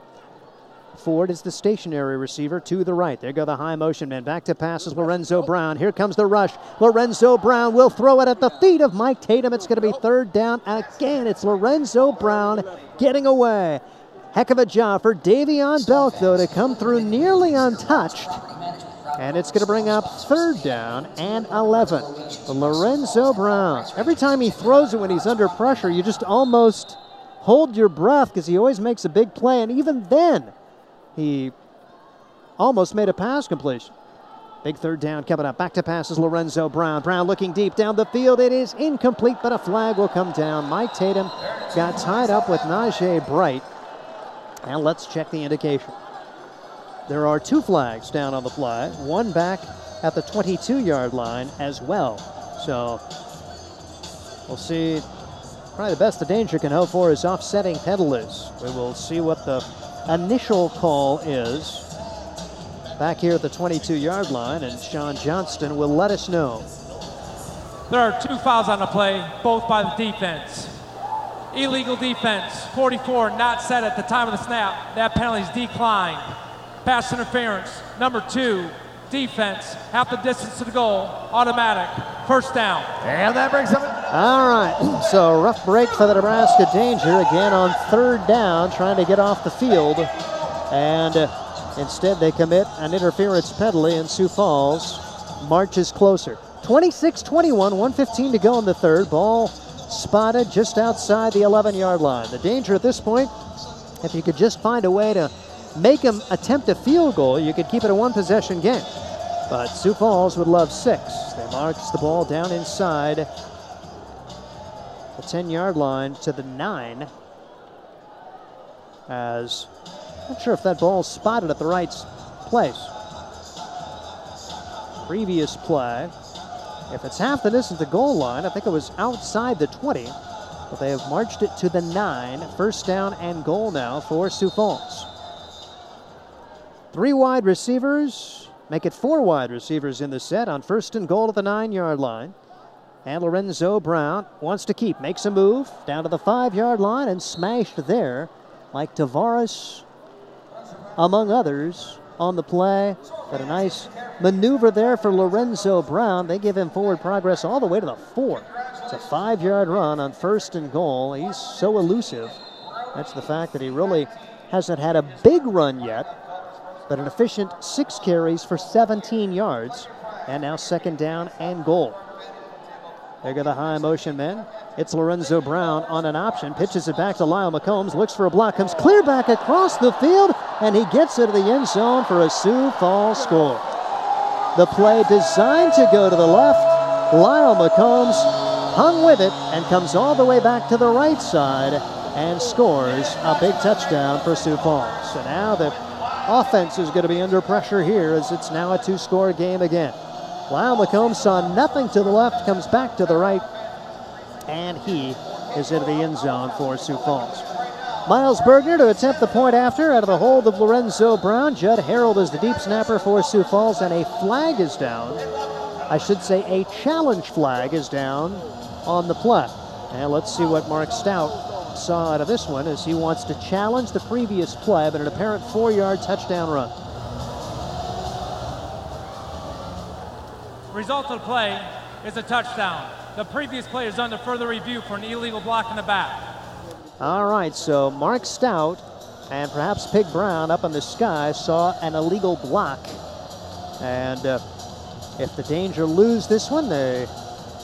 Ford is the stationary receiver to the right. There go the high motion men. Back to passes Lorenzo Brown. Here comes the rush. Lorenzo Brown will throw it at the feet of Mike Tatum. It's going to be 3rd down. Again, it's Lorenzo Brown getting away. Heck of a job for Davion Belk, though, to come through nearly untouched. And it's going to bring up 3rd down and 11. Lorenzo Brown. Every time he throws it when he's under pressure, you just almost hold your breath because he always makes a big play. And even then, he almost made a pass completion. Big 3rd down coming up. Back to passes Lorenzo Brown. Brown looking deep down the field. It is incomplete, but a flag will come down. Mike Tatum got tied up with Najee Bright. And let's check the indication. There are 2 flags down on the play, 1 back at the 22-yard line as well. So we'll see. Probably the best the danger can hope for is offsetting penalties. We will see what the initial call is back here at the 22-yard line, and Sean Johnston will let us know. There are 2 fouls on the play, both by the defense. Illegal defense, 44, not set at the time of the snap. That penalty is declined. Pass interference, number 2, defense, half the distance to the goal, automatic, 1st down. And that brings up. All right, so rough break for the Nebraska Danger again on 3rd down, trying to get off the field. And instead they commit an interference penalty, and Sioux Falls marches closer. 26-21, 1:15 to go in the 3rd. Ball spotted just outside the 11-yard line. The Danger at this point, if you could just find a way to make him attempt a field goal, you could keep it a 1-possession game. But Sioux Falls would love 6. They march the ball down inside the 10-yard line to the 9. As not sure if that ball's spotted at the right place. Previous play, if it's half the distance to the goal line, I think it was outside the 20. But they have marched it to the 9. 1st down and goal now for Sioux Falls. 3 wide receivers, make it 4 wide receivers in the set on 1st and goal at the 9-yard line. And Lorenzo Brown wants to keep, makes a move down to the 5-yard line and smashed there. Like Tavares, among others, on the play. But a nice maneuver there for Lorenzo Brown. They give him forward progress all the way to the 4. It's a 5-yard run on 1st and goal. He's so elusive. That's the fact that he really hasn't had a big run yet. But an efficient 6 carries for 17 yards. And now 2nd down and goal. There go the high motion men. It's Lorenzo Brown on an option. Pitches it back to Lyle McCombs. Looks for a block. Comes clear back across the field. And he gets it to the end zone for a Sioux Falls score. The play designed to go to the left. Lyle McCombs hung with it and comes all the way back to the right side and scores a big touchdown for Sioux Falls. So now the offense is going to be under pressure here as it's now a 2-score game again. Lyle McCombs saw nothing to the left, comes back to the right, and he is into the end zone for Sioux Falls. Miles Bergner to attempt the point after out of the hold of Lorenzo Brown. Judd Harold is the deep snapper for Sioux Falls, and a flag is down. I should say a challenge flag is down on the play. And let's see what Mark Stout saw out of this one as he wants to challenge the previous play, but an apparent 4-yard touchdown run. Result of the play is a touchdown. The previous play is under further review for an illegal block in the back. All right, so Mark Stout and perhaps Pig Brown up in the sky saw an illegal block. And if the Danger lose this one, they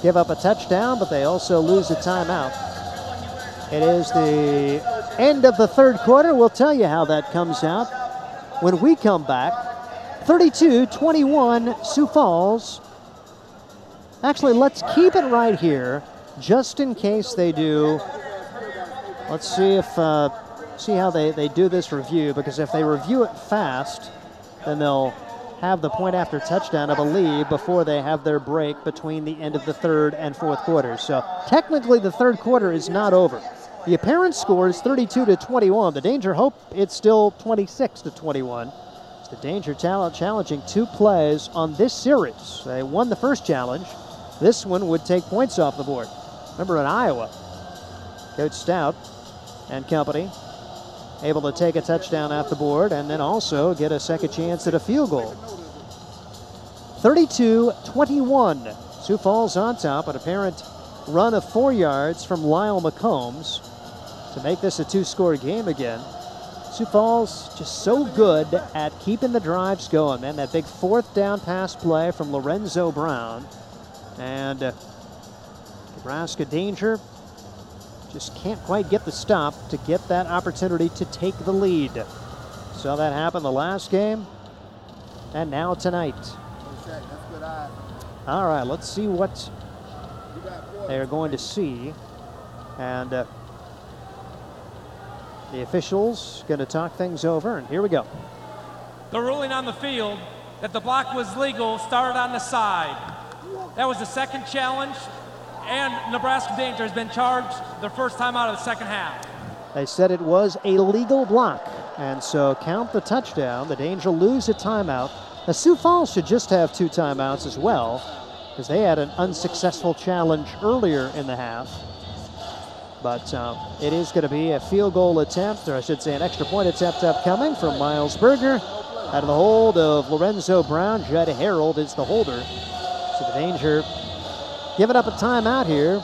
give up a touchdown, but they also lose a timeout. It is the end of the third quarter. We'll tell you how that comes out when we come back. 32-21 Sioux Falls. Actually, let's keep it right here just in case they do. Let's see if see how they do this review, because if they review it fast, then they'll have the point after touchdown, I believe, before they have their break between the end of the third and fourth quarters. So technically the third quarter is not over. The apparent score is 32-21. The Danger hope it's still 26-21. It's the Danger challenging 2 plays on this series. They won the first challenge. This one would take points off the board. Remember in Iowa, Coach Stout and company able to take a touchdown off the board and then also get a second chance at a field goal. 32-21. Sioux Falls on top, an apparent run of 4 yards from Lyle McCombs to make this a 2-score game again. Sioux Falls just so good at keeping the drives going, man. That big 4th down pass play from Lorenzo Brown. And Nebraska Danger just can't quite get the stop to get that opportunity to take the lead. Saw that happen the last game, and now tonight. All right, let's see what they are going to see. And the officials going to talk things over, and here we go. The ruling on the field that the block was legal started on the side. That was the second challenge, and Nebraska Danger has been charged their first time out of the second half. They said it was a legal block, and so count the touchdown. The Danger lose a timeout. The Sioux Falls should just have 2 timeouts as well, because they had an unsuccessful challenge earlier in the half. But it is going to be a field goal attempt, or I should say an extra point attempt upcoming from Miles Berger. Out of the hold of Lorenzo Brown. Judd Harold is the holder. So the Danger giving up a timeout here.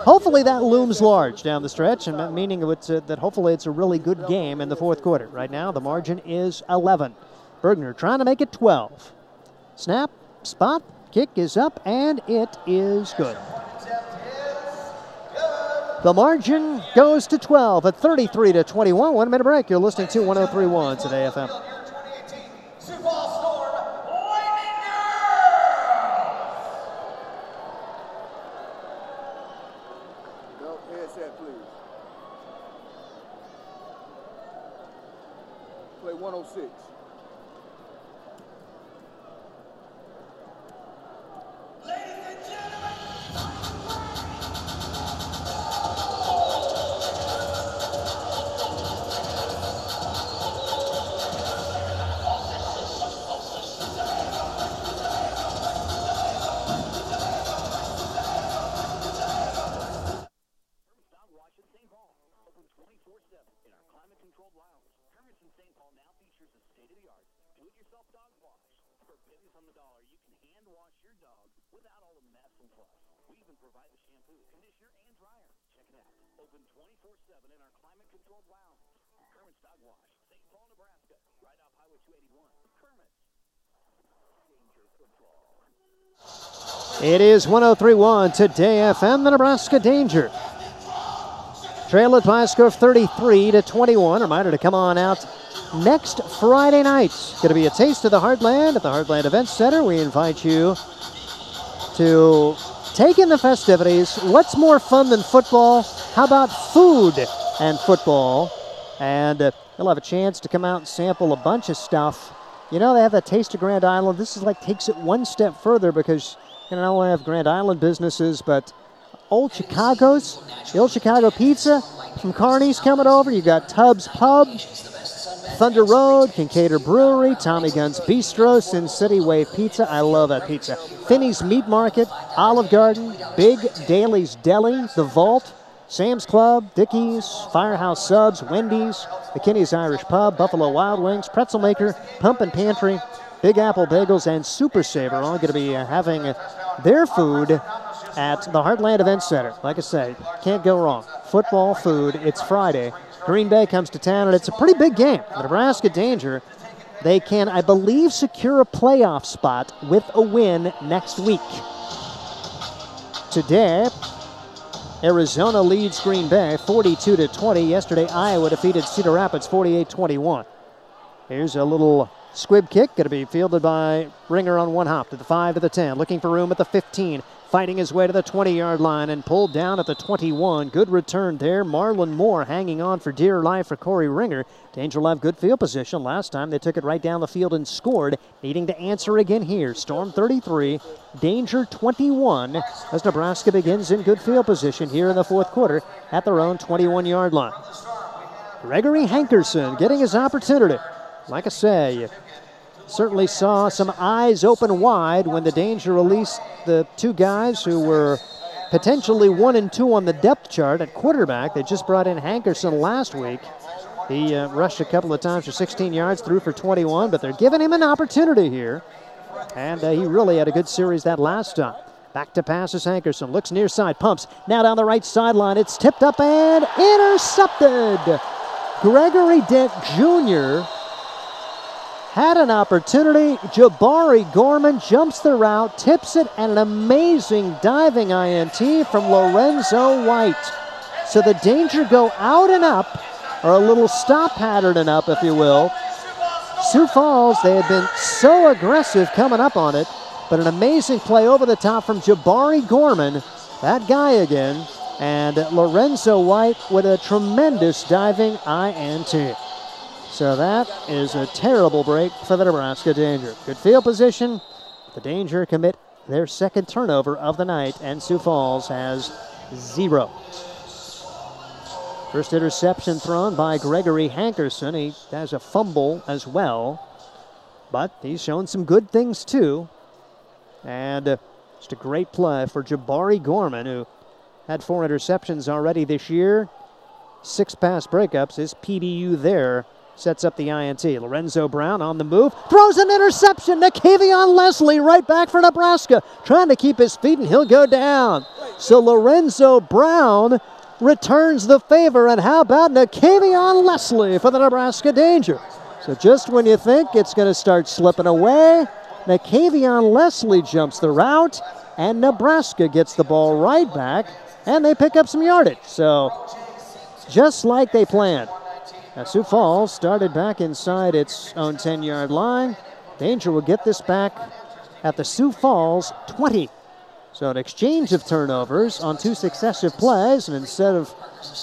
Hopefully that looms large down the stretch, and meaning that hopefully it's a really good game in the fourth quarter. Right now the margin is 11. Bergner trying to make it 12. Snap, spot, kick is up, and it is good. The margin goes to 12 at 33-21. 1 minute break. You're listening to 103.1 today FM. Play 106. Open 24/7 in our climate-controlled lounge. Kermit's Dog Wash, St. Paul, Nebraska, right off Highway 281. Kermit's. Danger football. It is 103.1 today FM, the Nebraska Danger. Trail it by a score of 33-21. Reminder to come on out next Friday night. Going to be a taste of the Heartland at the Heartland Event Center. We invite you to take in the festivities. What's more fun than football? How about food and football? And you'll have a chance to come out and sample a bunch of stuff. You know, they have that Taste of Grand Island. This is like takes it one step further, because you not only have Grand Island businesses, but Old Chicago's, the Old Chicago Pizza from Carney's coming over. You got Tubbs Pub, Thunder Road, Kincaid Brewery, Tommy Gunn's Bistro, Sin City Wave Pizza. I love that pizza. Finney's Meat Market, Olive Garden, Big Daly's Deli, The Vault, Sam's Club, Dickey's, Firehouse Subs, Wendy's, McKinney's Irish Pub, Buffalo Wild Wings, Pretzel Maker, Pump and Pantry, Big Apple Bagels, and Super Saver all going to be having their food at the Heartland Event Center. Like I say, can't go wrong. Football, food, it's Friday. Green Bay comes to town, and it's a pretty big game. The Nebraska Danger, they can, I believe, secure a playoff spot with a win next week. Today, Arizona leads Green Bay 42-20. Yesterday, Iowa defeated Cedar Rapids 48-21. Here's a little squib kick, going to be fielded by Ringer on one hop to the 5 to the 10, looking for room at the 15, fighting his way to the 20-yard line and pulled down at the 21. Good return there. Marlon Moore hanging on for dear life for Corey Ringer. Danger will have good field position. Last time they took it right down the field and scored, needing to answer again here. Storm 33, Danger 21, as Nebraska begins in good field position here in the fourth quarter at their own 21-yard line. Gregory Hankerson getting his opportunity. Like I say, you certainly saw some eyes open wide when the Danger released the two guys who were potentially 1 and 2 on the depth chart at quarterback. They just brought in Hankerson last week. He rushed a couple of times for 16 yards, threw for 21, but they're giving him an opportunity here. And he really had a good series that last time. Back to passes Hankerson, looks near side, pumps. Now down the right sideline, it's tipped up and intercepted. Gregory Dent Jr. had an opportunity. Jabari Gorman jumps the route, tips it, and an amazing diving INT from Lorenzo White. So the Danger go out and up, or a little stop pattern and up, if you will. Sioux Falls, they had been so aggressive coming up on it, but an amazing play over the top from Jabari Gorman, that guy again, and Lorenzo White with a tremendous diving INT. So that is a terrible break for the Nebraska Danger. Good field position. The Danger commit their second turnover of the night, and Sioux Falls has 0. First interception thrown by Gregory Hankerson. He has a fumble as well, but he's shown some good things too. And just a great play for Jabari Gorman, who had 4 interceptions already this year. 6 pass breakups. His PDU there sets up the INT. Lorenzo Brown on the move, throws an interception. Nakavion Leslie right back for Nebraska, trying to keep his feet, and he'll go down. So Lorenzo Brown returns the favor, and how about Nakavion Leslie for the Nebraska Danger? So just when you think it's going to start slipping away, Nakavion Leslie jumps the route, and Nebraska gets the ball right back, and they pick up some yardage. So just like they planned. Now, Sioux Falls started back inside its own 10-yard line. Danger will get this back at the Sioux Falls 20. So an exchange of turnovers on 2 successive plays, and instead of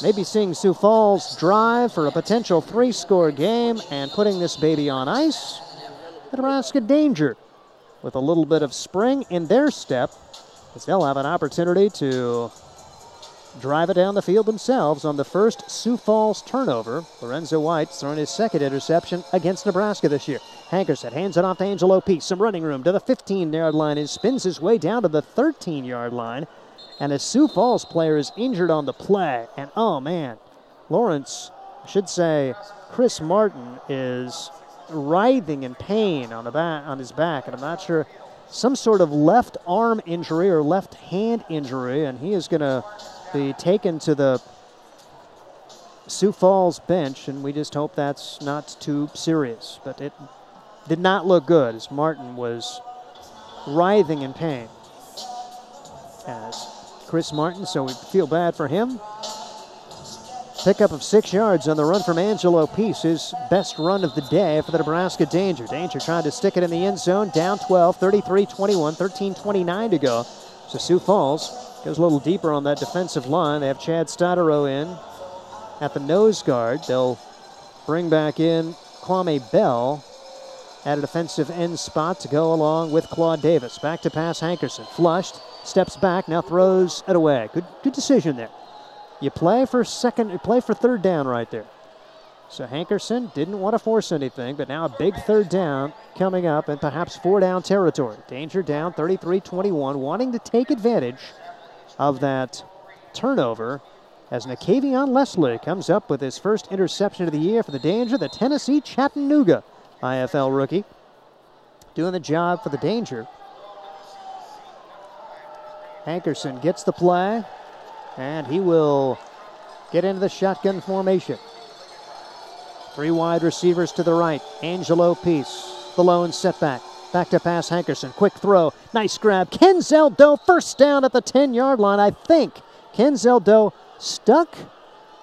maybe seeing Sioux Falls drive for a potential 3-score game and putting this baby on ice, the Nebraska Danger with a little bit of spring in their step, as they'll have an opportunity to drive it down the field themselves on the first Sioux Falls turnover. Lorenzo White's thrown his second interception against Nebraska this year. Hankerson hands it off to Angelo Peace. Some running room to the 15-yard line. He spins his way down to the 13-yard line. And a Sioux Falls player is injured on the play. And oh man, I should say Chris Martin is writhing in pain on his back. And I'm not sure, some sort of left arm injury or left hand injury. And he is going to be taken to the Sioux Falls bench, and we just hope that's not too serious. But it did not look good as Martin was writhing in pain. As Chris Martin, so we feel bad for him. Pickup of 6 yards on the run from Angelo Peace, his best run of the day for the Nebraska Danger. Danger trying to stick it in the end zone, down 12, 33-21, 13:29 to go. So Sioux Falls goes a little deeper on that defensive line. They have Chad Stottero in at the nose guard. They'll bring back in Kwame Bell at a defensive end spot to go along with Claude Davis. Back to pass Hankerson. Flushed, steps back, now throws it away. Good decision there. You play for third down right there. So Hankerson didn't want to force anything, but now a big third down coming up and perhaps 4-down territory. Danger down 33-21, wanting to take advantage of that turnover as Nakavion Leslie comes up with his first interception of the year for the Danger, the Tennessee Chattanooga IFL rookie. Doing the job for the Danger. Hankerson gets the play, and he will get into the shotgun formation. 3 wide receivers to the right. Angelo Peace, the lone setback. Back to pass Hankerson. Quick throw. Nice grab. Kenzel Doe, first down at the 10-yard line. I think Kenzel Doe stuck.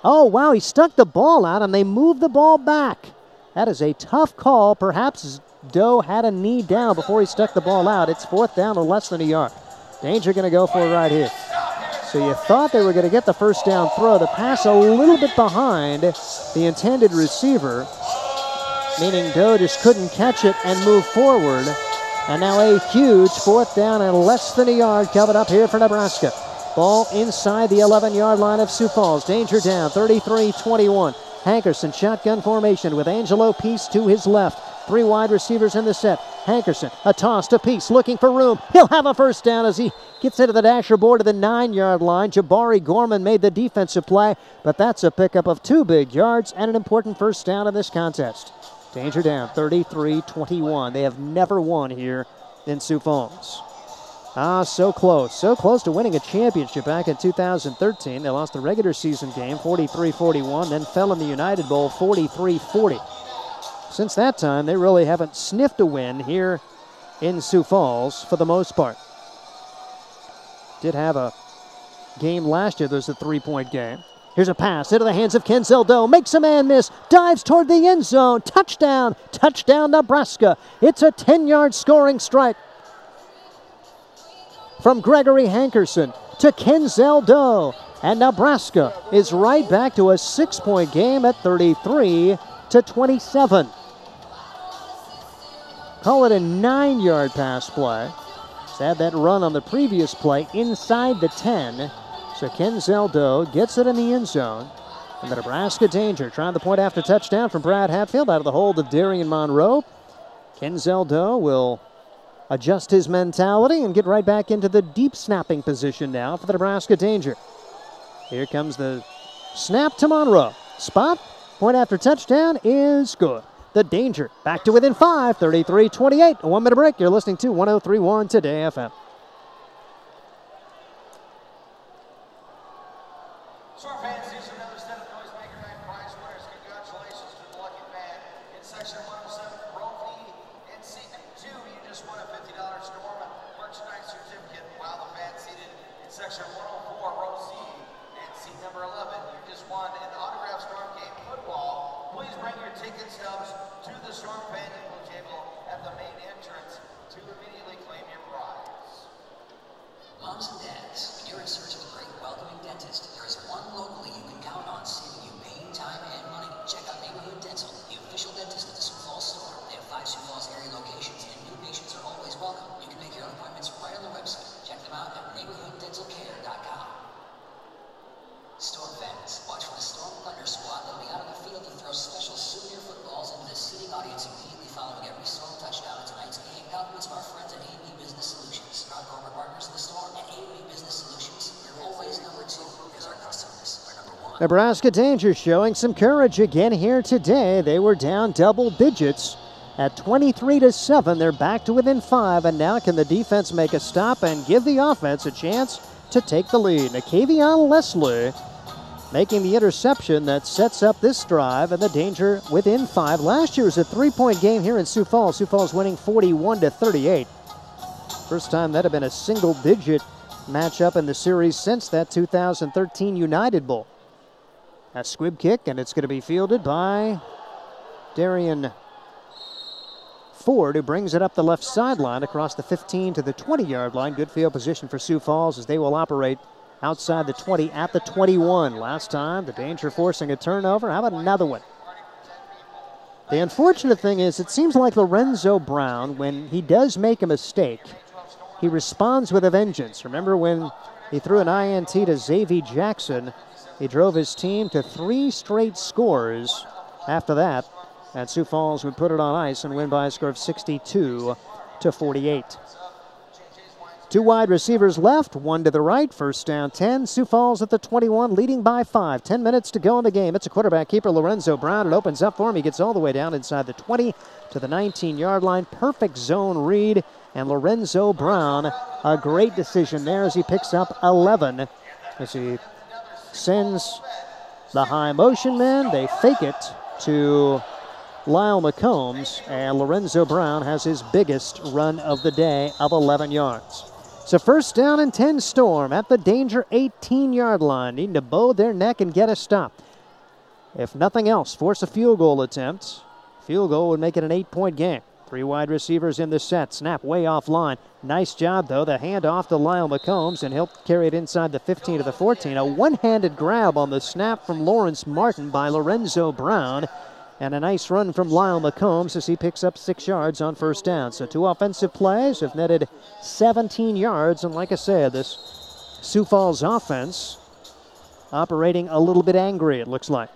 Oh, wow, he stuck the ball out, and they moved the ball back. That is a tough call. Perhaps Doe had a knee down before he stuck the ball out. It's 4th down or less than a yard. Danger going to go for it right here. So you thought they were going to get the first down throw. The pass a little bit behind the intended receiver, meaning Doe just couldn't catch it and move forward. And now a huge 4th down and less than a yard coming up here for Nebraska. Ball inside the 11-yard line of Sioux Falls. Danger down, 33-21. Hankerson, shotgun formation with Angelo Peace to his left. 3 wide receivers in the set. Hankerson, a toss to Peace, looking for room. He'll have a first down as he gets into the dasher board to the 9-yard line. Jabari Gorman made the defensive play, but that's a pickup of 2 big yards and an important first down in this contest. Danger down, 33-21. They have never won here in Sioux Falls. So close to winning a championship back in 2013. They lost the regular season game 43-41, then fell in the United Bowl 43-40. Since that time, they really haven't sniffed a win here in Sioux Falls for the most part. Did have a game last year. There's a 3-point game. Here's a pass into the hands of Kenzel Doe. Makes a man miss. Dives toward the end zone. Touchdown. Touchdown, Nebraska. It's a 10-yard scoring strike. From Gregory Hankerson to Kenzel Doe. And Nebraska is right back to a 6-point game at 33-27. Call it a 9-yard pass play. Just had that run on the previous play inside the 10. So Kenzel Doe gets it in the end zone. And the Nebraska Danger trying the point after touchdown from Brad Hatfield out of the hold of Darian Monroe. Kenzel Doe will adjust his mentality and get right back into the deep snapping position now for the Nebraska Danger. Here comes the snap to Monroe. Spot, point after touchdown is good. The Danger back to within 5, 33-28. A 1-minute break. You're listening to 103.1 Today FM. Store fans, these are another set of Noisemaker Night prize winners. Congratulations to the lucky man. In section 107, row V and seat 2, you just won a $50 Storm merchandise certificate, while the fans seated in section 104, row C and seat number 11, you just won an autographed Storm game football. Please bring your ticket stubs to the Storm fan info table at the main entrance to immediately claim your prize. Moms and dads, when you're in search of a great welcoming dentist, there is one locally you can count on saving you pain, time, and money. Check out Neighborhood Dental, the official dentist of the Sioux Falls store. They have 5 Sioux Falls area locations, and new patients are always welcome. You can make your own appointments right on the website. Check them out at neighborhooddentalcare.com. Storm fans, watch for the Storm Thunder Squad. They'll be out on the field to throw special souvenir footballs into the sitting audience immediately following every Storm touchdown of tonight's game. Compliments of our friends at A&B Business Solutions, proud corporate partners of the Storm. At A&B Business Solutions, you're always number 2 because our customers are number 1. Nebraska Danger showing some courage again here today. They were down double digits at 23-7. They're back to within 5, and now can the defense make a stop and give the offense a chance to take the lead? Nakavion Leslie making the interception that sets up this drive, and the Danger within 5. Last year was a 3-point game here in Sioux Falls. Sioux Falls winning 41-38. First time that had been a single-digit matchup in the series since that 2013 United Bowl. A squib kick, and it's going to be fielded by Darian Ford, who brings it up the left sideline across the 15 to the 20-yard line. Good field position for Sioux Falls as they will operate outside the 20 at the 21. Last time, the Danger forcing a turnover. How about another one? The unfortunate thing is it seems like Lorenzo Brown, when he does make a mistake, he responds with a vengeance. Remember when he threw an INT to Xavier Jackson? He drove his team to 3 straight scores after that, and Sioux Falls would put it on ice and win by a score of 62-48. 2 wide receivers left, 1 to the right. First down 10. Sioux Falls at the 21, leading by 5. 10 minutes to go in the game. It's a quarterback keeper, Lorenzo Brown. It opens up for him. He gets all the way down inside the 20 to the 19-yard line. Perfect zone read. And Lorenzo Brown, a great decision there as he picks up 11. As he sends the high motion man. They fake it to Lyle McCombs. And Lorenzo Brown has his biggest run of the day of 11 yards. It's a first down and 10 Storm at the danger 18-yard line. Needing to bow their neck and get a stop. If nothing else, force a field goal attempt. Field goal would make it an 8-point game. 3 wide receivers in the set. Snap way offline. Nice job, though. The handoff to Lyle McCombs, and he'll carry it inside the 15 to the 14. A one-handed grab on the snap from Lawrence Martin by Lorenzo Brown. And a nice run from Lyle McCombs as he picks up 6 yards on first down. So 2 offensive plays have netted 17 yards. And like I said, this Sioux Falls offense operating a little bit angry, it looks like.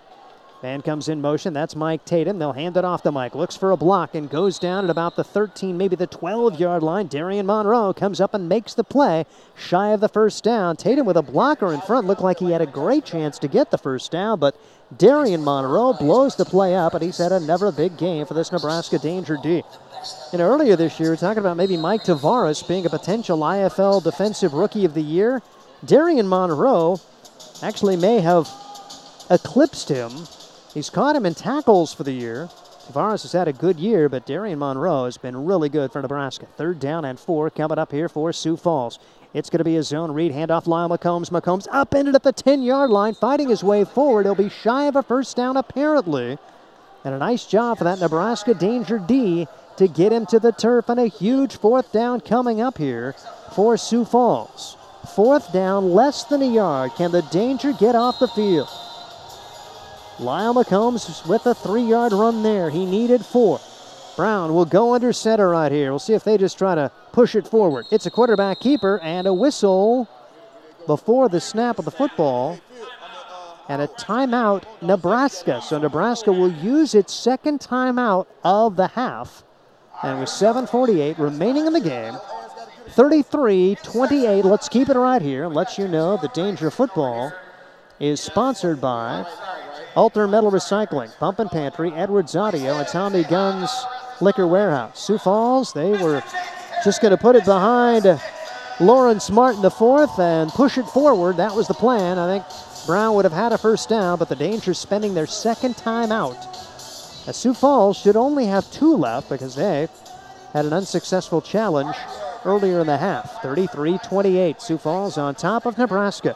Man comes in motion. That's Mike Tatum. They'll hand it off to Mike. Looks for a block and goes down at about the 13, maybe the 12-yard line. Darian Monroe comes up and makes the play. Shy of the first down. Tatum with a blocker in front. Looked like he had a great chance to get the first down, but Darian Monroe blows the play up, and he's had another big game for this Nebraska Danger D. And earlier this year, we were talking about maybe Mike Tavares being a potential IFL Defensive Rookie of the Year. Darian Monroe actually may have eclipsed him. He's caught him in tackles for the year. Tavares has had a good year, but Darian Monroe has been really good for Nebraska. 3rd down and 4 coming up here for Sioux Falls. It's going to be a zone read. Handoff Lyle McCombs. McCombs upended at the 10-yard line, fighting his way forward. He'll be shy of a first down apparently. And a nice job for that Nebraska Danger D to get him to the turf, and a huge 4th down coming up here for Sioux Falls. 4th down, less than a yard. Can the Danger get off the field? Lyle McCombs with a 3-yard run there. He needed 4. Brown will go under center right here. We'll see if they just try to push it forward. It's a quarterback keeper and a whistle before the snap of the football. And a timeout, Nebraska. So Nebraska will use its 2nd timeout of the half. And with 7:48 remaining in the game, 33-28. Let's keep it right here and let you know the Danger Football is sponsored by Alter Metal Recycling, Pump and Pantry, Edwards Audio, and Tommy Gunn's Liquor Warehouse. Sioux Falls, they were just going to put it behind Lawrence Martin the 4th and push it forward. That was the plan. I think Brown would have had a first down, but the Danger's spending their 2nd time out. As Sioux Falls should only have 2 left because they had an unsuccessful challenge earlier in the half. 33-28, Sioux Falls on top of Nebraska.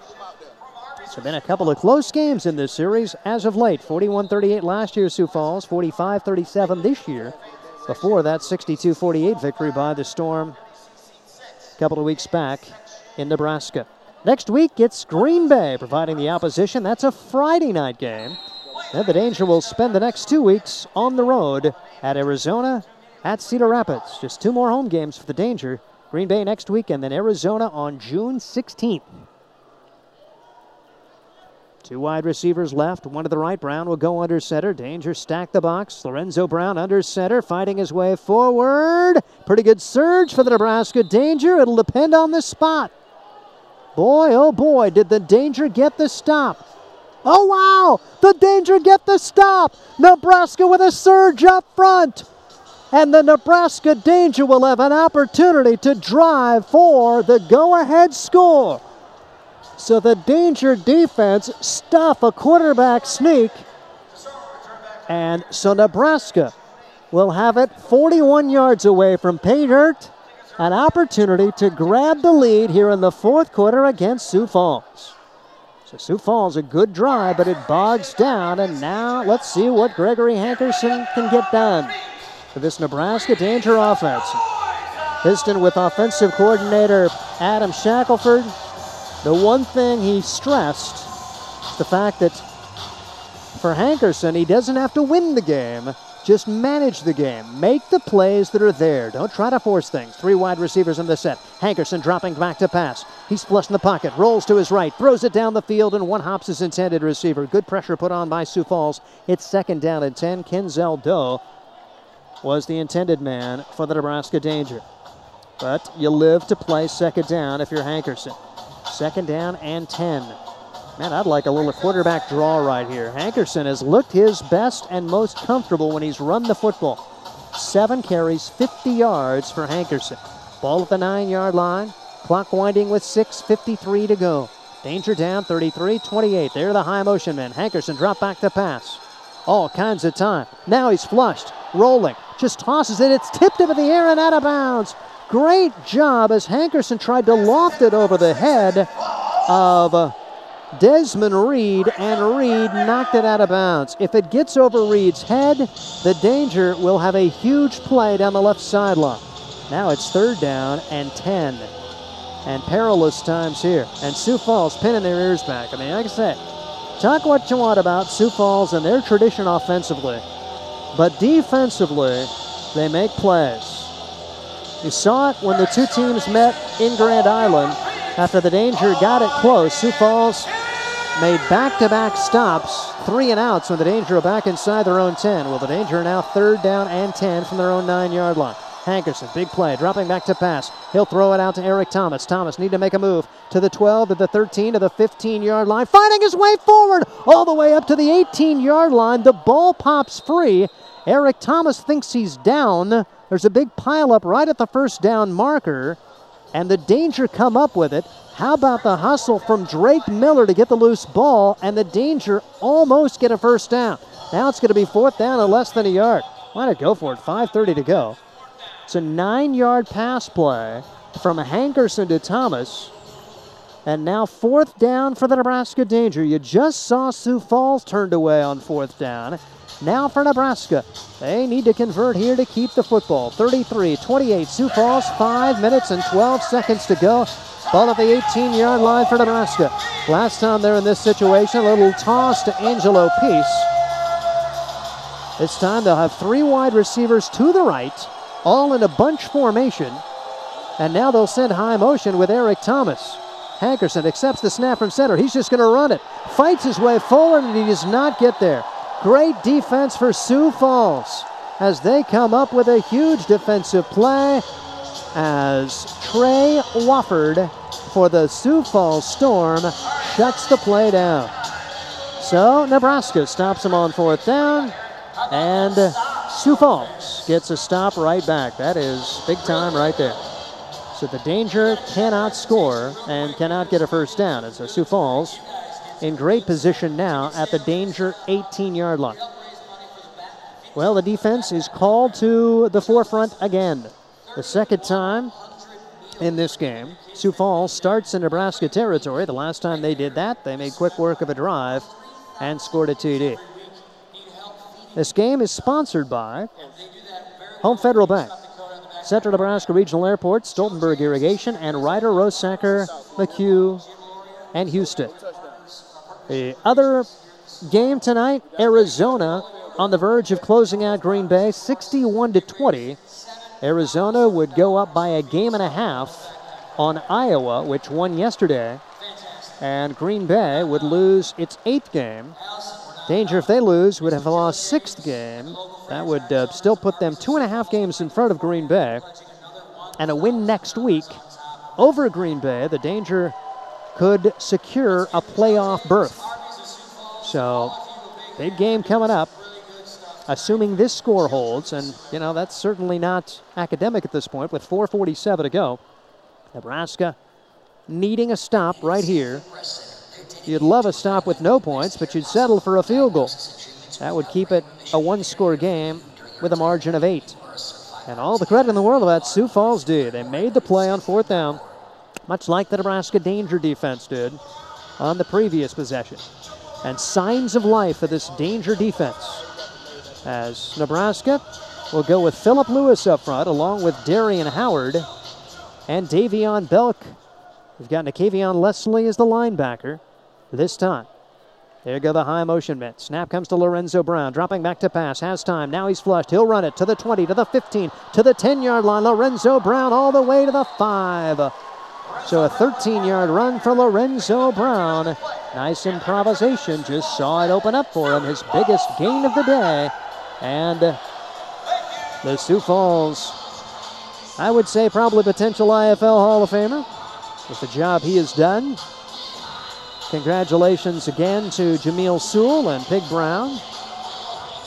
There's been a couple of close games in this series as of late. 41-38 last year, Sioux Falls. 45-37 this year. Before that, 62-48 victory by the Storm a couple of weeks back in Nebraska. Next week, it's Green Bay providing the opposition. That's a Friday night game. And the Danger will spend the next 2 weeks on the road at Arizona, at Cedar Rapids. Just 2 more home games for the Danger. Green Bay next week, and then Arizona on June 16th. 2 wide receivers left, 1 to the right. Brown will go under center. Danger stack the box. Lorenzo Brown under center, fighting his way forward. Pretty good surge for the Nebraska Danger. It'll depend on the spot. Boy, oh boy, did the Danger get the stop. Oh wow, the Danger get the stop. Nebraska with a surge up front. And the Nebraska Danger will have an opportunity to drive for the go-ahead score. So the Danger defense stuff a quarterback sneak. And so Nebraska will have it 41 yards away from pay dirt. An opportunity to grab the lead here in the 4th quarter against Sioux Falls. So Sioux Falls, a good drive, but it bogs down. And now let's see what Gregory Hankerson can get done for this Nebraska Danger offense. Piston with offensive coordinator Adam Shackelford. The one thing he stressed is the fact that for Hankerson, he doesn't have to win the game, just manage the game. Make the plays that are there. Don't try to force things. 3 wide receivers in the set. Hankerson dropping back to pass. He's flush in the pocket, rolls to his right, throws it down the field, and one hops his intended receiver. Good pressure put on by Sioux Falls. It's 2nd down and 10. Kenzel Doe was the intended man for the Nebraska Danger. But you live to play 2nd down if you're Hankerson. 2nd down and 10. Man, I'd like a little quarterback draw right here. Hankerson has looked his best and most comfortable when he's run the football. 7 carries, 50 yards for Hankerson. Ball at the 9-yard line. Clock winding with 6:53 to go. Danger down 33-28. There are the high motion men. Hankerson drop back to pass. All kinds of time. Now he's flushed, rolling, just tosses it. It's tipped up in the air and out of bounds. Great job as Hankerson tried to loft it over the head of Desmond Reed, and Reed knocked it out of bounds. If it gets over Reed's head, the Danger will have a huge play down the left sideline. Now it's 3rd down and 10. And perilous times here. And Sioux Falls pinning their ears back. I mean, like I said, talk what you want about Sioux Falls and their tradition offensively, but defensively, they make plays. You saw it when the two teams met in Grand Island. After the Danger got it close, Sioux Falls made back-to-back stops, 3 and outs when the Danger are back inside their own 10. Well, the Danger are now 3rd down and 10 from their own 9-yard line. Hankerson, big play, dropping back to pass. He'll throw it out to Eric Thomas. Thomas need to make a move to the 12, to the 13, to the 15-yard line, finding his way forward all the way up to the 18-yard line. The ball pops free. Eric Thomas thinks he's down. There's a big pileup right at the first down marker, and the Danger come up with it. How about the hustle from Drake Miller to get the loose ball, and the Danger almost get a first down. Now it's going to be 4th down and less than a yard. Why not go for it? 5:30 to go. It's a 9-yard pass play from Hankerson to Thomas. And now 4th down for the Nebraska Danger. You just saw Sioux Falls turned away on 4th down. Now for Nebraska. They need to convert here to keep the football. 33-28, Sioux Falls, 5 minutes and 12 seconds to go. Ball at the 18-yard line for Nebraska. Last time they're in this situation, a little toss to Angelo Peace. This time they'll have 3 wide receivers to the right, all in a bunch formation. And now they'll send high motion with Eric Thomas. Hankerson accepts the snap from center. He's just going to run it. Fights his way forward, and he does not get there. Great defense for Sioux Falls as they come up with a huge defensive play as Trey Wofford for the Sioux Falls Storm shuts the play down. So Nebraska stops him on 4th down, and Sioux Falls gets a stop right back. That is big time right there. So the Danger cannot score and cannot get a first down. And so Sioux Falls in great position now at the Danger 18-yard line. Well, the defense is called to the forefront again. The second time in this game. Sioux Falls starts in Nebraska territory. The last time they did that, they made quick work of a drive and scored a TD. This game is sponsored by Home Federal Bank, Central Nebraska Regional Airport, Stoltenberg Irrigation, and Ryder, Rosacker, McHugh, and Houston. The other game tonight, Arizona on the verge of closing out Green Bay, 61-20. Arizona would go up by a game and a half on Iowa, which won yesterday, and Green Bay would lose its 8th game. Danger, if they lose, would have lost 6th game. That would still put them 2.5 games in front of Green Bay. And a win next week over Green Bay, the Danger could secure a playoff berth. So, big game coming up, assuming this score holds. And, you know, that's certainly not academic at this point with 4:47 to go. Nebraska needing a stop right here. You'd love a stop with no points, but you'd settle for a field goal. That would keep it a 1-score game with a margin of 8. And all the credit in the world of that Sioux Falls did. They made the play on 4th down, much like the Nebraska Danger defense did on the previous possession. And signs of life for this Danger defense, as Nebraska will go with Philip Lewis up front, along with Darian Howard and Davion Belk. We've got Nakavion Leslie as the linebacker this time. There go the high motion men. Snap comes to Lorenzo Brown, dropping back to pass, has time, now he's flushed, he'll run it to the 20, to the 15, to the 10-yard line. Lorenzo Brown all the way to the 5. So a 13-yard run for Lorenzo Brown. Nice improvisation, just saw it open up for him, his biggest gain of the day. And the Sioux Falls, I would say probably potential IFL Hall of Famer with the job he has done. Congratulations again to Jameel Sewell and Pig Brown.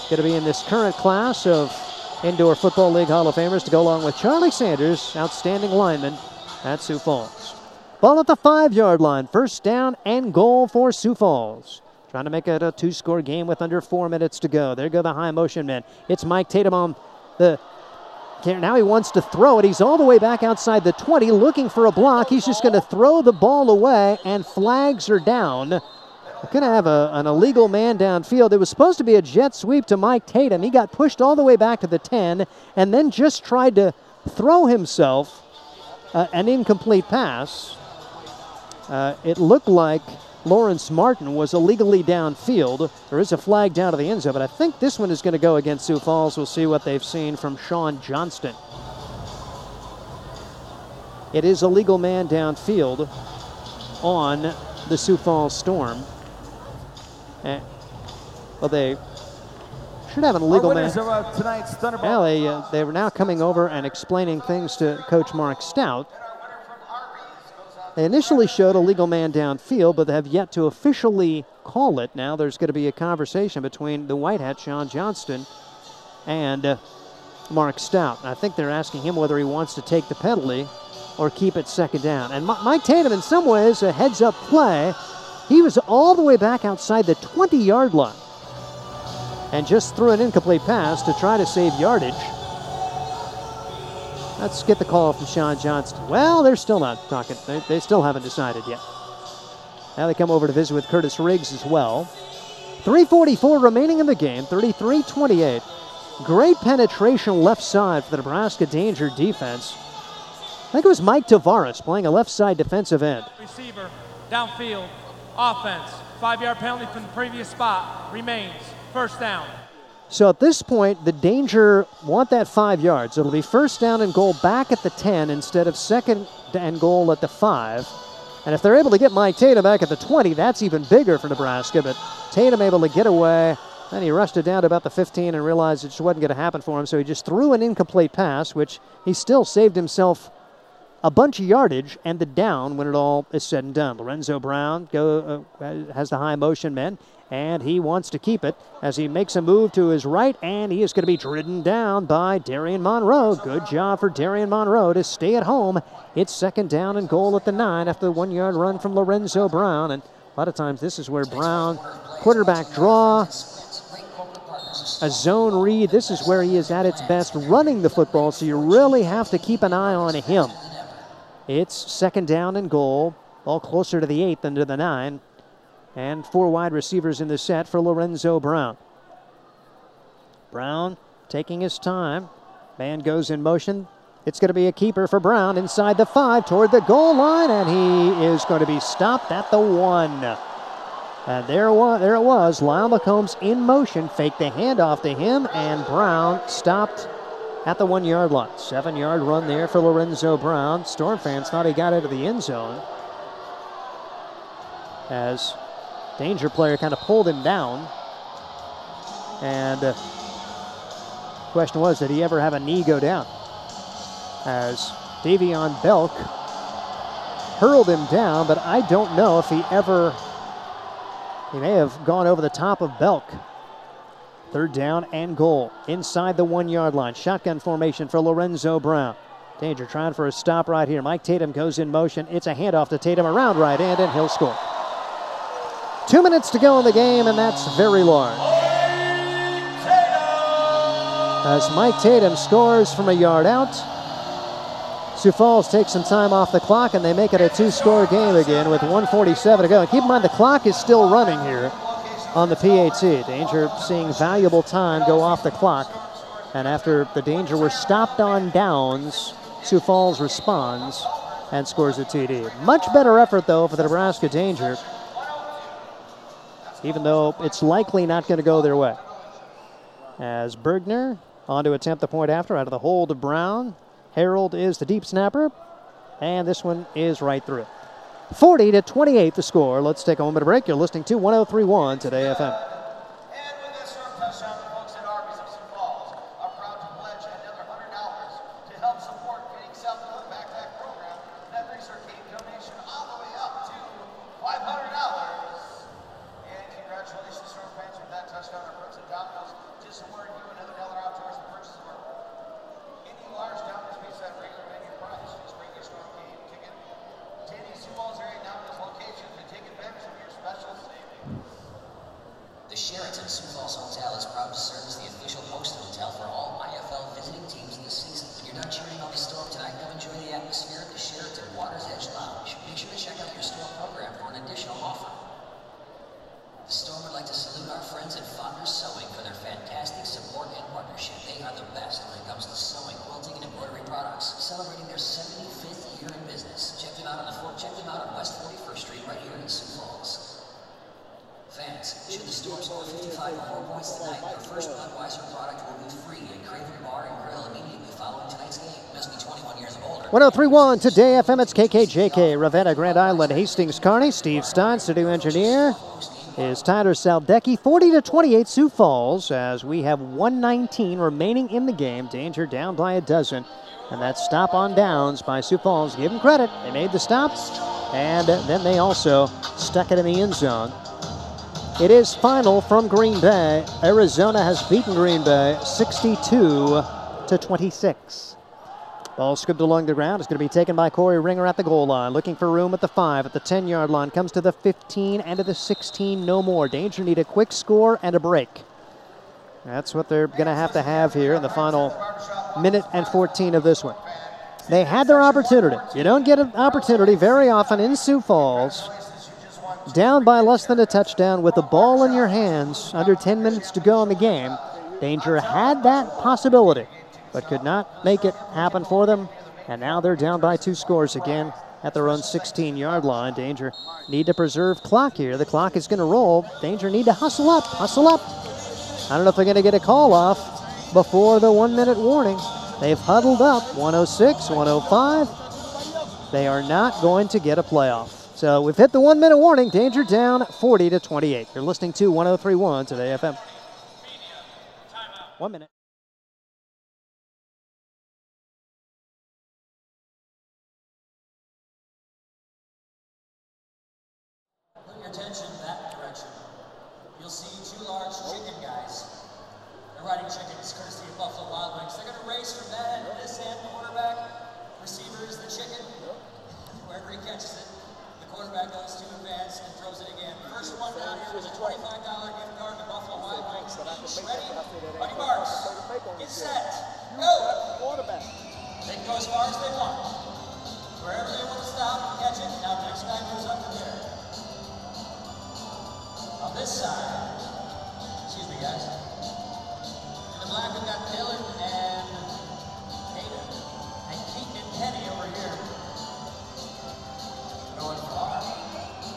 Going to be in this current class of Indoor Football League Hall of Famers to go along with Charlie Sanders, outstanding lineman at Sioux Falls. Ball at the 5-yard line, first down and goal for Sioux Falls. Trying to make it a 2-score game with under 4 minutes to go. There go the high motion men. It's Mike Tatum on the Now he wants to throw it. He's all the way back outside the 20, looking for a block. He's just going to throw the ball away, and flags are down. We're going to have an illegal man downfield. It was supposed to be a jet sweep to Mike Tatum. He got pushed all the way back to the 10 and then just tried to throw himself an incomplete pass. It looked like Lawrence Martin was illegally downfield. There is a flag down to the end zone, but I think this one is going to go against Sioux Falls. We'll see what they've seen from Sean Johnston. It is a legal man downfield on the Sioux Falls Storm. Well, they should have an illegal man. Well, they were now coming over and explaining things to Coach Mark Stout. They initially showed a legal man downfield, but they have yet to officially call it. Now there's going to be a conversation between the white hat, Sean Johnston, and Mark Stout. And I think they're asking him whether he wants to take the penalty or keep it second down. And Mike Tatum, in some ways, a heads-up play. He was all the way back outside the 20-yard line and just threw an incomplete pass to try to save yardage. Let's get the call from Sean Johnston. Well, they're still not talking. They still haven't decided yet. Now they come over to visit with Curtis Riggs as well. 3:44 remaining in the game, 33-28. Great penetration left side for the Nebraska Danger defense. I think it was Mike Tavares playing a left side defensive end. Receiver, downfield, offense, 5-yard penalty from the previous spot, remains, first down. So at this point, the Danger want that 5 yards. It'll be first down and goal back at the 10 instead of second and goal at the 5. And if they're able to get Mike Tatum back at the 20, that's even bigger for Nebraska. But Tatum able to get away. Then he rushed it down to about the 15 and realized it just wasn't going to happen for him. So he just threw an incomplete pass, which he still saved himself a bunch of yardage and the down when it all is said and done. Lorenzo Brown has the high motion men, and he wants to keep it as he makes a move to his right, and he is going to be driven down by Darian Monroe. Good job for Darian Monroe to stay at home. It's second down and goal at the 9 after the 1-yard run from Lorenzo Brown. And a lot of times this is where Brown, quarterback draw, a zone read. This is where he is at its best running the football, so you really have to keep an eye on him. It's second down and goal, all closer to the 8 than to the 9. And 4 wide receivers in the set for Lorenzo Brown. Brown taking his time. Man goes in motion. It's going to be a keeper for Brown inside the 5 toward the goal line, and he is going to be stopped at the 1. And there it was. Lyle McCombs in motion, faked the handoff to him, and Brown stopped at the 1-yard line. 7-yard run there for Lorenzo Brown. Storm fans thought he got out of the end zone as Danger player kind of pulled him down. And the question was, did he ever have a knee go down? As Davion Belk hurled him down, but I don't know if he may have gone over the top of Belk. Third down and goal inside the 1-yard line. Shotgun formation for Lorenzo Brown. Danger trying for a stop right here. Mike Tatum goes in motion. It's a handoff to Tatum around right end, and he'll score. 2 minutes to go in the game, and that's very large. As Mike Tatum scores from a yard out, Sioux Falls takes some time off the clock, and they make it a 2-score game again with 1:47 to go. And keep in mind, the clock is still running here on the PAT. Danger seeing valuable time go off the clock. And after the Danger were stopped on downs, Sioux Falls responds and scores a TD. Much better effort, though, for the Nebraska Danger, even though it's likely not going to go their way. As Bergner on to attempt the point after out of the hold of Brown. Harold is the deep snapper, and this one is right through. 40-28 the score. Let's take a moment of break. You're listening to 103.1 Today FM. And with this short touchdown, the folks at Arby's of Sioux Falls are proud to pledge another $100 to help support Feeding South Dakota Backpack Program. That brings our team donation all the way up to $500. And congratulations, Storm fans, with that touchdown. Our folks at Domino's just awarded you another $1 out towards the purchase of any large Domino's pizza at regular menu price. Just bring your Storm game ticket to any Sioux Falls area Domino's location to take advantage of your special savings. celebrating their 75th year in business. Check them out on West 41st Street right here in Sioux Falls. Fans, should the store score 55 or more points tonight, your first Budweiser product will be free at Craven Bar and Grill immediately following tonight's game. Must be 21 years or older. 103.1 Today FM. It's KKJK, Ravenna, Grand Island, Hastings, Kearney. Steve Stein, studio engineer, is Tyler Saldecki. 40-28 Sioux Falls as we have 1:19 remaining in the game. Danger down by a dozen. And that stop on downs by Sioux Falls. Give them credit. They made the stop, and then they also stuck it in the end zone. It is final from Green Bay. Arizona has beaten Green Bay 62-26. Ball scooped along the ground. It's going to be taken by Corey Ringer at the goal line. Looking for room at the 5, at the 10-yard line. Comes to the 15 and to the 16. No more. Danger need a quick score and a break. That's what they're going to have here in the final minute and 14 of this one. They had their opportunity. You don't get an opportunity very often in Sioux Falls. Down by less than a touchdown with the ball in your hands, under 10 minutes to go in the game. Danger had that possibility, but could not make it happen for them. And now they're down by 2 scores again at their own 16-yard line. Danger need to preserve clock here. The clock is going to roll. Danger need to hustle up. I don't know if they're going to get a call off before the 1-minute warning. They've huddled up, 106, 105. They are not going to get a playoff. So we've hit the 1-minute warning. Danger down 40-28. You're listening to 103.1 Today FM. 1 minute. Put your attention that direction. You'll see 2 large chicken guys. They're riding chickens courtesy of Buffalo Wild Wings. They're going to race from that end to this end. Quarterback, receiver is the chicken. Wherever he catches it, the quarterback goes to advance and throws it again. First one down here is a $25 gift card to Buffalo Wild Wings. Each ready? Buddy Marks. Get set. Go! They can go as far as they want. Wherever they want to stop and catch it. Now the next guy moves up to there. On this side, excuse me guys, in the black we've got Dylan and Hayden, and Keaton and Kenny over here. Going far,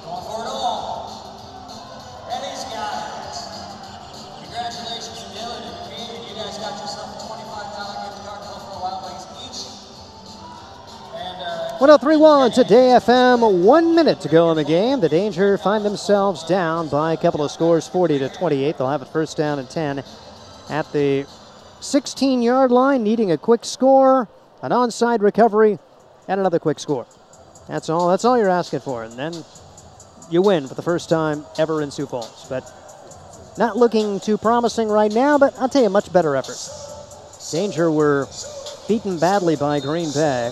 going for it all, and he's got it. Congratulations to Dylan and Hayden, you guys got yourself a $25 gift card to Buffalo Wild Wings each. And 103.1 Today FM. 1 minute to go in the game. The Danger find themselves down by a couple of scores, 40-28. They'll have it first down and 10 at the 16-yard line, needing a quick score, an onside recovery, and another quick score. That's all you're asking for, and then you win for the first time ever in Sioux Falls. But not looking too promising right now, but I'll tell you, a much better effort. Danger were beaten badly by Green Bay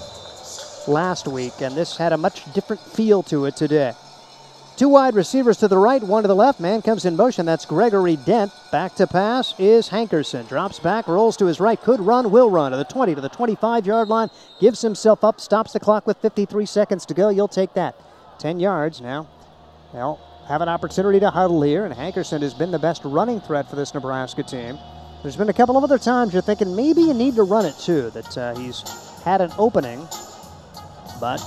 last week, and this had a much different feel to it today. 2 wide receivers to the right, 1 to the left. Man comes in motion. That's Gregory Dent. Back to pass is Hankerson. Drops back, rolls to his right. Could run, will run to the 20, to the 25-yard line. Gives himself up, stops the clock with 53 seconds to go. You'll take that. 10 yards now. They'll have an opportunity to huddle here, and Hankerson has been the best running threat for this Nebraska team. There's been a couple of other times you're thinking maybe you need to run it too, that he's had an opening. But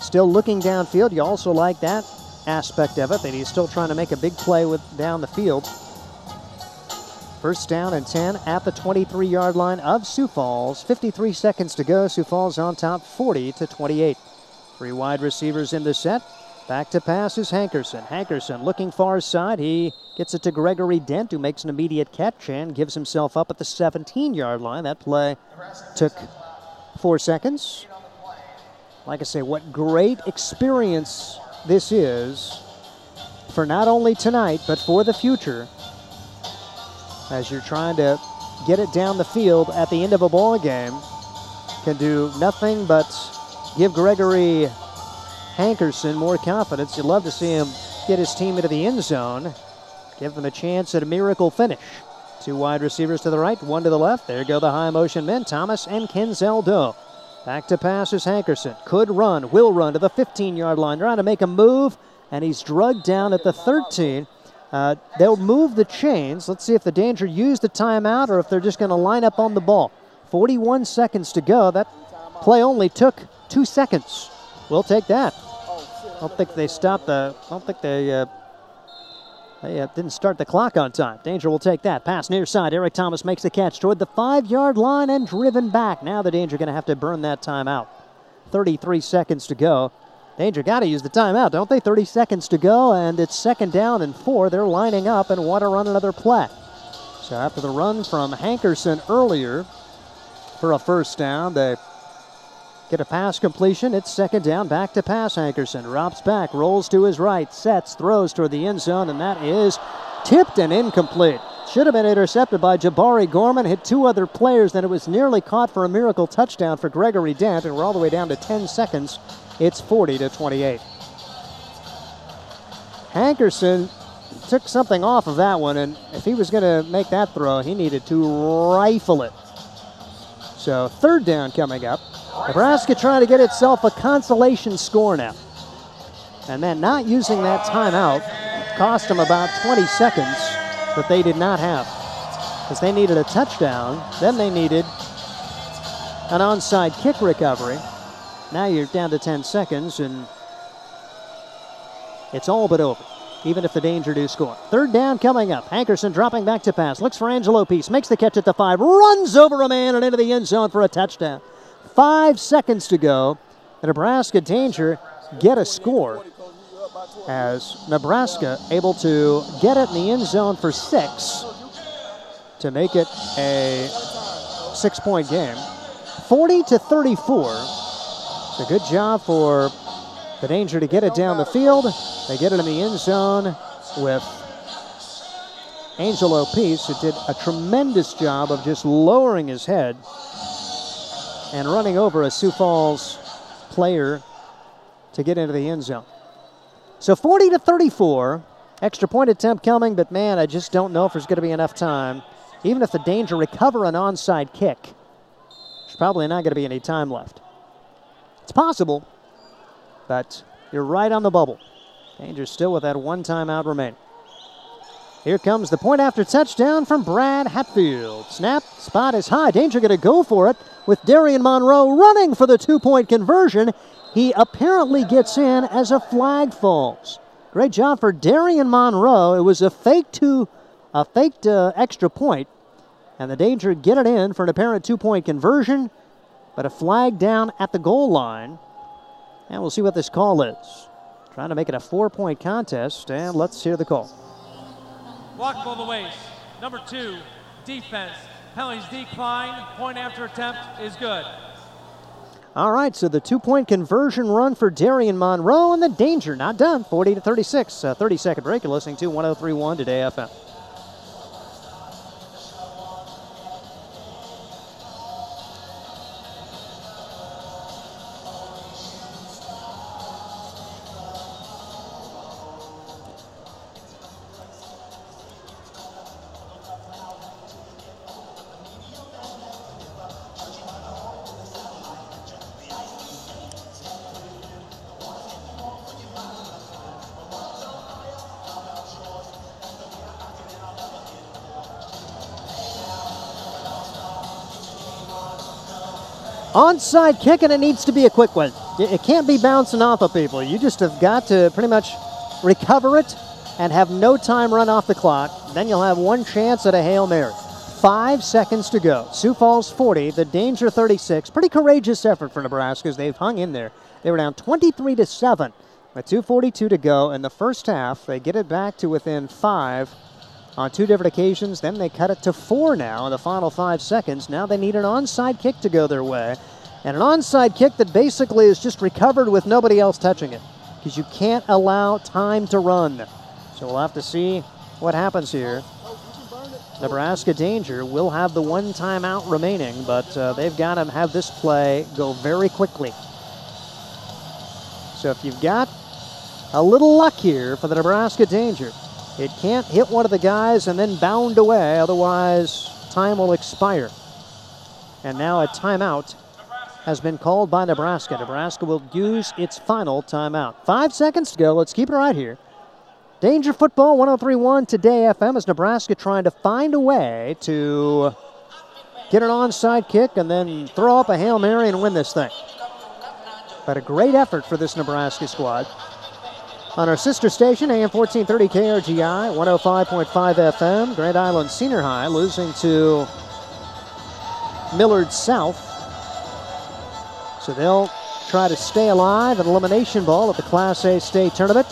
still looking downfield. You also like that aspect of it, that he's still trying to make a big play down the field. First down and 10 at the 23-yard line of Sioux Falls. 53 seconds to go. Sioux Falls on top, 40-28. 3 wide receivers in the set. Back to pass is Hankerson. Hankerson looking far side. He gets it to Gregory Dent, who makes an immediate catch and gives himself up at the 17-yard line. That play took 4 seconds. Like I say, what great experience this is for not only tonight, but for the future, as you're trying to get it down the field at the end of a ball game. Can do nothing but give Gregory Hankerson more confidence. You'd love to see him get his team into the end zone, give them a chance at a miracle finish. 2 wide receivers to the right, 1 to the left. There go the high motion men, Thomas and Kenzel Doe. Back to pass is Hankerson. Could run, will run to the 15-yard line. Trying to make a move, and he's drugged down at the 13. They'll move the chains. Let's see if the Danger used the timeout or if they're just going to line up on the ball. 41 seconds to go. That play only took 2 seconds. We'll take that. I don't think they stopped the, I don't think they didn't start the clock on time. Danger will take that. Pass near side. Eric Thomas makes the catch toward the 5-yard line and driven back. Now the Danger going to have to burn that timeout. 33 seconds to go. Danger got to use the timeout, don't they? 30 seconds to go, and it's 2nd down and 4. They're lining up and want to run another play. So after the run from Hankerson earlier for a first down, they get a pass completion. It's 2nd down. Back to pass. Hankerson drops back, rolls to his right, sets, throws toward the end zone, and that is tipped and incomplete. Should have been intercepted by Jabari Gorman. Hit 2 other players, then it was nearly caught for a miracle touchdown for Gregory Dent, and we're all the way down to 10 seconds. It's 40-28. Hankerson took something off of that one, and if he was going to make that throw, he needed to rifle it. So 3rd down coming up. Nebraska trying to get itself a consolation score now. And then not using that timeout cost them about 20 seconds that they did not have. Because they needed a touchdown, then they needed an onside kick recovery. Now you're down to 10 seconds, and it's all but over, even if the Danger do score. 3rd down coming up. Hankerson dropping back to pass. Looks for Angelo Peace. Makes the catch at the 5. Runs over a man and into the end zone for a touchdown. 5 seconds to go. The Nebraska Danger get a score as Nebraska able to get it in the end zone for 6 to make it a 6-point game. 40-34. It's a good job for the Danger to get it down the field. They get it in the end zone with Angelo Peace, who did a tremendous job of just lowering his head and running over a Sioux Falls player to get into the end zone. So 40-34, extra point attempt coming, but man, I just don't know if there's going to be enough time. Even if the Danger recover an onside kick, there's probably not going to be any time left. It's possible, but you're right on the bubble. Danger still with that 1 timeout remaining. Here comes the point after touchdown from Brad Hatfield. Snap, spot is high. Danger going to go for it with Darian Monroe running for the 2-point conversion. He apparently gets in as a flag falls. Great job for Darian Monroe. It was a faked extra point, and the Danger get it in for an apparent 2-point conversion, but a flag down at the goal line. And we'll see what this call is. Trying to make it a 4-point contest, and let's hear the call. Block below the waist. Number 2, defense. Penalties decline. Point after attempt is good. All right, so the 2-point conversion run for Darian Monroe, and the Danger not done. 40-36. 30-second break. You're listening to 103.1 Today FM. Onside kick, and it needs to be a quick one. It can't be bouncing off of people. You just have got to pretty much recover it and have no time run off the clock. Then you'll have one chance at a Hail Mary. 5 seconds to go. Sioux Falls 40, the Danger 36. Pretty courageous effort for Nebraska as they've hung in there. They were down 23-7 with 2:42 to go in the first half. They get it back to within 5 on 2 different occasions. Then they cut it to 4 now in the final 5 seconds. Now they need an onside kick to go their way. And an onside kick that basically is just recovered with nobody else touching it, because you can't allow time to run. So we'll have to see what happens here. Nebraska Danger will have the 1 timeout remaining, but they've got to have this play go very quickly. So if you've got a little luck here for the Nebraska Danger, it can't hit one of the guys and then bound away, otherwise time will expire. And now a timeout has been called by Nebraska. Nebraska will use its final timeout. 5 seconds to go. Let's keep it right here. Danger Football 103.1 Today FM as Nebraska trying to find a way to get an onside kick, and then throw up a Hail Mary and win this thing. But a great effort for this Nebraska squad. On our sister station, AM 1430 KRGI, 105.5 FM, Grand Island Senior High losing to Millard South. So they'll try to stay alive in elimination ball at the Class A state tournament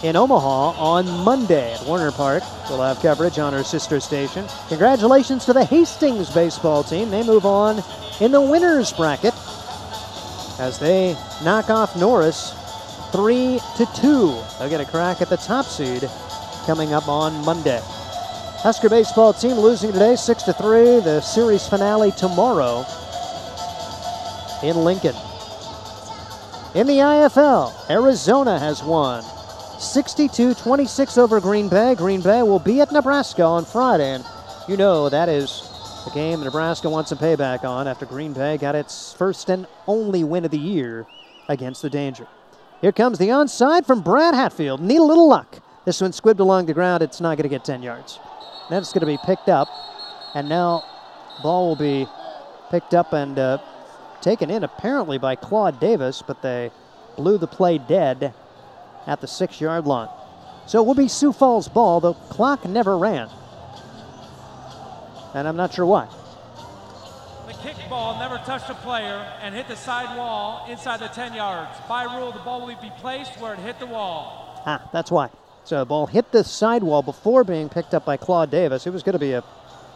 in Omaha on Monday at Warner Park. We'll have coverage on our sister station. Congratulations to the Hastings baseball team. They move on in the winners bracket as they knock off Norris 3-2. They'll get a crack at the top seed coming up on Monday. Husker baseball team losing today 6-3. The series finale tomorrow in Lincoln. In the IFL, Arizona has won 62-26 over Green Bay. Green Bay will be at Nebraska on Friday, and you know that is the game Nebraska wants some payback on after Green Bay got its first and only win of the year against the Danger. Here comes the onside from Brad Hatfield. Need a little luck. This one squibbed along the ground. It's not going to get 10 yards. Then it's going to be picked up, and now the ball will be picked up and taken in apparently by Claude Davis, but they blew the play dead at the 6-yard line. So it will be Sioux Falls ball. The clock never ran, and I'm not sure why. The kick ball never touched a player and hit the side wall inside the 10 yards. By rule, the ball will be placed where it hit the wall. That's why. So the ball hit the sidewall before being picked up by Claude Davis. It was going to be a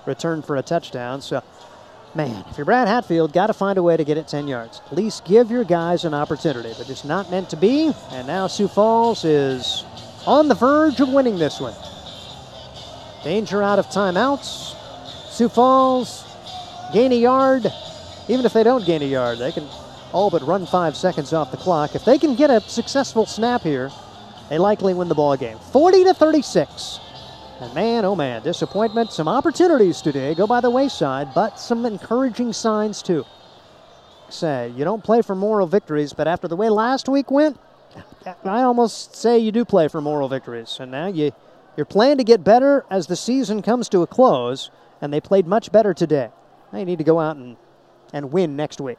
return for a touchdown. So, man, if you're Brad Hatfield, got to find a way to get it 10 yards. At least give your guys an opportunity, but just not meant to be. And now Sioux Falls is on the verge of winning this one. Danger out of timeouts. Sioux Falls gain a yard. Even if they don't gain a yard, they can all but run 5 seconds off the clock. If they can get a successful snap here, they likely win the ball game. 40-36. And man, oh man, disappointment. Some opportunities today go by the wayside, but some encouraging signs too. Say, you don't play for moral victories, but after the way last week went, I almost say you do play for moral victories. And now you're playing to get better as the season comes to a close, and they played much better today. Now you need to go out and win next week.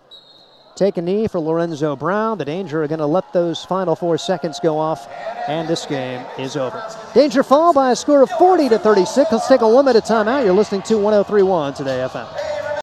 Take a knee for Lorenzo Brown. The Danger are going to let those final 4 seconds go off, and this game is over. Danger fall by a score of 40-36. Let's take a 1-minute timeout. You're listening to 103.1 Today FM.